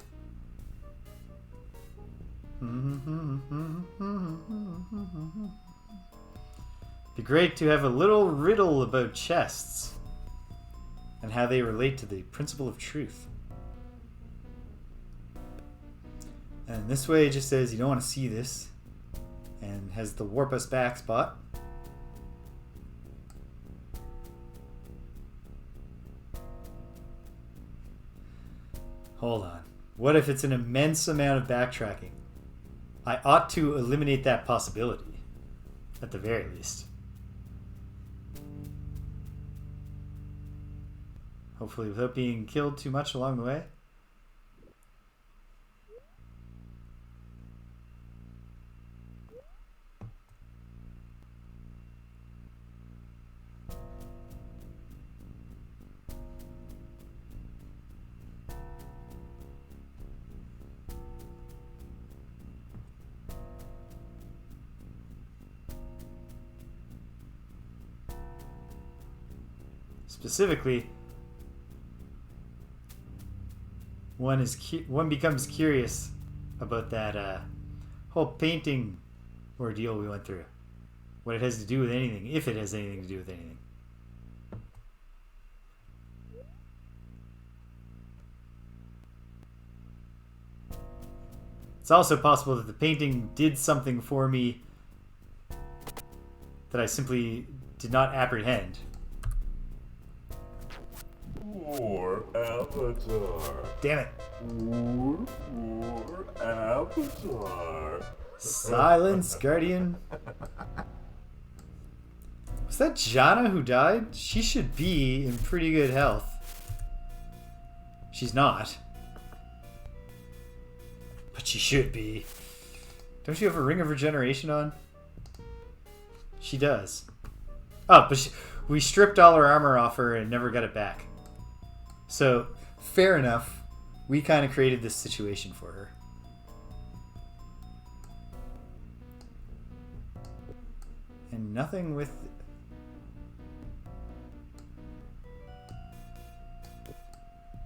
Be great to have a little riddle about chests. and how they relate to the principle of truth. And this way it just says you don't want to see this, and has the warp us back spot. Hold on. What if it's an immense amount of backtracking? I ought to eliminate that possibility, at the very least. Hopefully without being killed too much along the way. Specifically, one becomes curious about that whole painting ordeal we went through. What it has to do with anything, if it has anything to do with anything. It's also possible that the painting did something for me that I simply did not apprehend. More Avatar. Damn it. More Avatar. Silence, Guardian. Was that Jana who died? She should be in pretty good health. She's not. But she should be. Don't you have a Ring of Regeneration on? She does. Oh, but we stripped all her armor off her and never got it back. So, fair enough. We kind of created this situation for her. And nothing with...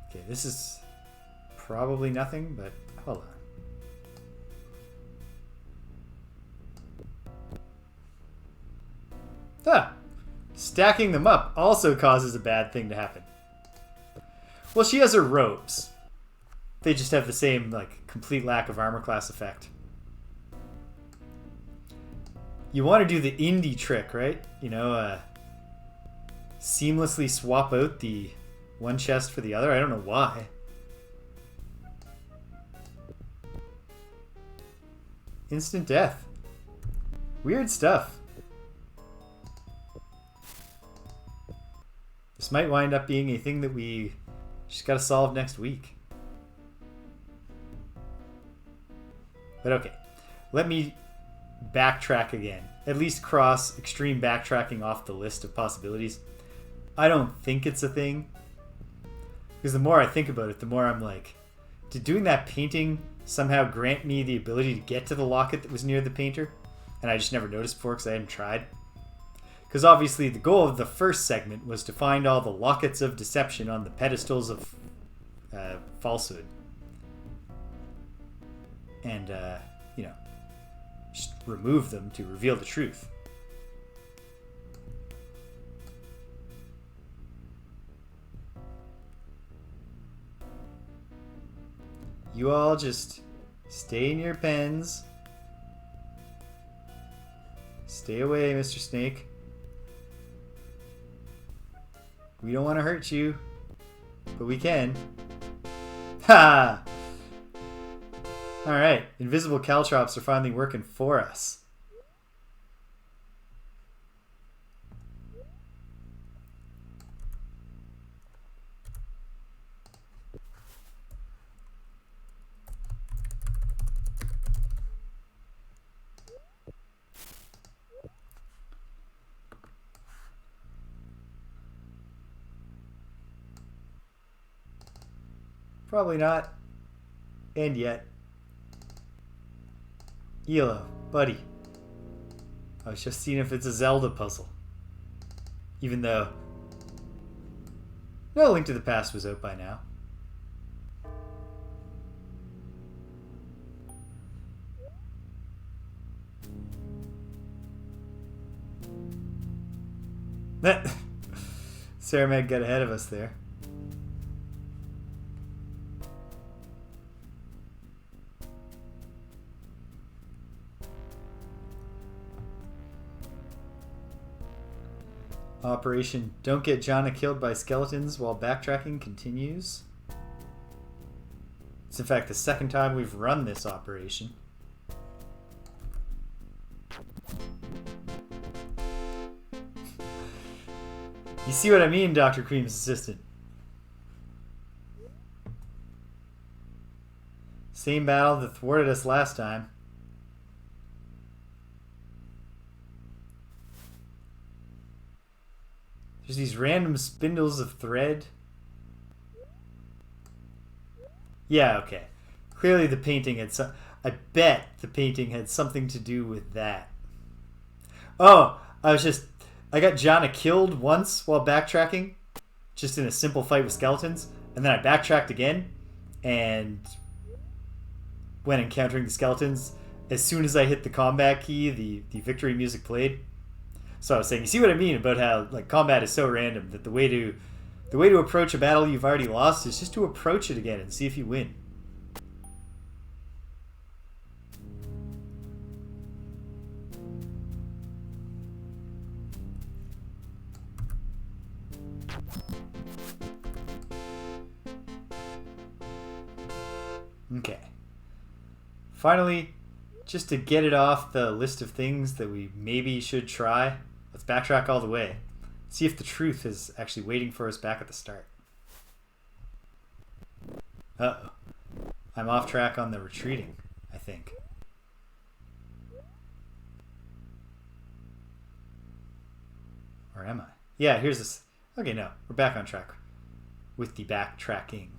Okay, this is probably nothing, but hold on. Ah! Stacking them up also causes a bad thing to happen. Well, she has her robes. They just have the same, like, complete lack of armor class effect. You want to do the indie trick, right? You know, seamlessly swap out the one chest for the other. I don't know why. Instant death. Weird stuff. This might wind up being a thing that we just gotta solve next week. But okay, let me backtrack again. At least cross extreme backtracking off the list of possibilities. I don't think it's a thing. Because the more I think about it, the more I'm like, did doing that painting somehow grant me the ability to get to the locket that was near the painter? And I just never noticed before because I hadn't tried. Because obviously the goal of the first segment was to find all the lockets of deception on the pedestals of falsehood. And, you know, just remove them to reveal the truth. You all just stay in your pens. Stay away, Mr. Snake. We don't want to hurt you, but we can. Ha! Alright, invisible caltrops are finally working for us. Probably not. And yet. Elo, buddy. I was just seeing if it's a Zelda puzzle. Even though No Link to the Past was out by now. Saramag got ahead of us there. Operation Don't Get Jana Killed by Skeletons While Backtracking continues. It's in fact the second time we've run this operation. You see what I mean, Dr. Cream's assistant? Same battle that thwarted us last time. There's these random spindles of thread. Yeah, okay. Clearly the painting had some... I bet the painting had something to do with that. Oh, I got Jana killed once while backtracking. Just in a simple fight with skeletons. And then I backtracked again. And when encountering the skeletons, as soon as I hit the combat key, the victory music played. So I was saying, you see what I mean about how like combat is so random that the way to approach a battle you've already lost is just to approach it again and see if you win. Okay. Finally, just to get it off the list of things that we maybe should try, let's backtrack all the way. See if the truth is actually waiting for us back at the start. Uh-oh. I'm off track on the retreating, I think. Or am I? Yeah, here's this. Okay, no. We're back on track with the backtracking.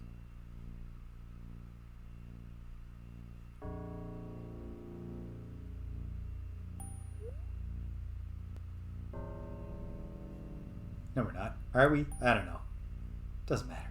No, we're not. Are we? I don't know. Doesn't matter.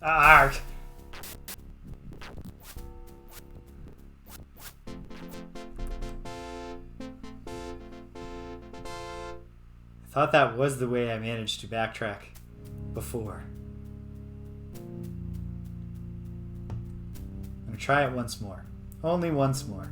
Arg! I thought that was the way I managed to backtrack before. I'm gonna try it once more. Only once more.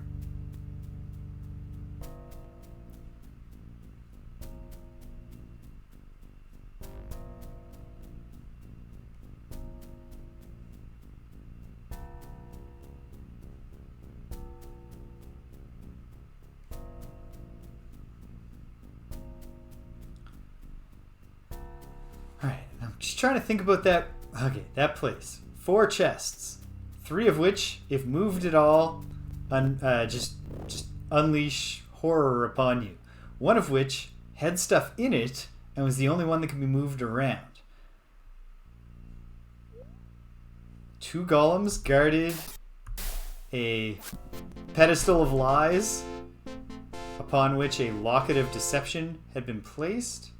Just trying to think about that. Okay, that place. 4 chests. 3 of which, if moved at all, just unleash horror upon you. 1 of which had stuff in it and was the only one that could be moved around. 2 golems guarded a pedestal of lies upon which a locket of deception had been placed.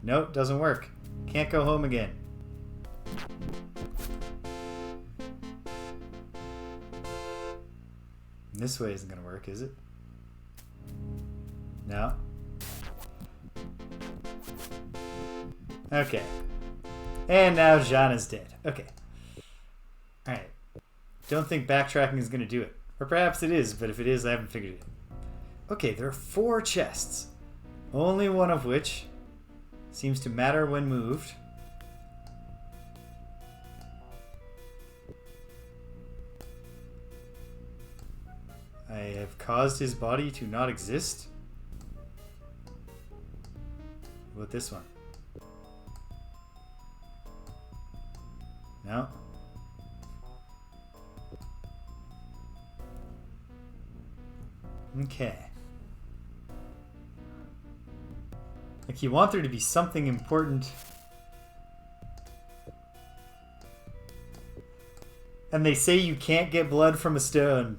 Nope, doesn't work. Can't go home again. This way isn't going to work, is it? No. Okay. And now Jana's dead. Okay. Alright. Don't think backtracking is going to do it. Or perhaps it is, but if it is, I haven't figured it out. Okay, there are 4 chests. Only one of which seems to matter when moved. I have caused his body to not exist. What about this one? No. Okay. Like, you want there to be something important. And they say you can't get blood from a stone.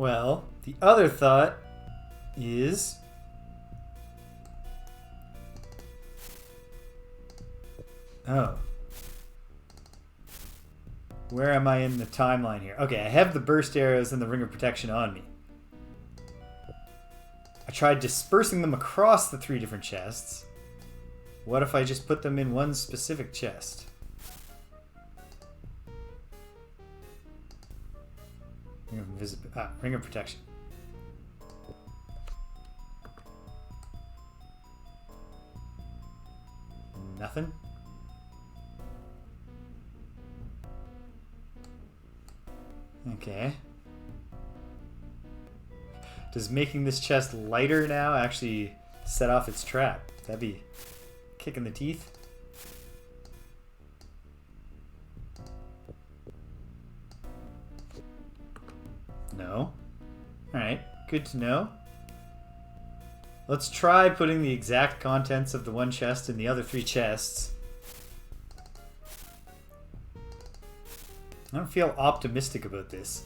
Well, the other thought is... Oh. Where am I in the timeline here? Okay, I have the burst arrows and the ring of protection on me. I tried dispersing them across the 3 different chests. What if I just put them in one specific chest? Ring of protection. Nothing? Okay. Does making this chest lighter now actually set off its trap? That'd be kick in the teeth. No. Alright, good to know. Let's try putting the exact contents of the one chest in the other 3 chests. I don't feel optimistic about this.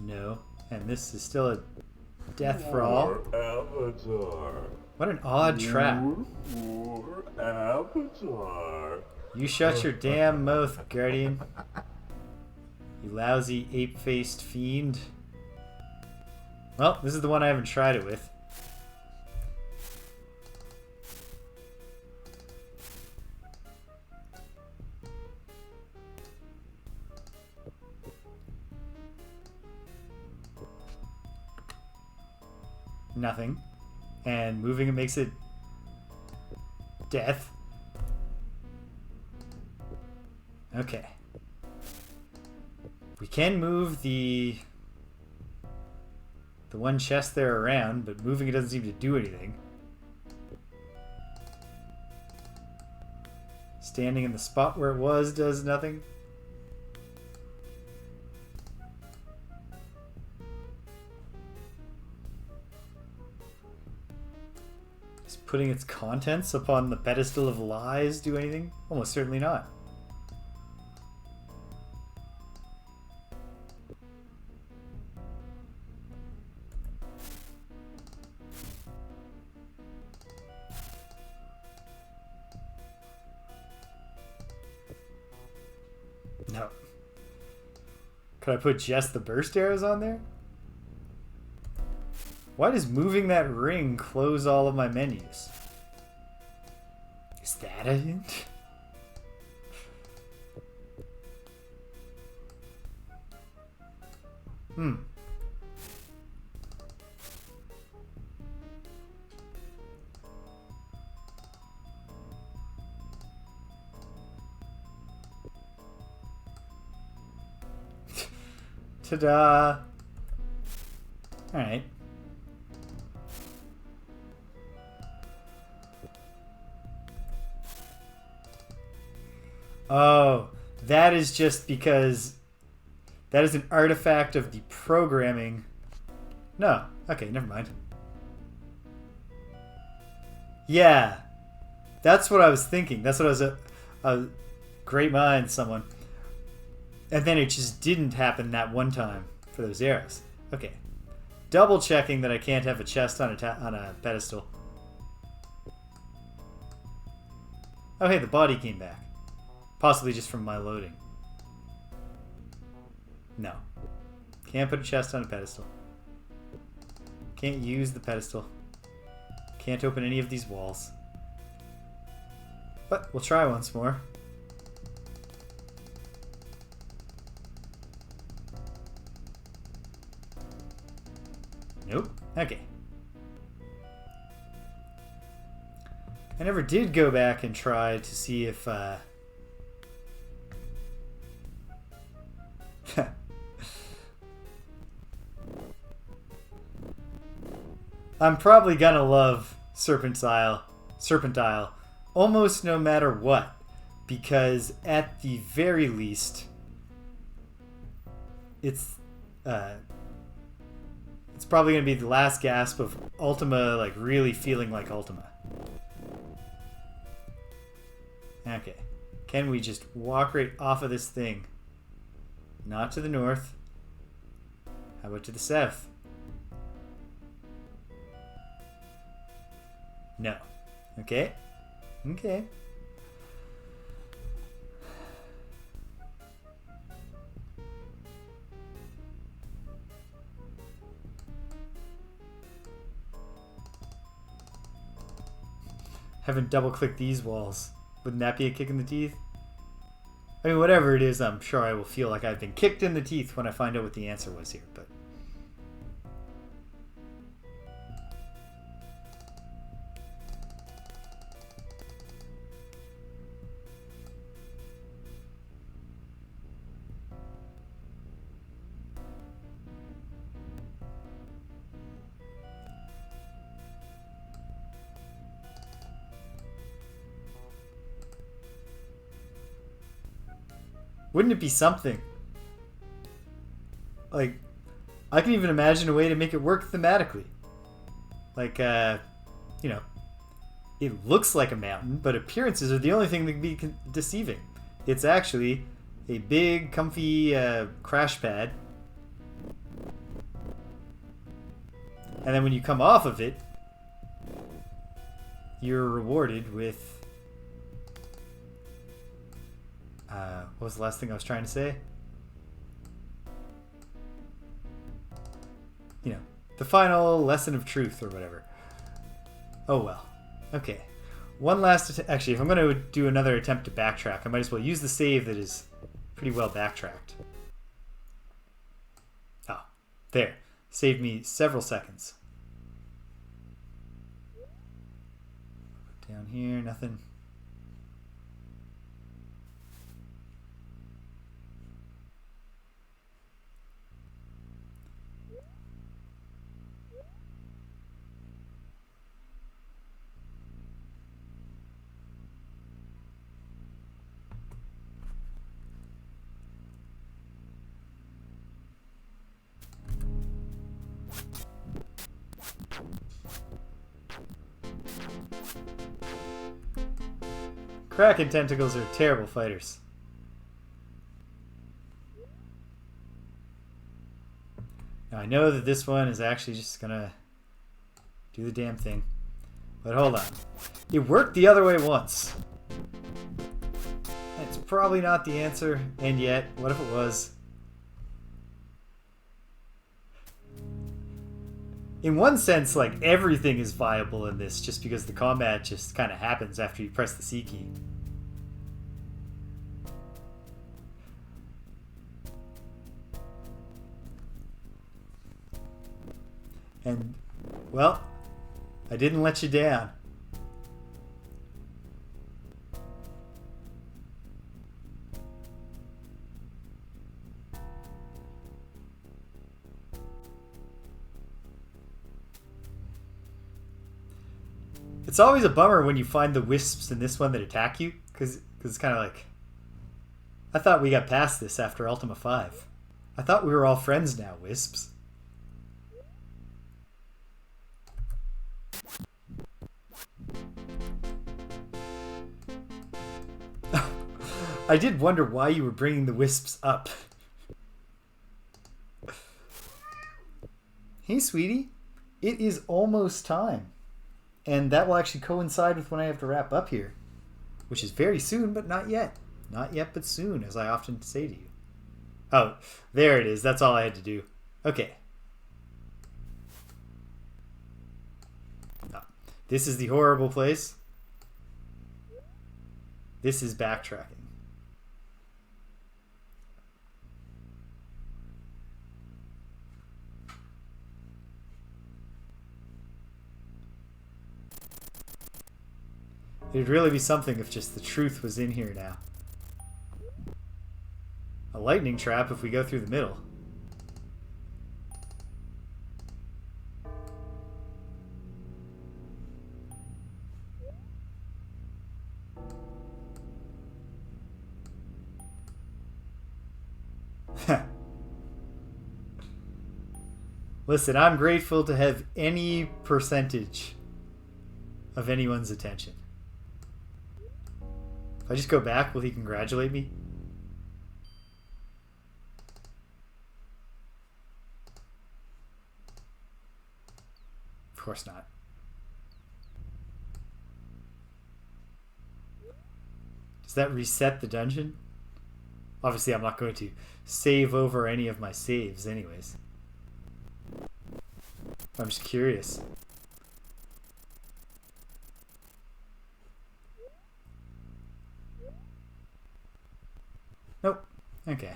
No. And this is still a death for all. Avatar. What an odd trap. More Avatar. You shut your damn mouth, Guardian. You lousy ape-faced fiend. Well, this is the one I haven't tried it with. Nothing. And moving it makes it death. Okay. We can move the one chest there around, but moving it doesn't seem to do anything. Standing in the spot where it was does nothing. Does putting its contents upon the pedestal of lies do anything? Almost certainly not. No. Could I put just the burst arrows on there? Why does moving that ring close all of my menus? Is that a hint? Ta-da! Alright. Oh, that is just because that is an artifact of the programming. No. Okay, never mind. Yeah. That's what I was thinking. That's what I was... great mind, someone. And then it just didn't happen that one time for those arrows. Okay. Double checking that I can't have a chest on a pedestal. Oh, hey, the body came back. Possibly just from my loading. No. Can't put a chest on a pedestal. Can't use the pedestal. Can't open any of these walls. But we'll try once more. Nope. Okay. I never did go back and try to see if... I'm probably gonna love Serpentile almost no matter what, because at the very least it's probably gonna be the last gasp of Ultima, like really feeling like Ultima. Okay. Can we just walk right off of this thing? Not to the north. How about to the south? No. Okay. Okay. Haven't double-clicked these walls. Wouldn't that be a kick in the teeth? I mean, whatever it is, I'm sure I will feel like I've been kicked in the teeth when I find out what the answer was here, but... Wouldn't it be something? Like, I can even imagine a way to make it work thematically. Like, you know, it looks like a mountain, but appearances are the only thing that can be deceiving. It's actually a big, comfy crash pad. And then when you come off of it, you're rewarded with... what was the last thing I was trying to say? You know, the final lesson of truth or whatever. Oh well. Okay. One last... Actually, if I'm going to do another attempt to backtrack, I might as well use the save that is pretty well backtracked. Oh, there. Saved me several seconds. Down here, nothing. Kraken tentacles are terrible fighters. Now I know that this one is actually just gonna do the damn thing. But hold on. It worked the other way once. It's probably not the answer, and yet, what if it was? In one sense, like, everything is viable in this just because the combat just kind of happens after you press the C key. And, well, I didn't let you down. It's always a bummer when you find the wisps in this one that attack you, because it's kind of like... I thought we got past this after Ultima 5. I thought we were all friends now, wisps. I did wonder why you were bringing the wisps up. Hey, sweetie. It is almost time. And that will actually coincide with when I have to wrap up here. Which is very soon, but not yet. Not yet, but soon, as I often say to you. Oh, there it is. That's all I had to do. Okay. Oh, this is the horrible place. This is backtracking. It'd really be something if just the truth was in here now. A lightning trap if we go through the middle. Listen, I'm grateful to have any percentage of anyone's attention. If I just go back, will he congratulate me? Of course not. Does that reset the dungeon? Obviously, I'm not going to save over any of my saves anyways. I'm just curious. Nope. Okay.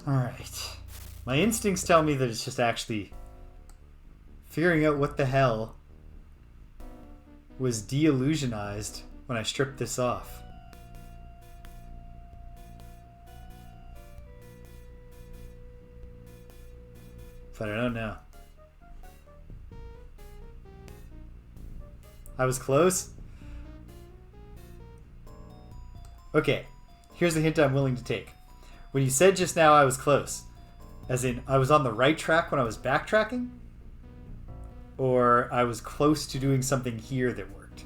Alright. My instincts tell me that it's just actually figuring out what the hell was de-illusionized when I stripped this off. But I don't know. I was close? Okay, here's the hint I'm willing to take. When you said just now I was close, as in I was on the right track when I was backtracking? Or I was close to doing something here that worked?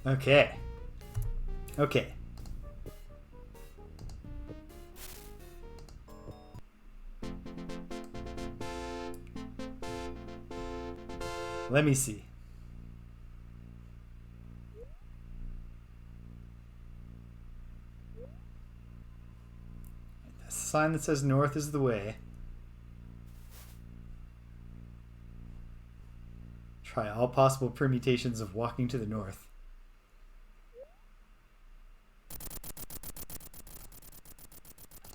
Okay. Okay. Let me see. That's a sign that says north is the way. Try all possible permutations of walking to the north.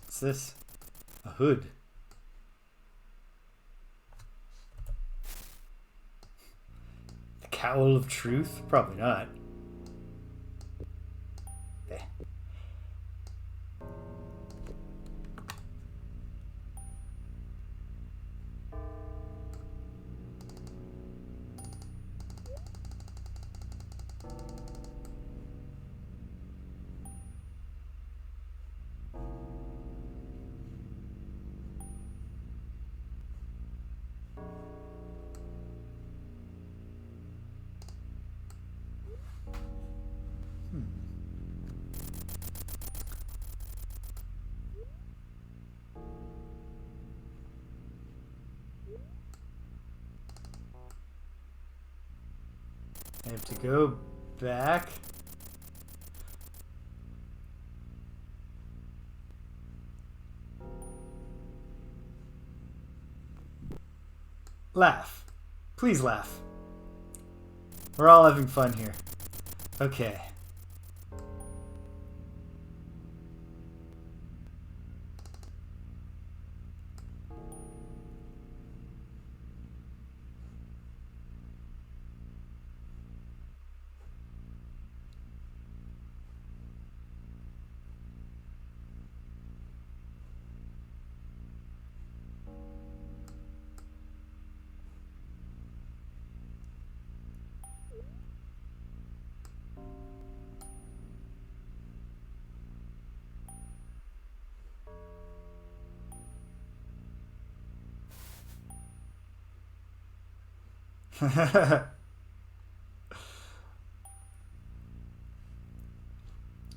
What's this? A hood. The cowl of truth? Probably not. Eh. I have to go back. Laugh. Please laugh. We're all having fun here. Okay.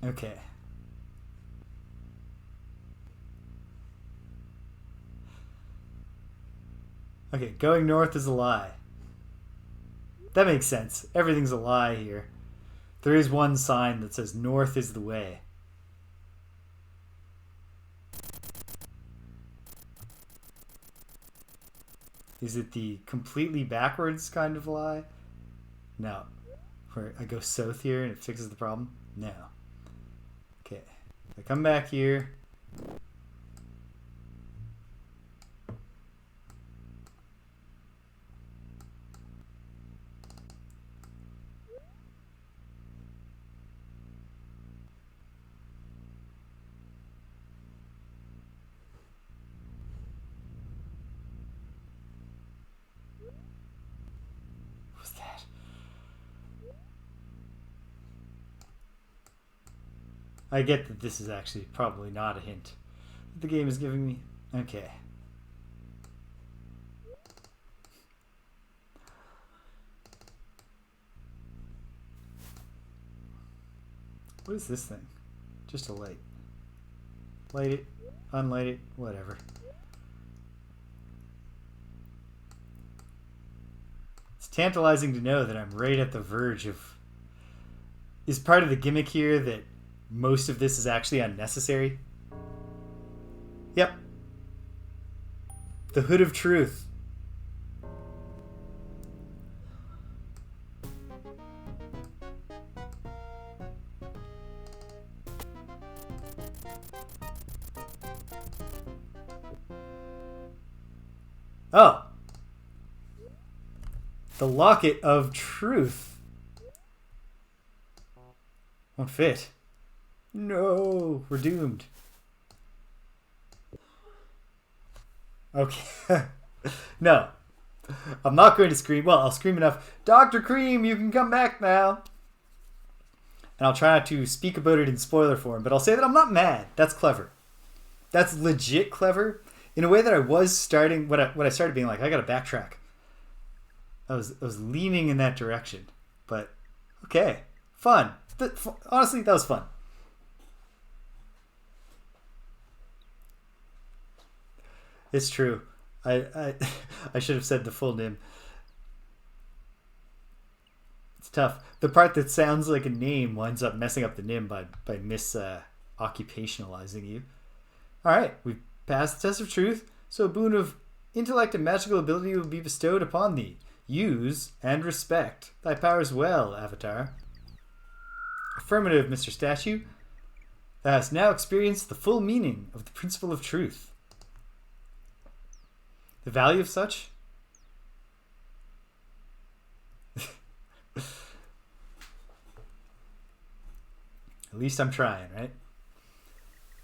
Okay. Okay, going north is a lie. That makes sense. Everything's a lie here. There is one sign that says north is the way. Is it the completely backwards kind of lie? No. Where I go south here and it fixes the problem? No. Okay. I come back here. I get that this is actually probably not a hint the game is giving me. Okay. What is this thing? Just a light. Light it, unlight it, whatever. It's tantalizing to know that I'm right at the verge of... Is part of the gimmick here that most of this is actually unnecessary? Yep. The Hood of Truth. Oh. The Locket of Truth. Won't fit. No, we're doomed. Okay. No. I'm not going to scream. Well, I'll scream enough. Dr. Cream, you can come back now. And I'll try not to speak about it in spoiler form, but I'll say that I'm not mad. That's clever. That's legit clever. In a way that I was starting, when I started being like, I gotta backtrack. I was leaning in that direction. But, okay. Fun. Honestly, that was fun. It's true. I should have said the full name. It's tough. The part that sounds like a name winds up messing up the name by occupationalizing you. Alright, we've passed the test of truth, so a boon of intellect and magical ability will be bestowed upon thee. Use and respect thy powers well, Avatar. Affirmative, Mr. Statue. Thou hast now experienced the full meaning of the principle of truth. The value of such? At least I'm trying, right?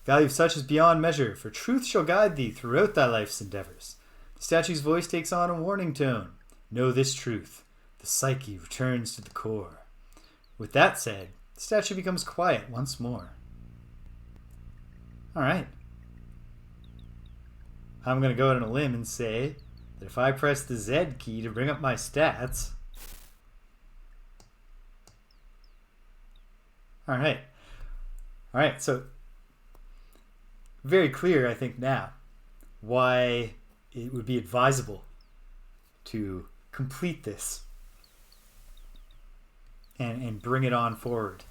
Value of such is beyond measure, for truth shall guide thee throughout thy life's endeavors. The statue's voice takes on a warning tone. Know this truth. The psyche returns to the core. With that said, the statue becomes quiet once more. Alright. I'm going to go out on a limb and say that if I press the Z key to bring up my stats... Alright. Alright, so... very clear, I think, now why it would be advisable to complete this and bring it on forward.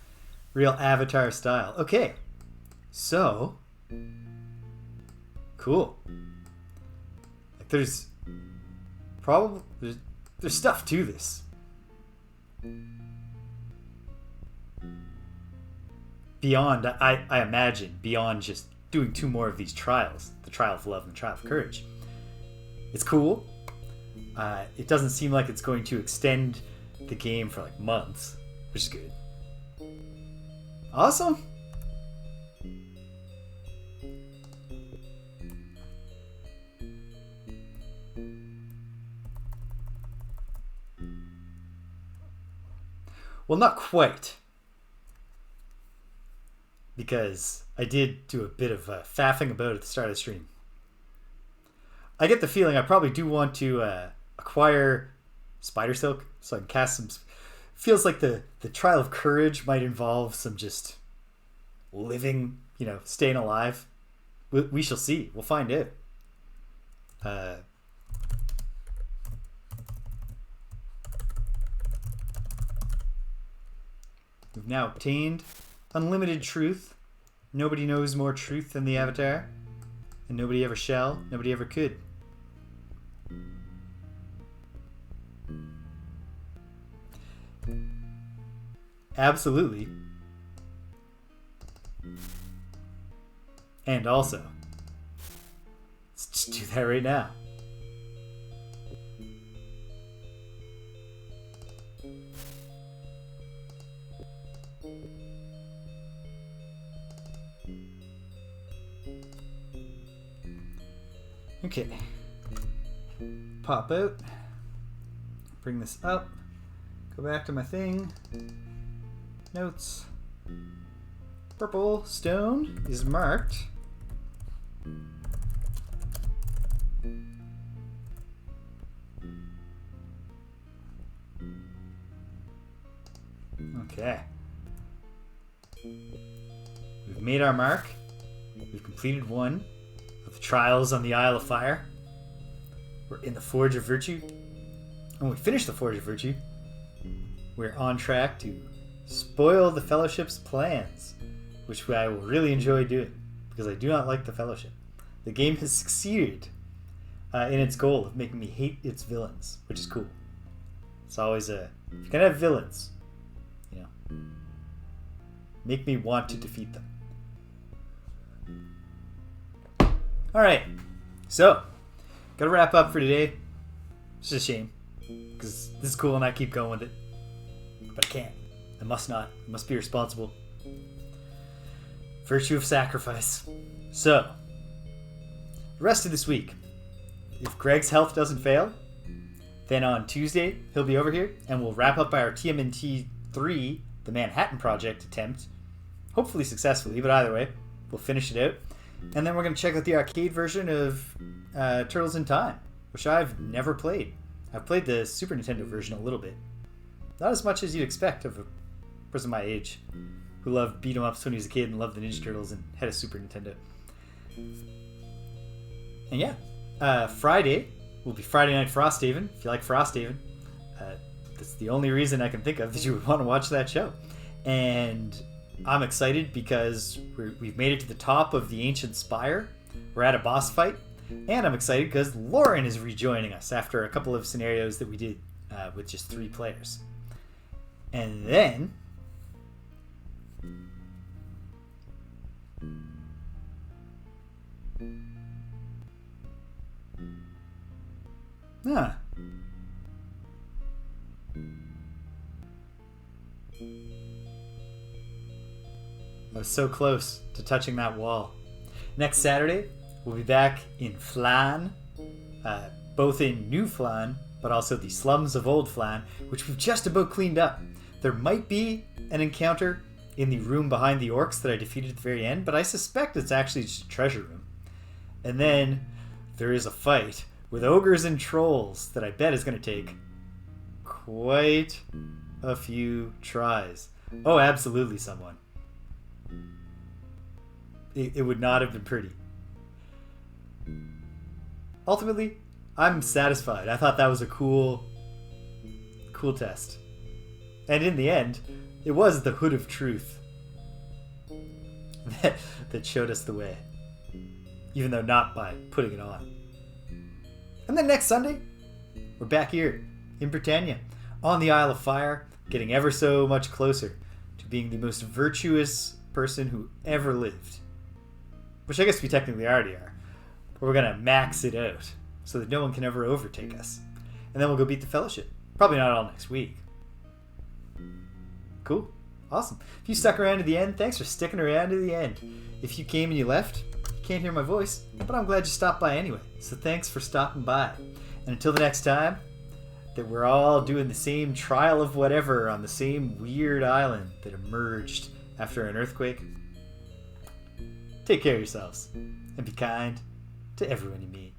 Real Avatar style. Okay. So, cool. Like there's stuff to this. Beyond, I imagine, beyond just doing 2 more of these trials, the Trial of Love and the Trial of Courage. It's cool. It doesn't seem like it's going to extend the game for like months, which is good. Awesome. Well, not quite. Because I did do a bit of faffing about it at the start of the stream. I get the feeling I probably do want to acquire Spider Silk so I can cast some... Feels like the Trial of Courage might involve some just living, staying alive. We shall see. We'll find out. We've now obtained unlimited truth. Nobody knows more truth than the Avatar. And nobody ever shall. Nobody ever could. Absolutely. And also, let's just do that right now. Okay. Pop out. Bring this up. Go back to my thing. Notes. Purple stone is marked. Okay. We've made our mark. We've completed one of the trials on the Isle of Fire. We're in the Forge of Virtue. When we finish the Forge of Virtue, we're on track to spoil the Fellowship's plans, which I will really enjoy doing, because I do not like the Fellowship. The game has succeeded in its goal of making me hate its villains, which is cool. It's always if you're gonna have villains, you know, make me want to defeat them. Alright, so, gotta wrap up for today. It's just a shame, because this is cool and I keep going with it. But I can't. I must not. I must be responsible. Virtue of sacrifice. So, the rest of this week, if Greg's health doesn't fail, then on Tuesday he'll be over here and we'll wrap up our TMNT 3, the Manhattan Project attempt. Hopefully successfully, but either way, we'll finish it out. And then we're going to check out the arcade version of Turtles in Time, which I've never played. I've played the Super Nintendo version a little bit. Not as much as you'd expect of a person my age who loved beat 'em ups when he was a kid and loved the Ninja Turtles and had a Super Nintendo. And yeah, Friday will be Friday Night Frosthaven. If you like Frosthaven, that's the only reason I can think of that you would want to watch that show. And I'm excited because we've made it to the top of the Ancient Spire. We're at a boss fight. And I'm excited because Lauren is rejoining us after a couple of scenarios that we did with just 3 players. And then I was so close to touching that wall. Next Saturday, we'll be back in Flan, both in New Flan, but also the slums of Old Flan, which we've just about cleaned up. There might be an encounter in the room behind the orcs that I defeated at the very end, but I suspect it's actually just a treasure room. And then there is a fight with ogres and trolls that I bet is going to take quite a few tries. Oh, absolutely someone. It would not have been pretty. Ultimately, I'm satisfied. I thought that was a cool test. And in the end, it was the Hood of Truth that showed us the way. Even though not by putting it on. And then next Sunday, we're back here in Britannia, on the Isle of Fire, getting ever so much closer to being the most virtuous person who ever lived. Which I guess we technically already are. But we're going to max it out so that no one can ever overtake us. And then we'll go beat the Fellowship. Probably not all next week. Cool. Awesome. If you stuck around to the end, thanks for sticking around to the end. If you came and you left, you can't hear my voice, but I'm glad you stopped by anyway. So thanks for stopping by. And until the next time, that we're all doing the same trial of whatever on the same weird island that emerged after an earthquake. Take care of yourselves, and be kind to everyone you meet.